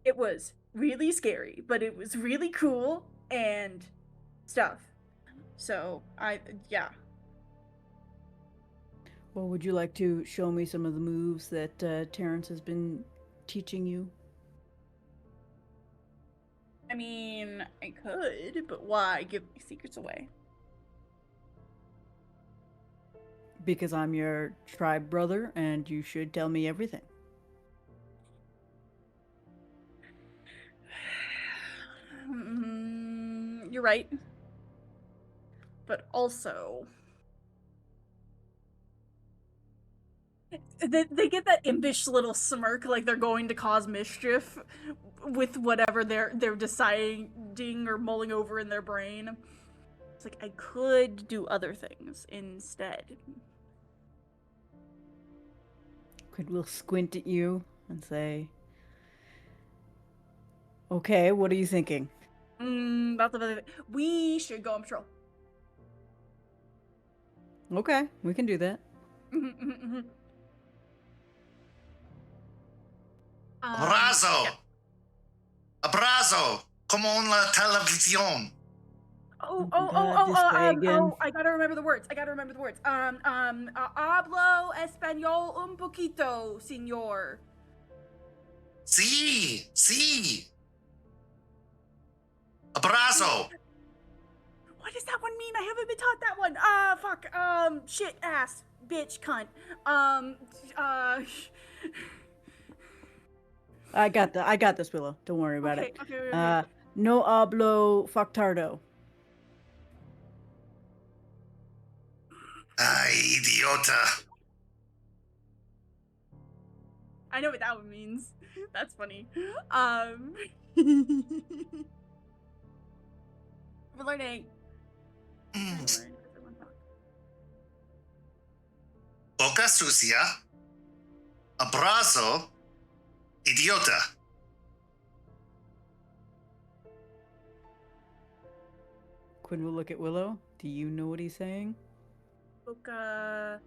It was really scary, but it was really cool and stuff. So, yeah. Well, would you like to show me some of the moves that Terrence has been teaching you? I mean, I could, but why give my secrets away? Because I'm your tribe brother, and you should tell me everything. You're right. But also... They get that impish little smirk like they're going to cause mischief with whatever they're deciding or mulling over in their brain. It's like, I could do other things instead. Quinn will squint at you and say, okay, what are you thinking? We should go on patrol. Okay, we can do that. Abrazo! Abrazo! Como la televisión. I gotta remember the words. Hablo español un poquito, señor. Sí. Abrazo! What does that one mean? I haven't been taught that one. Fuck. Shit, ass, bitch, cunt. I got this, Willow. Don't worry about it. Okay. No hablo factardo. Ay, idiota. I know what that one means. That's funny. We're learning. Boca sucia. Abrazo. Idiota. Quinn will look at Willow. Do you know what he's saying? Boca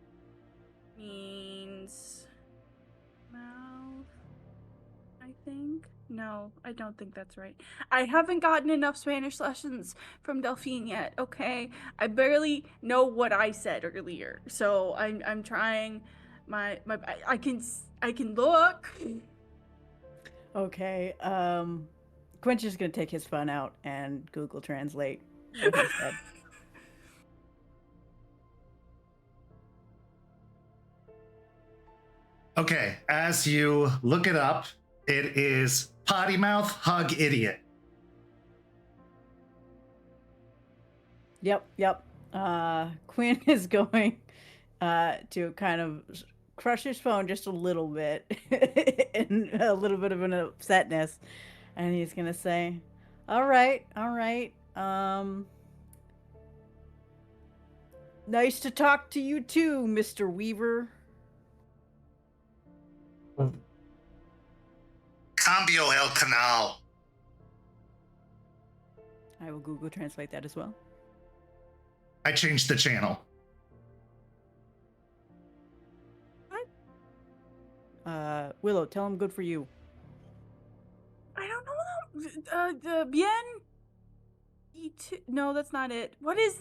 means mouth, I think. No, I don't think that's right. I haven't gotten enough Spanish lessons from Delphine yet, okay? I barely know what I said earlier. So I'm trying my I can look. Okay, Quinn's just gonna take his phone out and Google Translate what he said. Okay, as you look it up, it is potty mouth, hug, idiot. Yep. Quinn is going to kind of crush his phone just a little bit in a little bit of an upsetness, and he's gonna say, all right, nice to talk to you too, Mr. Weaver. Cambio el canal. I will Google Translate that as well. I changed the channel. Willow, tell him good for you. I don't know. The bien. No, that's not it. What is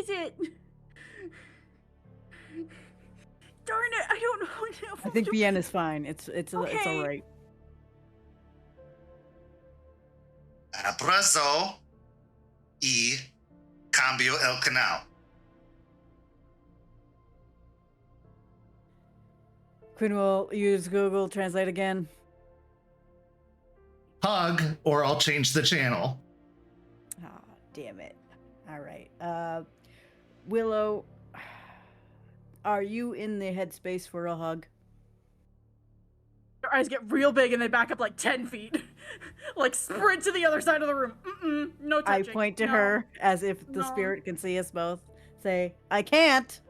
it? darn it! I don't know. I think BN is fine. It's all right. Abrazo y cambio el canal. Quinn will use Google Translate again. Hug, or I'll change the channel. Ah, damn it. All right. Willow, are you in the headspace for a hug? Your eyes get real big and they back up like 10 feet. Like sprint to the other side of the room. No touching. I point to her as if the spirit can see us both. Say, I can't.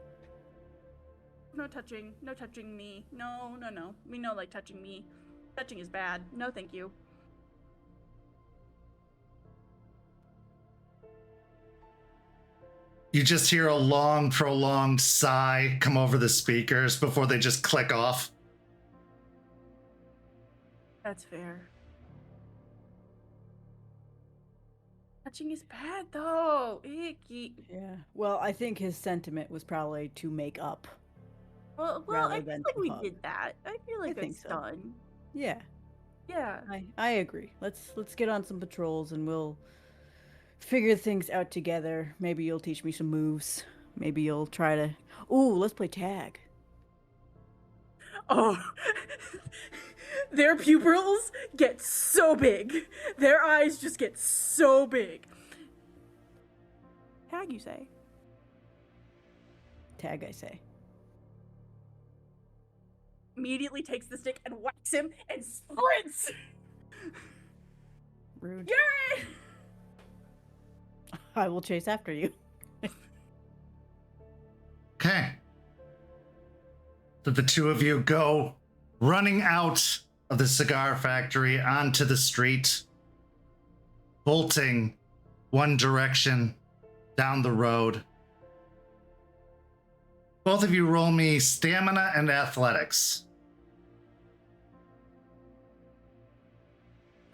No touching. No touching me. No. We know like touching me. Touching is bad. No, thank you. You just hear a long, prolonged sigh come over the speakers before they just click off. That's fair. Touching is bad though. Icky. Yeah. Well, I think his sentiment was probably to make up. Well, I feel like we did that. I feel like it's done. Yeah. Yeah. I agree. Let's get on some patrols and we'll figure things out together. Maybe you'll teach me some moves. Maybe you'll try to... Ooh, let's play tag. Oh. Their pupils get so big. Their eyes just get so big. Tag, you say? Tag, I say. Immediately takes the stick and whacks him and sprints. Rude. Yay! I will chase after you. Okay. So the two of you go running out of the cigar factory onto the street, bolting one direction down the road. Both of you roll me stamina and athletics.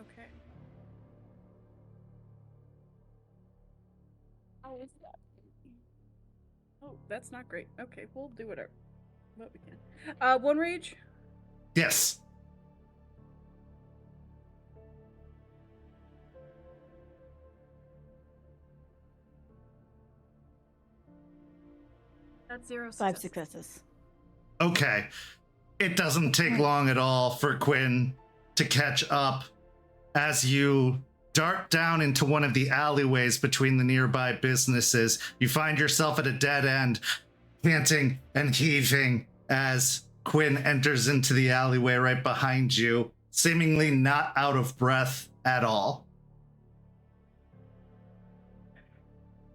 Okay. How is that? Oh, that's not great. Okay, we'll do whatever. What we can. One rage? Yes. That's 0 5 successes. Okay. It doesn't take long at all for Quinn to catch up as you dart down into one of the alleyways between the nearby businesses. You find yourself at a dead end, panting and heaving as Quinn enters into the alleyway right behind you, seemingly not out of breath at all.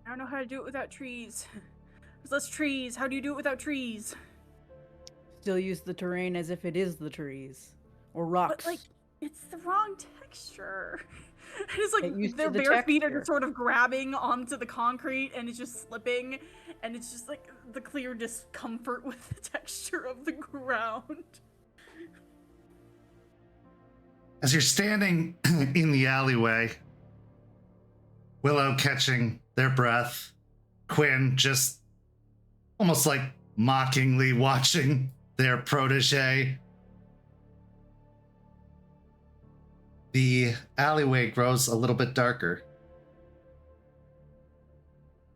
I don't know how to do it without trees. There's less trees. How do you do it without trees? Still use the terrain as if it is the trees. Or rocks. But, like, it's the wrong texture. It's like their the bare feet are texture. just sort of grabbing onto the concrete and it's just slipping. And it's just like the clear discomfort with the texture of the ground. As you're standing in the alleyway, Willow catching their breath, Quinn just almost like mockingly watching their protege. The alleyway grows a little bit darker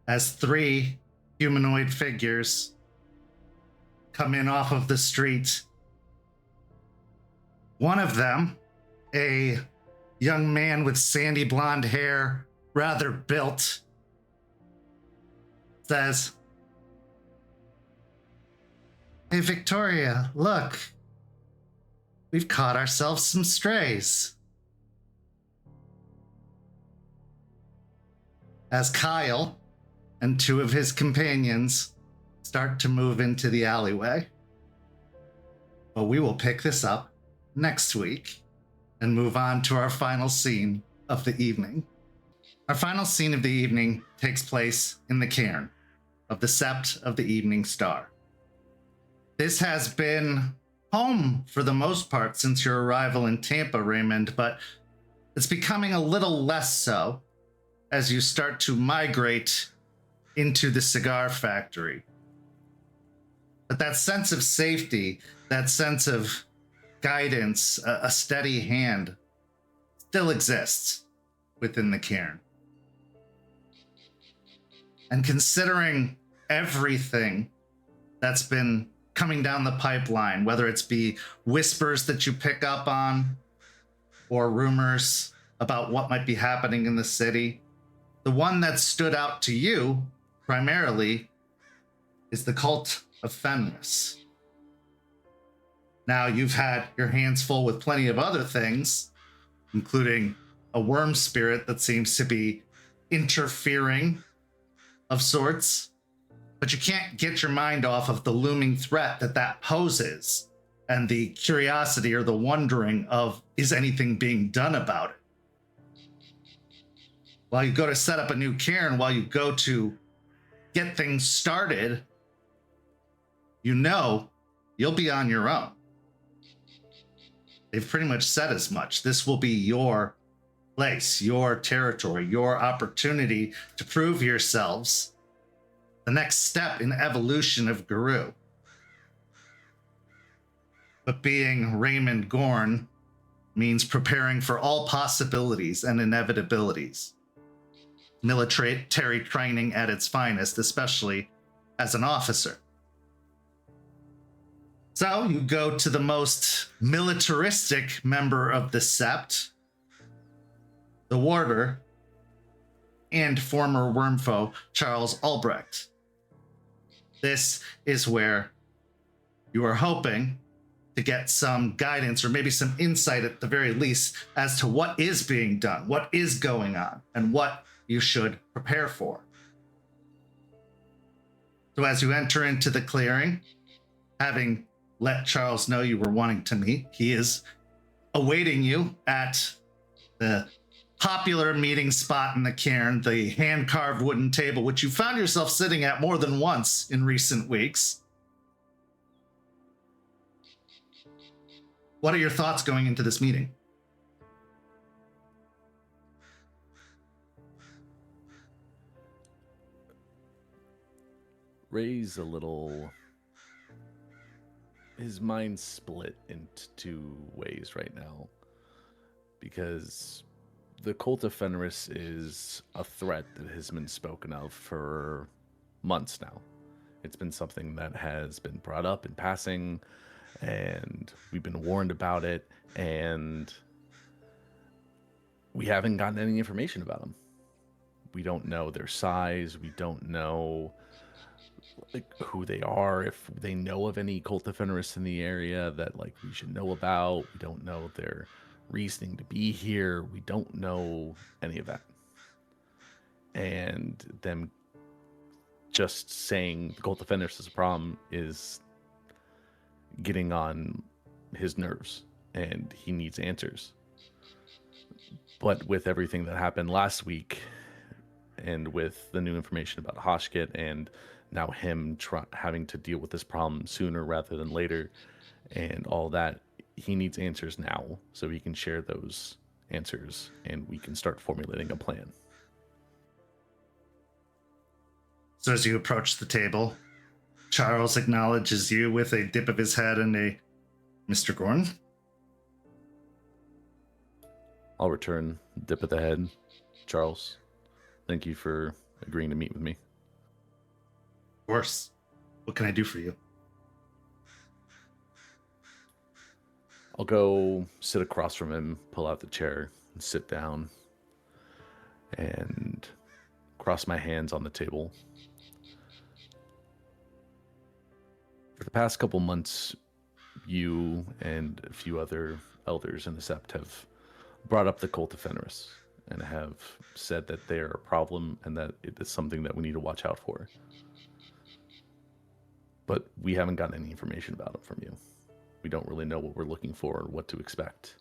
as 3 humanoid figures come in off of the street. One of them, a young man with sandy blonde hair, rather built, says, "Hey, Victoria, look. We've caught ourselves some strays." As Kyle and 2 of his companions start to move into the alleyway. But we will pick this up next week and move on to our final scene of the evening. Our final scene of the evening takes place in the cairn of the Sept of the Evening Star. This has been home for the most part since your arrival in Tampa, Raymond, but it's becoming a little less so as you start to migrate into the cigar factory. But that sense of safety, that sense of guidance, a steady hand, still exists within the cairn. And considering everything that's been coming down the pipeline, whether it's be whispers that you pick up on or rumors about what might be happening in the city, the one that stood out to you primarily is the cult of Fenris. Now, you've had your hands full with plenty of other things, including a worm spirit that seems to be interfering of sorts, but you can't get your mind off of the looming threat that poses and the curiosity or the wondering of, is anything being done about it? While you go to set up a new cairn, while you go to get things started, you know you'll be on your own. They've pretty much said as much. This will be your place, your territory, your opportunity to prove yourselves, the next step in evolution of Guru. But being Raymond Gorn means preparing for all possibilities and inevitabilities. Military training at its finest, especially as an officer. So you go to the most militaristic member of the Sept, the warder, and former wormfoe Charles Albrecht. This is where you are hoping to get some guidance or maybe some insight at the very least as to what is being done, what is going on, and what you should prepare for. So as you enter into the clearing, having let Charles know you were wanting to meet, he is awaiting you at the popular meeting spot in the cairn, the hand-carved wooden table, which you found yourself sitting at more than once in recent weeks. What are your thoughts going into this meeting? Ray's a little... His mind's split into two ways right now. Because the cult of Fenris is a threat that has been spoken of for months now. It's been something that has been brought up in passing, and we've been warned about it, and we haven't gotten any information about them. We don't know their size. We don't know who they are, if they know of any cult of Fenris in the area that we should know about. We don't know their reasoning to be here. We don't know any of that. And them just saying the cult of Fenris is a problem is getting on his nerves, and he needs answers. But with everything that happened last week, and with the new information about Hoshkit, and now him having to deal with this problem sooner rather than later, and all that, he needs answers now so he can share those answers and we can start formulating a plan. So as you approach the table, Charles acknowledges you with a dip of his head and a Mr. Gorn. I'll return dip of the head. Charles, thank you for agreeing to meet with me. Of course. What can I do for you? I'll go sit across from him, pull out the chair, and sit down, and cross my hands on the table. For the past couple months, you and a few other elders in the Sept have brought up the cult of Fenris and have said that they're a problem and that it is something that we need to watch out for. But we haven't gotten any information about it from you. We don't really know what we're looking for or what to expect.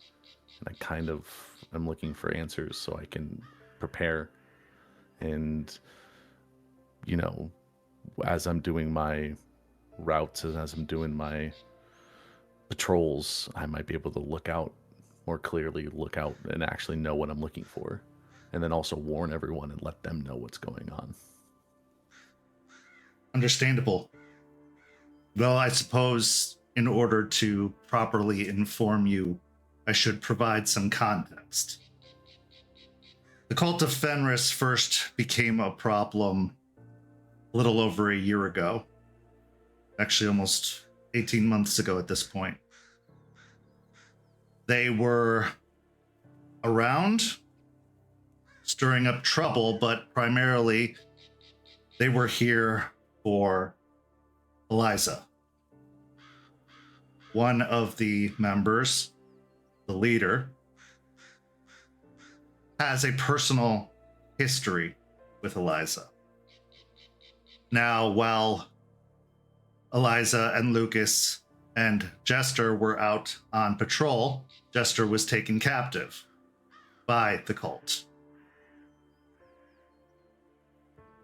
And I kind of am looking for answers so I can prepare. And, as I'm doing my routes and as I'm doing my patrols, I might be able to look out more clearly, and actually know what I'm looking for. And then also warn everyone and let them know what's going on. Understandable. Well, I suppose in order to properly inform you, I should provide some context. The cult of Fenris first became a problem a little over a year ago. Actually, almost 18 months ago at this point. They were around, stirring up trouble, but primarily they were here for Eliza. One of the members, the leader, has a personal history with Eliza. Now, while Eliza and Lucas and Jester were out on patrol, Jester was taken captive by the cult.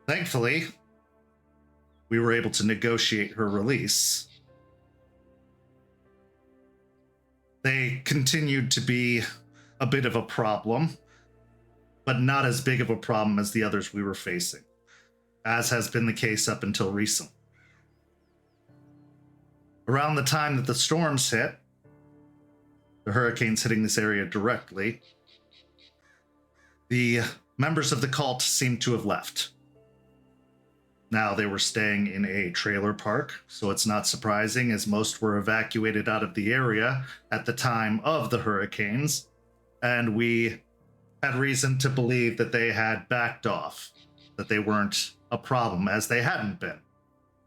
Thankfully, we were able to negotiate her release. They continued to be a bit of a problem, but not as big of a problem as the others we were facing, as has been the case up until recently. Around the time that the storms hit, the hurricanes hitting this area directly, the members of the cult seemed to have left. Now, they were staying in a trailer park, so it's not surprising, as most were evacuated out of the area at the time of the hurricanes, and we had reason to believe that they had backed off, that they weren't a problem, as they hadn't been,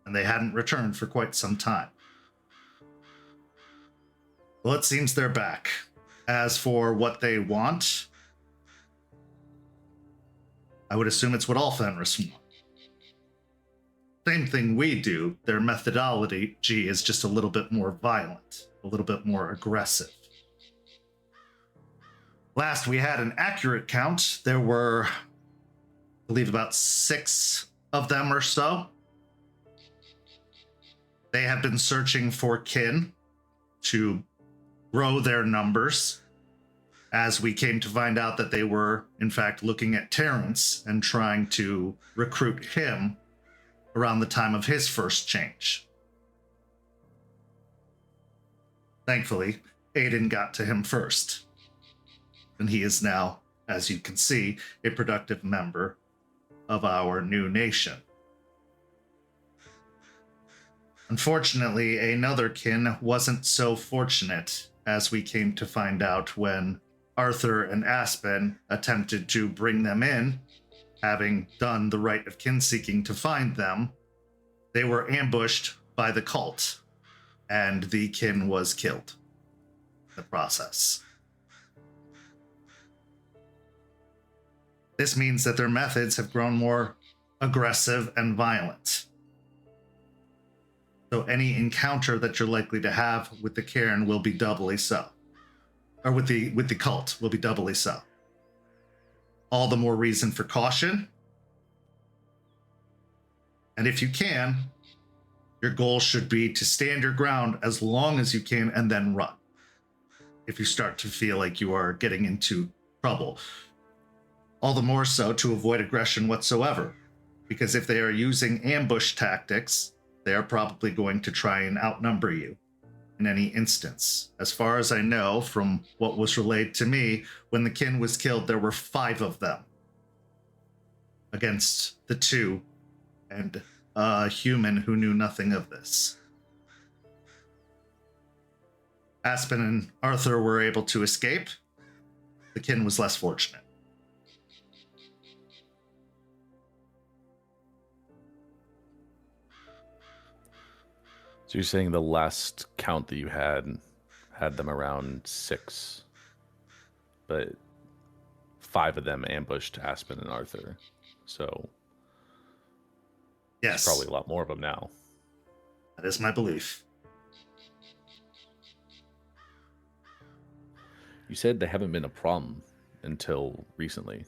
and they hadn't returned for quite some time. Well, it seems they're back. As for what they want, I would assume it's what all Fenris want. Same thing we do. Their methodology is just a little bit more violent, a little bit more aggressive. Last we had an accurate count, there were, I believe, about 6 of them or so. They have been searching for kin to grow their numbers, as we came to find out that they were, in fact, looking at Terrence and trying to recruit him around the time of his first change. Thankfully, Aiden got to him first, and he is now, as you can see, a productive member of our new nation. Unfortunately, another kin wasn't so fortunate, as we came to find out when Arthur and Aspen attempted to bring them in. Having done the rite of kin-seeking to find them, they were ambushed by the cult, and the kin was killed in the process. This means that their methods have grown more aggressive and violent. So any encounter that you're likely to have with the Cairn will be doubly so. Or with the cult will be doubly so. All the more reason for caution. And if you can, your goal should be to stand your ground as long as you can and then run. If you start to feel like you are getting into trouble. All the more so to avoid aggression whatsoever. Because if they are using ambush tactics, they are probably going to try and outnumber you in any instance. As far as I know, from what was relayed to me, when the kin was killed, there were 5 of them against the 2 and a human who knew nothing of this. Aspen and Arthur were able to escape. The kin was less fortunate. So you're saying the last count that you had them around 6, but 5 of them ambushed Aspen and Arthur. So yes, there's probably a lot more of them now. That is my belief. You said they haven't been a problem until recently.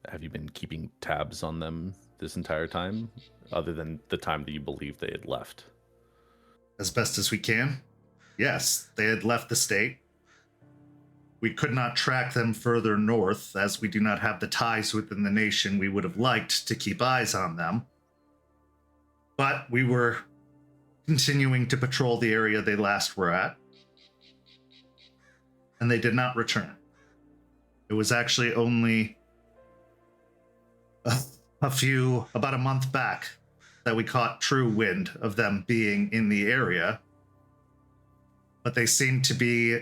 Have you been keeping tabs on them this entire time, other than the time that you believed they had left? As best as we can. Yes, they had left the state. We could not track them further north, as we do not have the ties within the nation we would have liked to keep eyes on them. But we were continuing to patrol the area they last were at, and they did not return. It was actually only about a month back that we caught true wind of them being in the area, but they seem to be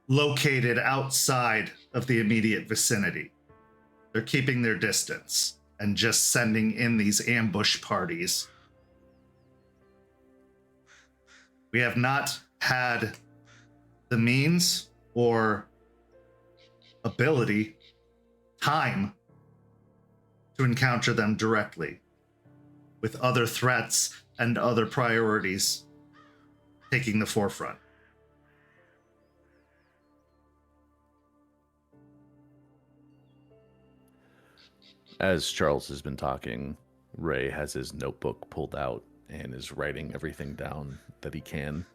located outside of the immediate vicinity. They're keeping their distance and just sending in these ambush parties. We have not had the means or ability, time, to encounter them directly, with other threats and other priorities taking the forefront. As Charles has been talking, Ray has his notebook pulled out and is writing everything down that he can.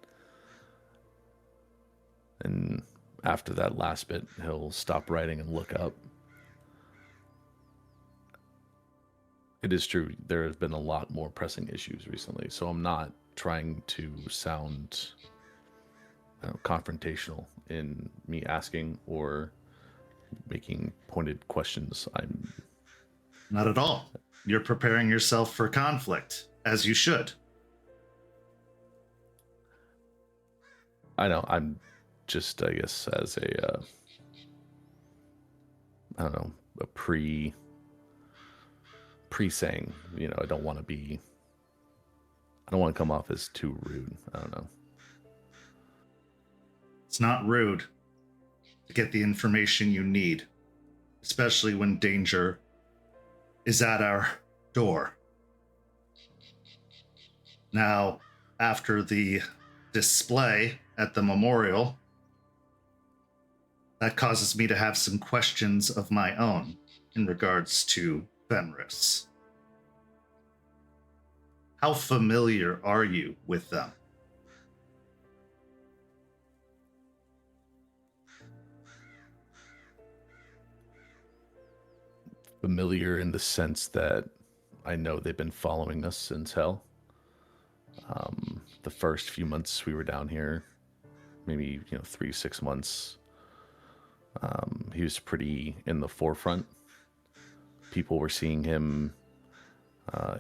And after that last bit, he'll stop writing and look up. It is true, there have been a lot more pressing issues recently, so I'm not trying to sound confrontational in me asking or making pointed questions. I'm Not at all. You're preparing yourself for conflict, as you should. I know, I'm just, I guess, as a, I don't know, a pre-saying, you know, I don't want to come off as too rude. I don't know. It's not rude to get the information you need, especially when danger is at our door. Now, after the display at the memorial, that causes me to have some questions of my own in regards to Fenris. How familiar are you with them? Familiar in the sense that I know they've been following us since hell. The first few months we were down here, maybe 3-6 months, he was pretty in the forefront. People were seeing him,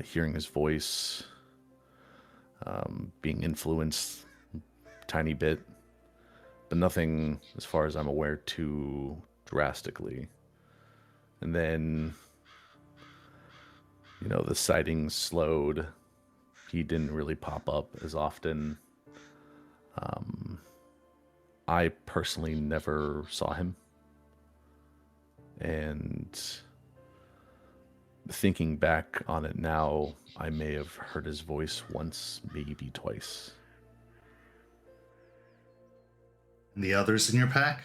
hearing his voice, being influenced a tiny bit, but nothing, as far as I'm aware, too drastically. And then, the sightings slowed. He didn't really pop up as often. I personally never saw him. And thinking back on it now, I may have heard his voice once, maybe twice. And the others in your pack?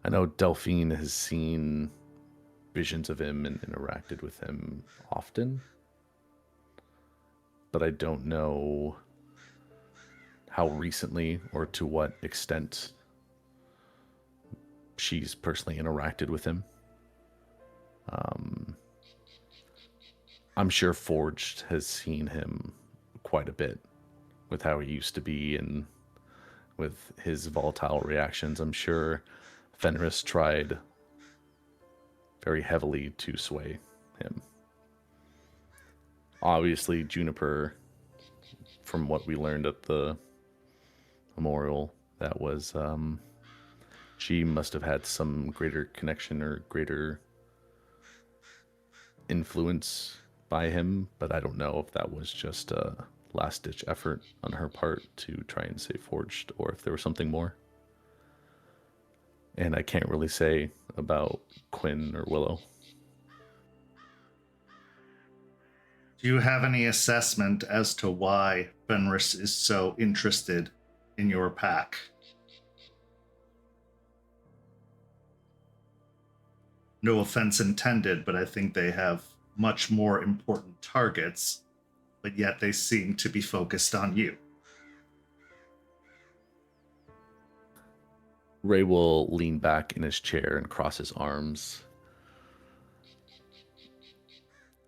I know Delphine has seen visions of him and interacted with him often, but I don't know how recently or to what extent she's personally interacted with him. I'm sure Forged has seen him quite a bit with how he used to be and with his volatile reactions. I'm sure Fenris tried very heavily to sway him. Obviously, Juniper, from what we learned at the memorial, that was, she must have had some greater connection or greater influence by him, but I don't know if that was just a last-ditch effort on her part to try and save Forged, or if there was something more. And I can't really say about Quinn or Willow. Do you have any assessment as to why Fenris is so interested in your pack? No offense intended, but I think they have much more important targets, but yet they seem to be focused on you. Ray will lean back in his chair and cross his arms.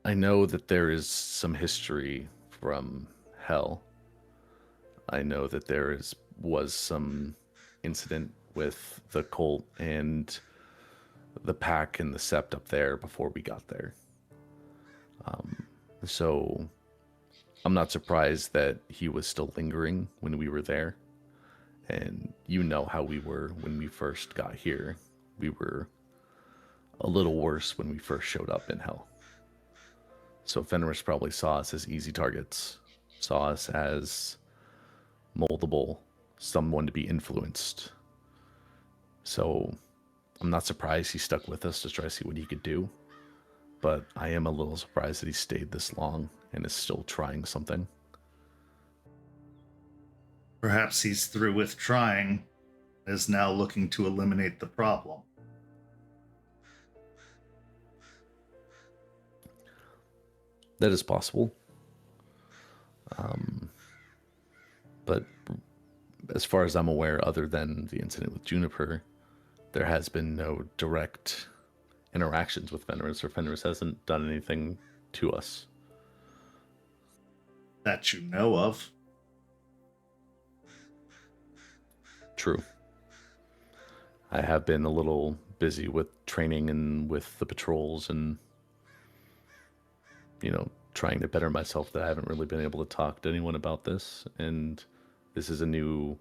I know that there is some history from hell. I know that was some incident with the cult and the pack and the Sept up there before we got there. So I'm not surprised that he was still lingering when we were there. And you know how we were when we first got here. We were a little worse when we first showed up in hell. So Fenris probably saw us as easy targets, saw us as moldable, someone to be influenced. So I'm not surprised he stuck with us to try to see what he could do. But I am a little surprised that he stayed this long and is still trying something. Perhaps he's through with trying, is now looking to eliminate the problem. That is possible. But as far as I'm aware, other than the incident with Juniper, there has been no direct interactions with Fenris, or Fenris hasn't done anything to us. That you know of. True. I have been a little busy with training and with the patrols and, trying to better myself, that I haven't really been able to talk to anyone about this. And this is a new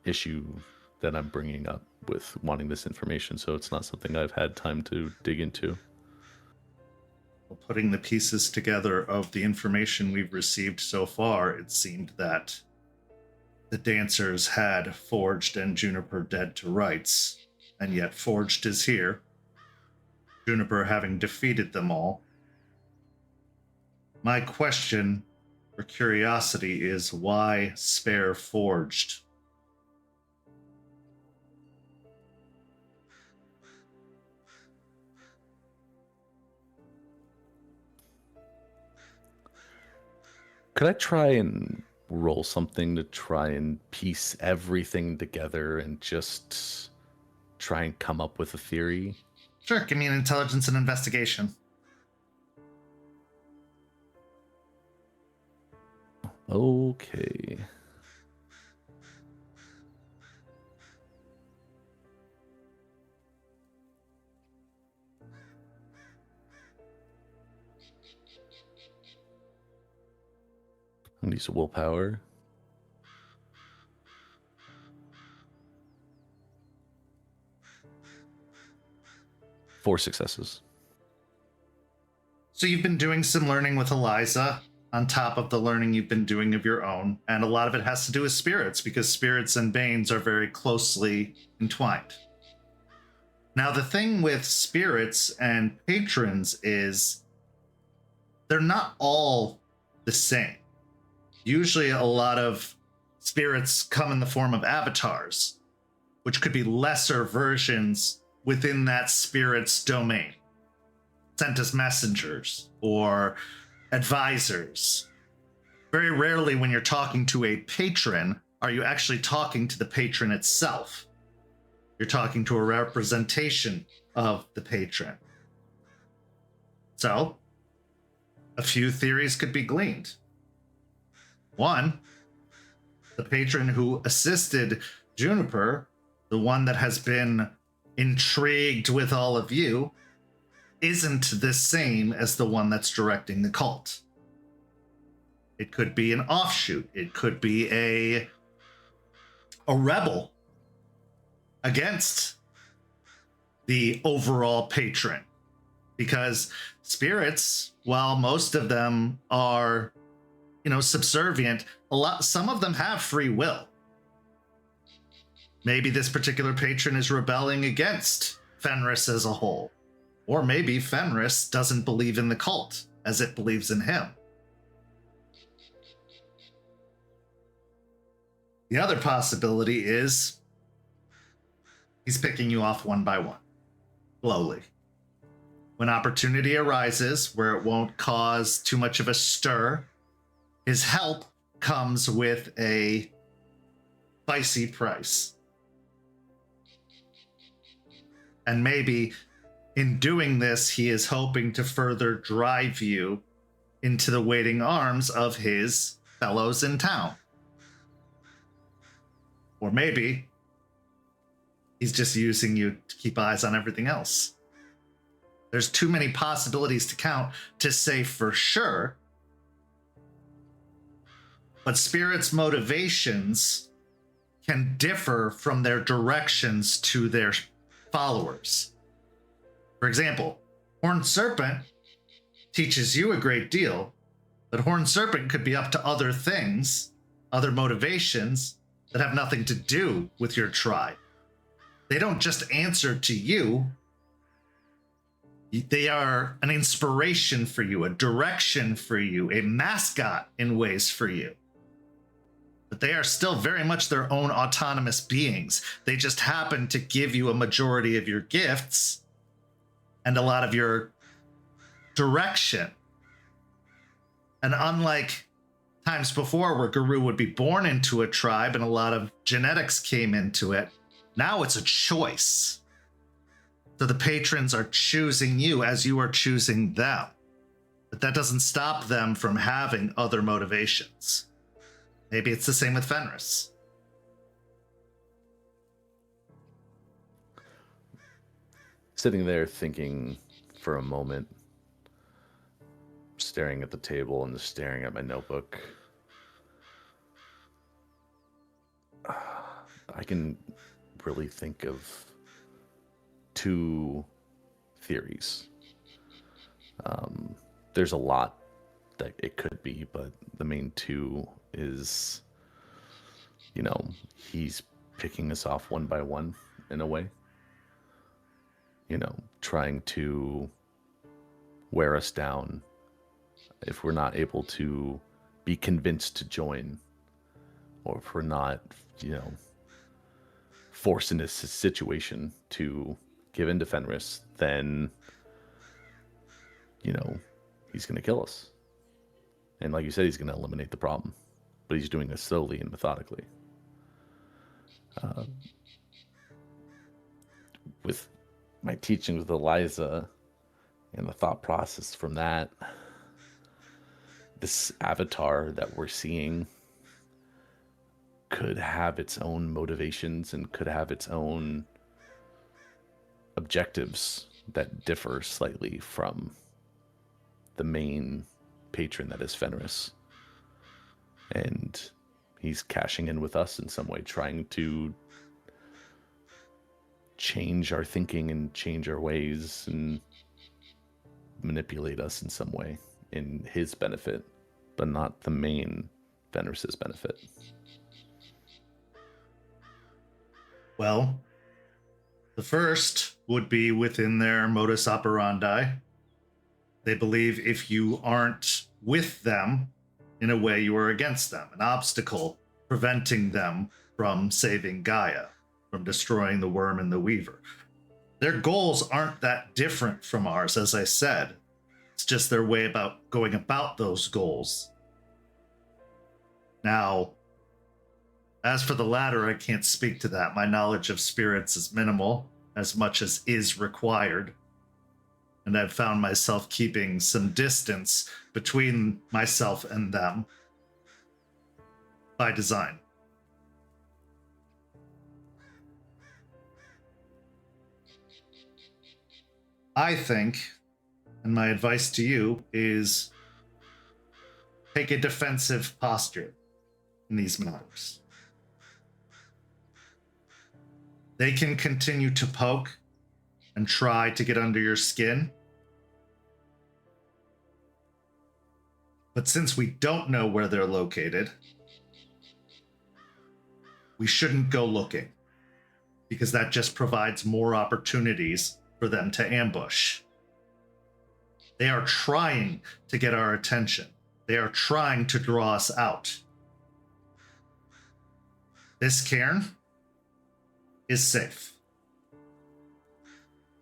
issue that I'm bringing up with wanting this information. So it's not something I've had time to dig into. Putting the pieces together of the information we've received so far, it seemed that the dancers had Forged and Juniper dead to rights, and yet Forged is here, Juniper having defeated them all. My question for curiosity is, why spare Forged? Could I try and roll something to try and piece everything together and just try and come up with a theory? Sure, give me an intelligence and investigation. Okay. I'm gonna use willpower. Four successes. So you've been doing some learning with Eliza on top of the learning you've been doing of your own, and a lot of it has to do with spirits, because spirits and banes are very closely entwined. Now, the thing with spirits and patrons is they're not all the same. Usually a lot of spirits come in the form of avatars, which could be lesser versions within that spirit's domain, sent as messengers or advisors. Very rarely when you're talking to a patron are you actually talking to the patron itself. You're talking to a representation of the patron. So, a few theories could be gleaned. One, the patron who assisted Juniper, the one that has been intrigued with all of you, isn't the same as the one that's directing the cult. It could be an offshoot. It could be a rebel against the overall patron. Because spirits, while most of them are, subservient, some of them have free will. Maybe this particular patron is rebelling against Fenris as a whole. Or maybe Fenris doesn't believe in the cult as it believes in him. The other possibility is he's picking you off one by one, slowly. When opportunity arises where it won't cause too much of a stir, his help comes with a spicy price. And maybe In doing this, he is hoping to further drive you into the waiting arms of his fellows in town. Or maybe he's just using you to keep eyes on everything else. There's too many possibilities to count to say for sure. But spirits' motivations can differ from their directions to their followers. For example, Horned Serpent teaches you a great deal, but Horned Serpent could be up to other things, other motivations that have nothing to do with your tribe. They don't just answer to you. They are an inspiration for you, a direction for you, a mascot in ways for you. But they are still very much their own autonomous beings. They just happen to give you a majority of your gifts and a lot of your direction. And unlike times before where Guru would be born into a tribe and a lot of genetics came into it, now it's a choice. So the patrons are choosing you as you are choosing them. But that doesn't stop them from having other motivations. Maybe it's the same with Fenris. Sitting there thinking for a moment, staring at the table and staring at my notebook, I can really think of two theories. There's a lot that it could be, but the main two is, he's picking us off one by one in a way. Trying to wear us down if we're not able to be convinced to join, or if we're not, forced in this situation to give in to Fenris, then, he's going to kill us. And like you said, he's going to eliminate the problem, but he's doing this slowly and methodically. With my teaching with Eliza and the thought process from that, this avatar that we're seeing could have its own motivations and could have its own objectives that differ slightly from the main patron that is Fenris. And he's cashing in with us in some way, trying to change our thinking and change our ways and manipulate us in some way in his benefit, but not the main Fenris's benefit. Well, the first would be within their modus operandi. They believe if you aren't with them, in a way you are against them, an obstacle preventing them from saving Gaia, from destroying the worm and the weaver. Their goals aren't that different from ours, as I said. It's just their way about going about those goals. Now, as for the latter, I can't speak to that. My knowledge of spirits is minimal, as much as is required. And I've found myself keeping some distance between myself and them by design. I think, and my advice to you is, take a defensive posture in these matters. They can continue to poke and try to get under your skin. But since we don't know where they're located, we shouldn't go looking, because that just provides more opportunities for them to ambush. They are trying to get our attention. They are trying to draw us out. This cairn is safe.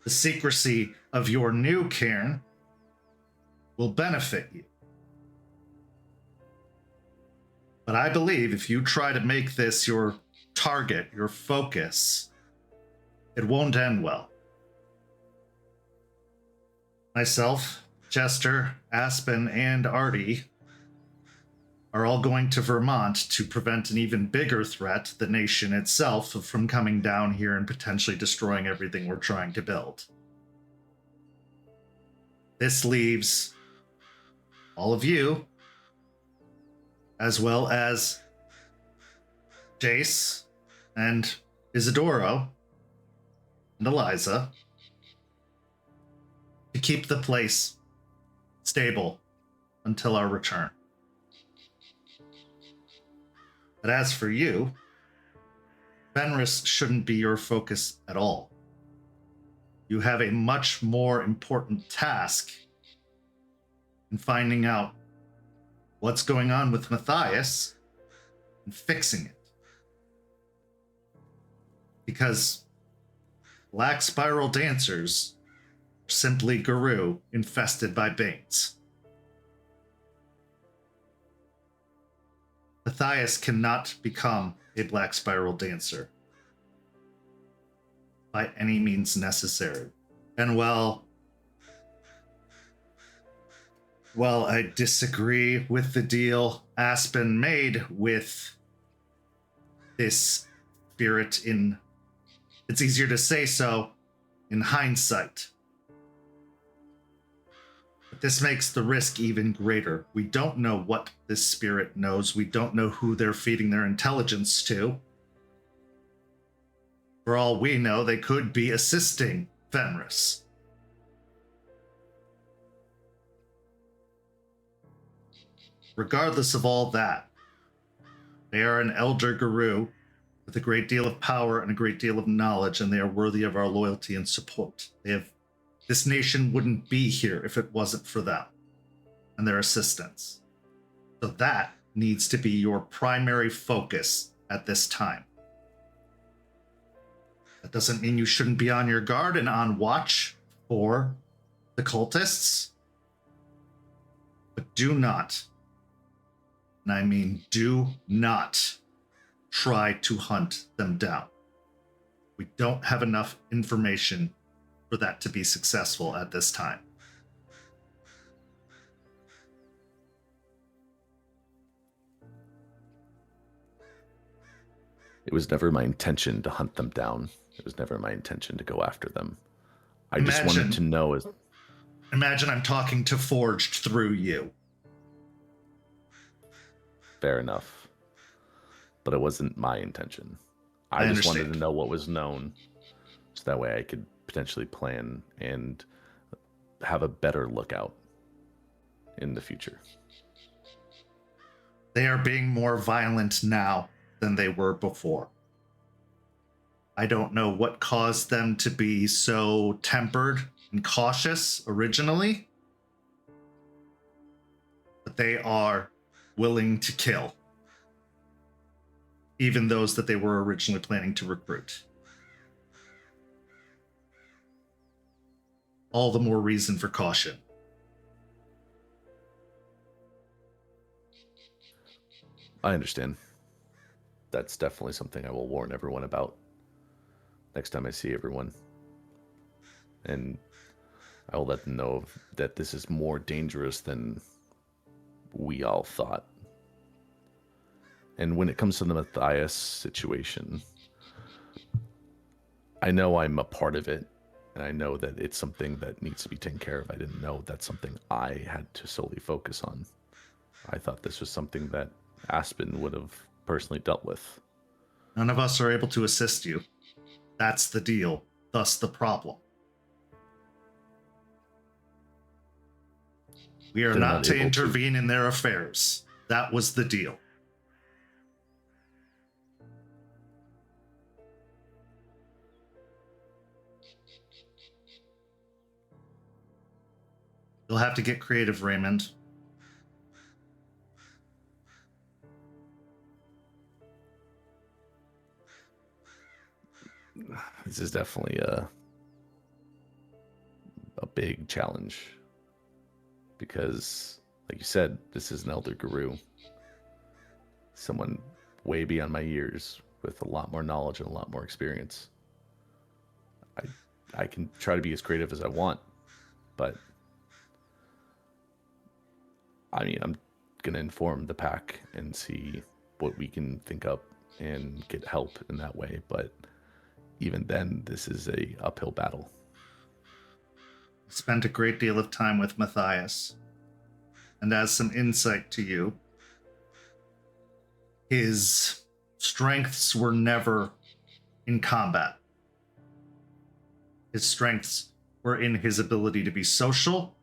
The secrecy of your new cairn will benefit you. But I believe if you try to make this your target, your focus, it won't end well. myself, Chester, Aspen, and Artie are all going to Vermont to prevent an even bigger threat, the nation itself, from coming down here and potentially destroying everything we're trying to build. This leaves all of you, as well as Jace and Isidoro and Eliza, to keep the place stable until our return. But as for you, Fenris shouldn't be your focus at all. You have a much more important task in finding out what's going on with Matthias and fixing it. Because Black Spiral Dancers are simply Guru infested by Banes. Matthias cannot become a Black Spiral Dancer by any means necessary. And while I disagree with the deal Aspen made with this spirit it's easier to say so in hindsight. But this makes the risk even greater. We don't know what this spirit knows. We don't know who they're feeding their intelligence to. For all we know, they could be assisting Fenris. Regardless of all that, they are an elder guru with a great deal of power and a great deal of knowledge, and they are worthy of our loyalty and support. This nation wouldn't be here if it wasn't for them and their assistance. So that needs to be your primary focus at this time. That doesn't mean you shouldn't be on your guard and on watch for the cultists. But do not, and I mean do not, try to hunt them down. We don't have enough information for that to be successful at this time. It was never my intention to hunt them down. It was never my intention to go after them. I just wanted to know is... Imagine I'm talking to Forged through you. Fair enough. But it wasn't my intention. I just wanted to know what was known, so that way I could potentially plan and have a better lookout in the future. They are being more violent now than they were before. I don't know what caused them to be so tempered and cautious originally, but they are willing to kill even those that they were originally planning to recruit. All the more reason for caution. I understand. That's definitely something I will warn everyone about next time I see everyone. And I will let them know that this is more dangerous than we all thought. And when it comes to the Matthias situation, I know I'm a part of it, and I know that it's something that needs to be taken care of. I didn't know that's something I had to solely focus on. I thought this was something that Aspen would have personally dealt with. None of us are able to assist you. That's the deal, thus the problem. We are not to intervene in their affairs. That was the deal. You'll have to get creative, Raymond. This is definitely a big challenge because, like you said, this is an elder guru. Someone way beyond my years with a lot more knowledge and a lot more experience. I can try to be as creative as I want, but I mean, I'm going to inform the pack and see what we can think up and get help in that way. But even then, this is a uphill battle. Spent a great deal of time with Matthias. And as some insight to you, his strengths were never in combat. His strengths were in his ability to be social,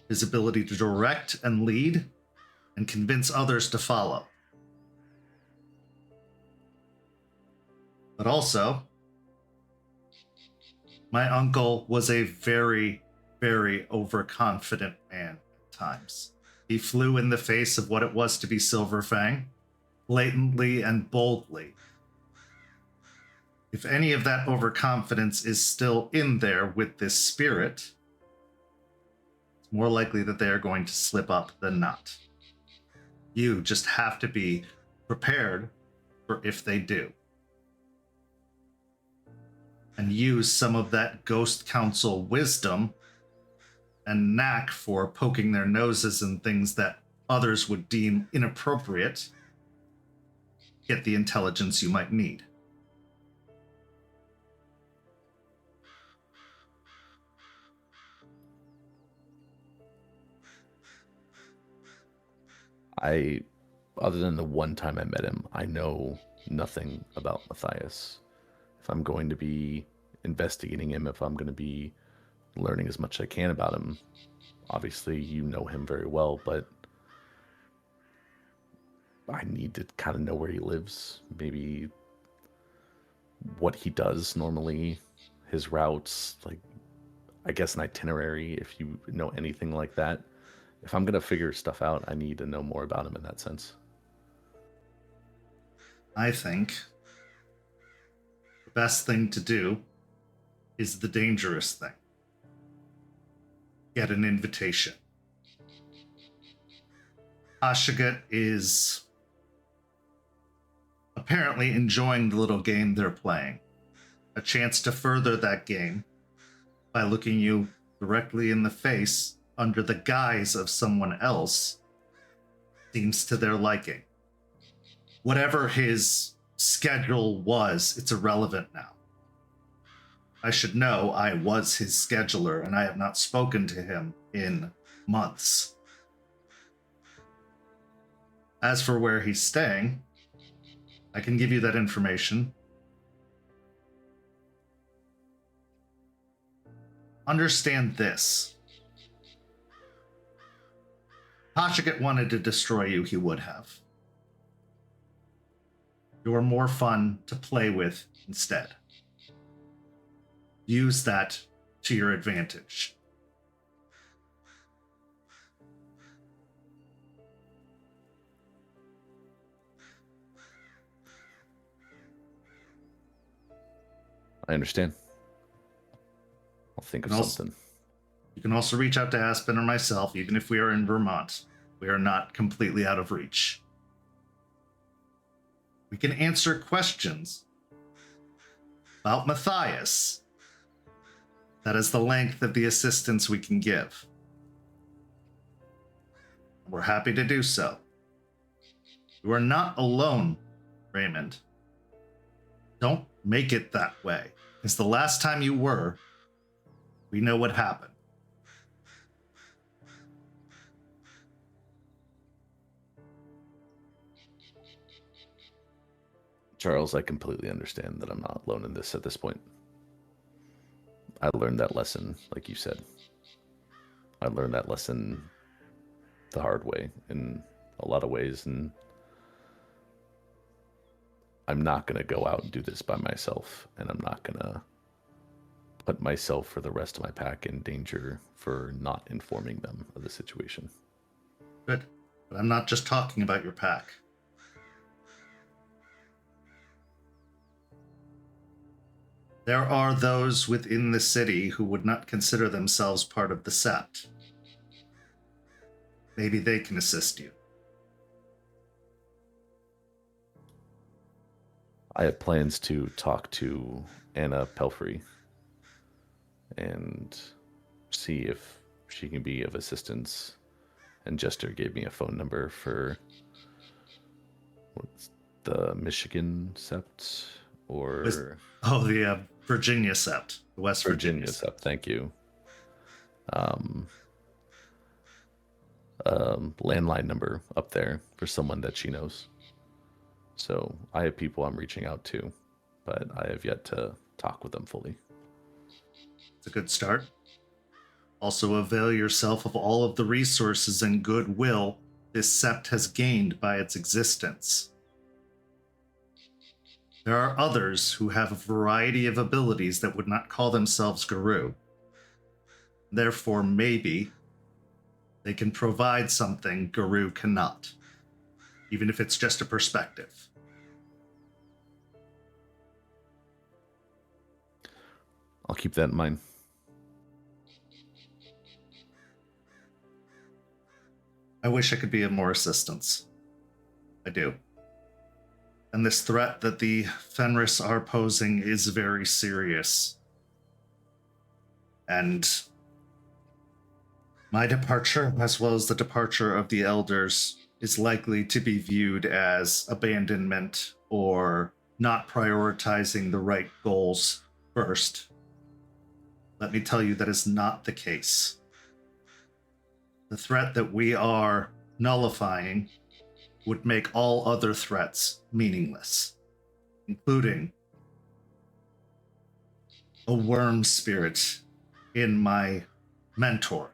his ability to direct and lead, and convince others to follow. But also, my uncle was a very, very overconfident man at times. He flew in the face of what it was to be Silverfang, blatantly and boldly. If any of that overconfidence is still in there with this spirit, it's more likely that they are going to slip up than not. You just have to be prepared for if they do. And use some of that Ghost Council wisdom and knack for poking their noses in things that others would deem inappropriate. Get the intelligence you might need. Other than the one time I met him, I know nothing about Matthias. If I'm going to be investigating him, if I'm going to be learning as much as I can about him, obviously you know him very well, but I need to kind of know where he lives, maybe what he does normally, his routes, like I guess an itinerary, if you know anything like that. If I'm going to figure stuff out, I need to know more about him in that sense. I think the best thing to do is the dangerous thing. Get an invitation. Ashigat is apparently enjoying the little game they're playing. A chance to further that game by looking you directly in the face under the guise of someone else seems to their liking. Whatever his schedule was, it's irrelevant now. I should know I was his scheduler, and I have not spoken to him in months. As for where he's staying, I can give you that information. Understand this. Hashigat wanted to destroy you, he would have. You're more fun to play with instead. Use that to your advantage. I understand. I'll think of something. You can also reach out to Aspen or myself, even if we are in Vermont. We are not completely out of reach. We can answer questions about Matthias. That is the length of the assistance we can give. We're happy to do so. You are not alone, Raymond. Don't make it that way, because the last time you were, we know what happened. Charles, I completely understand that I'm not alone in this at this point. I learned that lesson, like you said. I learned that lesson the hard way in a lot of ways, and I'm not going to go out and do this by myself, and I'm not going to put myself for the rest of my pack in danger for not informing them of the situation. Good, but I'm not just talking about your pack. There are those within the city who would not consider themselves part of the Sept. Maybe they can assist you. I have plans to talk to Anna Pelfrey and see if she can be of assistance And Jester gave me a phone number for what's the Michigan Sept or the Virginia Sept, the West Virginia Sept. Thank you. Landline number up there for someone that she knows. So I have people I'm reaching out to, but I have yet to talk with them fully. It's a good start. Also avail yourself of all of the resources and goodwill this Sept has gained by its existence. There are others who have a variety of abilities that would not call themselves Guru. Therefore, maybe they can provide something Guru cannot, even if it's just a perspective. I'll keep that in mind. I wish I could be of more assistance. I do. And this threat that the Fenris are posing is very serious. And my departure, as well as the departure of the elders, is likely to be viewed as abandonment or not prioritizing the right goals first. Let me tell you, that is not the case. The threat that we are nullifying would make all other threats meaningless, including a worm spirit in my mentor.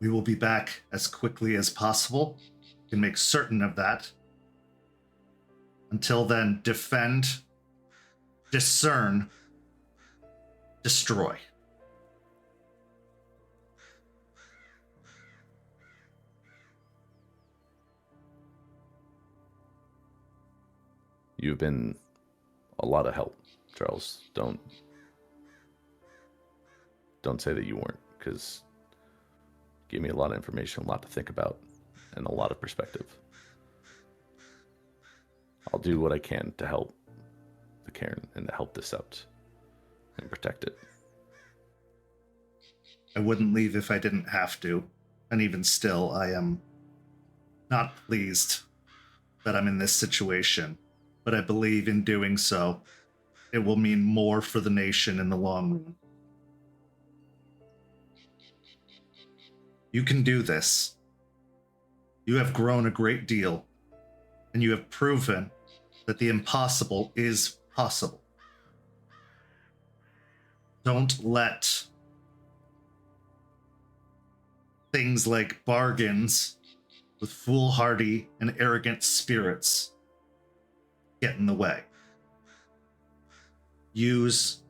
We will be back as quickly as possible. You can make certain of that. Until then, defend, discern, destroy. You've been a lot of help, Charles. Don't say that you weren't, because you gave me a lot of information, a lot to think about, and a lot of perspective. I'll do what I can to help the Cairn and to help the Sept and protect it. I wouldn't leave if I didn't have to, and even still, I am not pleased that I'm in this situation. But I believe in doing so, it will mean more for the nation in the long run. You can do this. You have grown a great deal, and you have proven that the impossible is possible. Don't let things like bargains with foolhardy and arrogant spirits get in the way. Use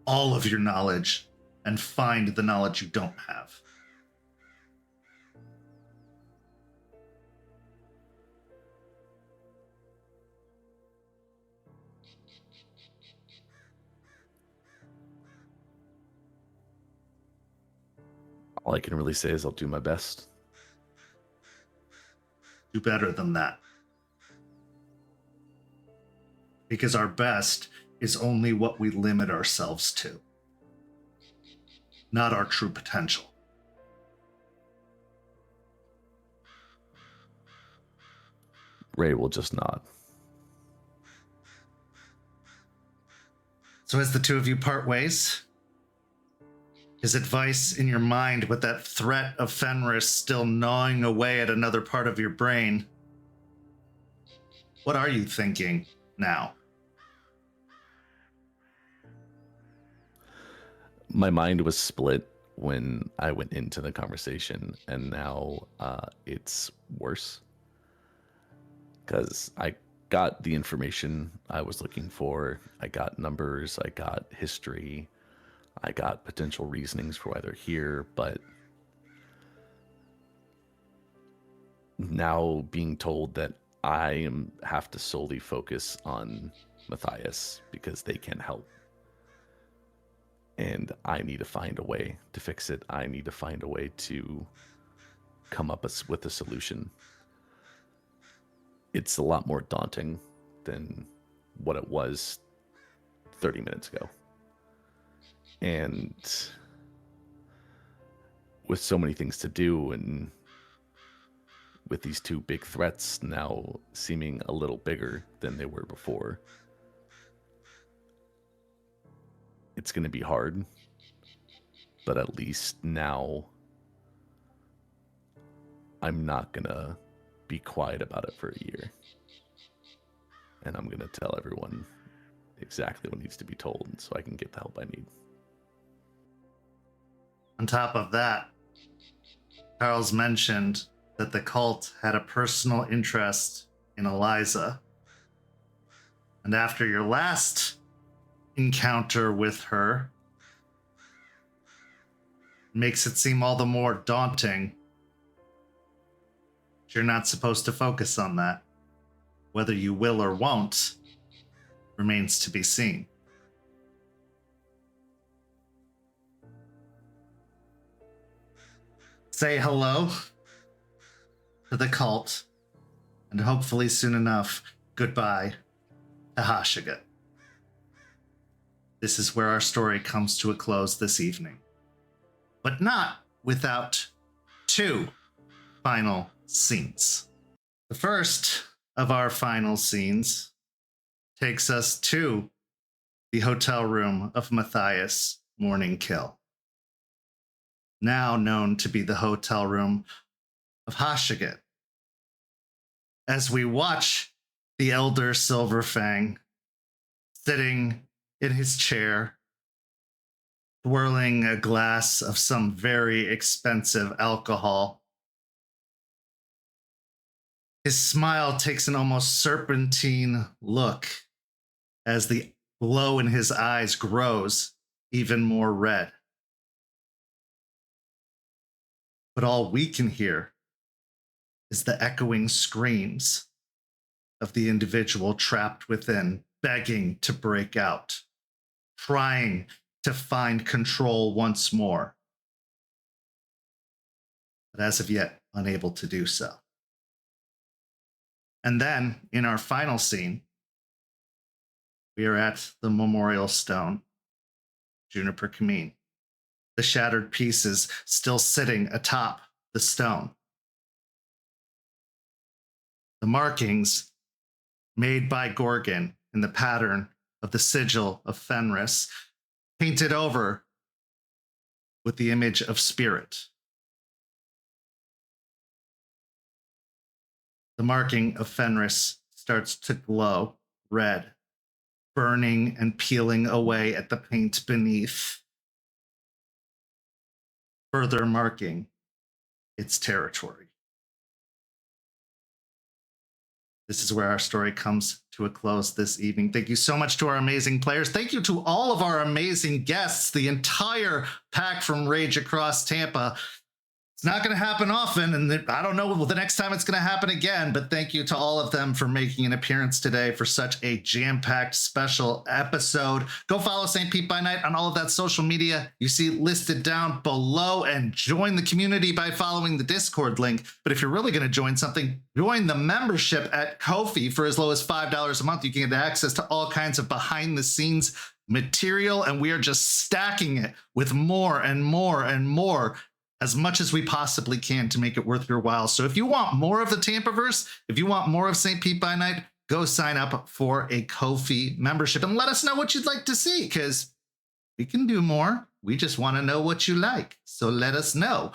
all of your knowledge and find the knowledge you don't have. All I can really say is I'll do my best. Do better than that. Because our best is only what we limit ourselves to, not our true potential. Ray will just nod. So as the two of you part ways, his advice in your mind with that threat of Fenris still gnawing away at another part of your brain, what are you thinking now? My mind was split when I went into the conversation, and now it's worse. Because I got the information I was looking for. I got numbers, I got history, I got potential reasonings for why they're here, but now being told that I have to solely focus on Matthias because they can help. And I need to find a way to fix it. I need to find a way to come up with a solution. It's a lot more daunting than what it was 30 minutes ago. And with so many things to do, and with these two big threats now seeming a little bigger than they were before, it's going to be hard. But at least now I'm not going to be quiet about it for a year. And I'm going to tell everyone exactly what needs to be told so I can get the help I need. On top of that, Charles mentioned that the cult had a personal interest in Eliza. And after your last encounter with her, makes it seem all the more daunting. You're not supposed to focus on that. Whether you will or won't remains to be seen. Say hello to the cult, and hopefully soon enough, goodbye to Hashigat. This is where our story comes to a close this evening. But not without two final scenes. The first of our final scenes takes us to the hotel room of Matthias Morning Kill, now known to be the hotel room of Hashigat, as we watch the elder Silverfang sitting in his chair, swirling a glass of some very expensive alcohol. His smile takes an almost serpentine look as the glow in his eyes grows even more red. But all we can hear is the echoing screams of the individual trapped within, begging to break out, trying to find control once more, but as of yet, unable to do so. And then, in our final scene, we are at the memorial stone, Juniper commune, the shattered pieces still sitting atop the stone. The markings made by Gorgon in the pattern of the sigil of Fenris, painted over with the image of spirit. The marking of Fenris starts to glow red, burning and peeling away at the paint beneath, further marking its territory. This is where our story comes to a close this evening. Thank you so much to our amazing players. Thank you to all of our amazing guests, the entire pack from Rage Across Tampa. It's not going to happen often, and I don't know the next time it's going to happen again, but thank you to all of them for making an appearance today for such a jam-packed special episode. Go follow St. Pete by Night on all of that social media you see listed down below, and join the community by following the Discord link. But if you're really going to join something, join the membership at Ko-fi for as low as $5 a month. You can get access to all kinds of behind-the-scenes material, and we are just stacking it with more and more and more, as much as we possibly can to make it worth your while. So if you want more of the Tampaverse, if you want more of St. Pete by Night, go sign up for a Ko-fi membership and let us know what you'd like to see, because we can do more. We just want to know what you like. So let us know.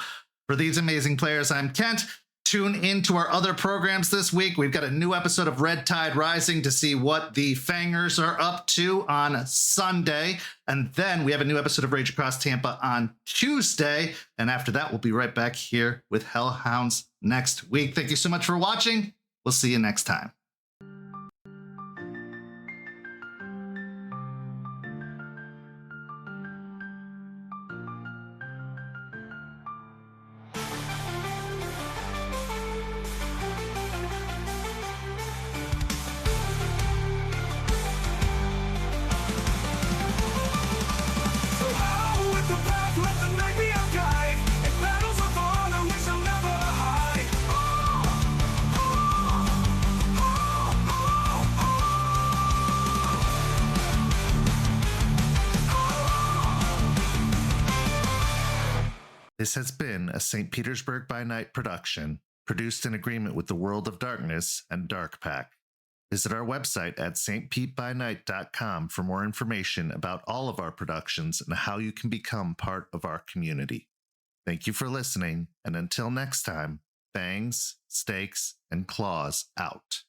For these amazing players, I'm Kent. Tune into our other programs this week. We've got a new episode of Red Tide Rising to see what the Fangers are up to on Sunday. And then we have a new episode of Rage Across Tampa on Tuesday. And after that, we'll be right back here with Hellhounds next week. Thank you so much for watching. We'll see you next time. This has been a St. Petersburg by Night production, produced in agreement with the World of Darkness and Dark Pack. Visit our website at stpbynight.com for more information about all of our productions and how you can become part of our community. Thank you for listening, and until next time, fangs, stakes, and claws out.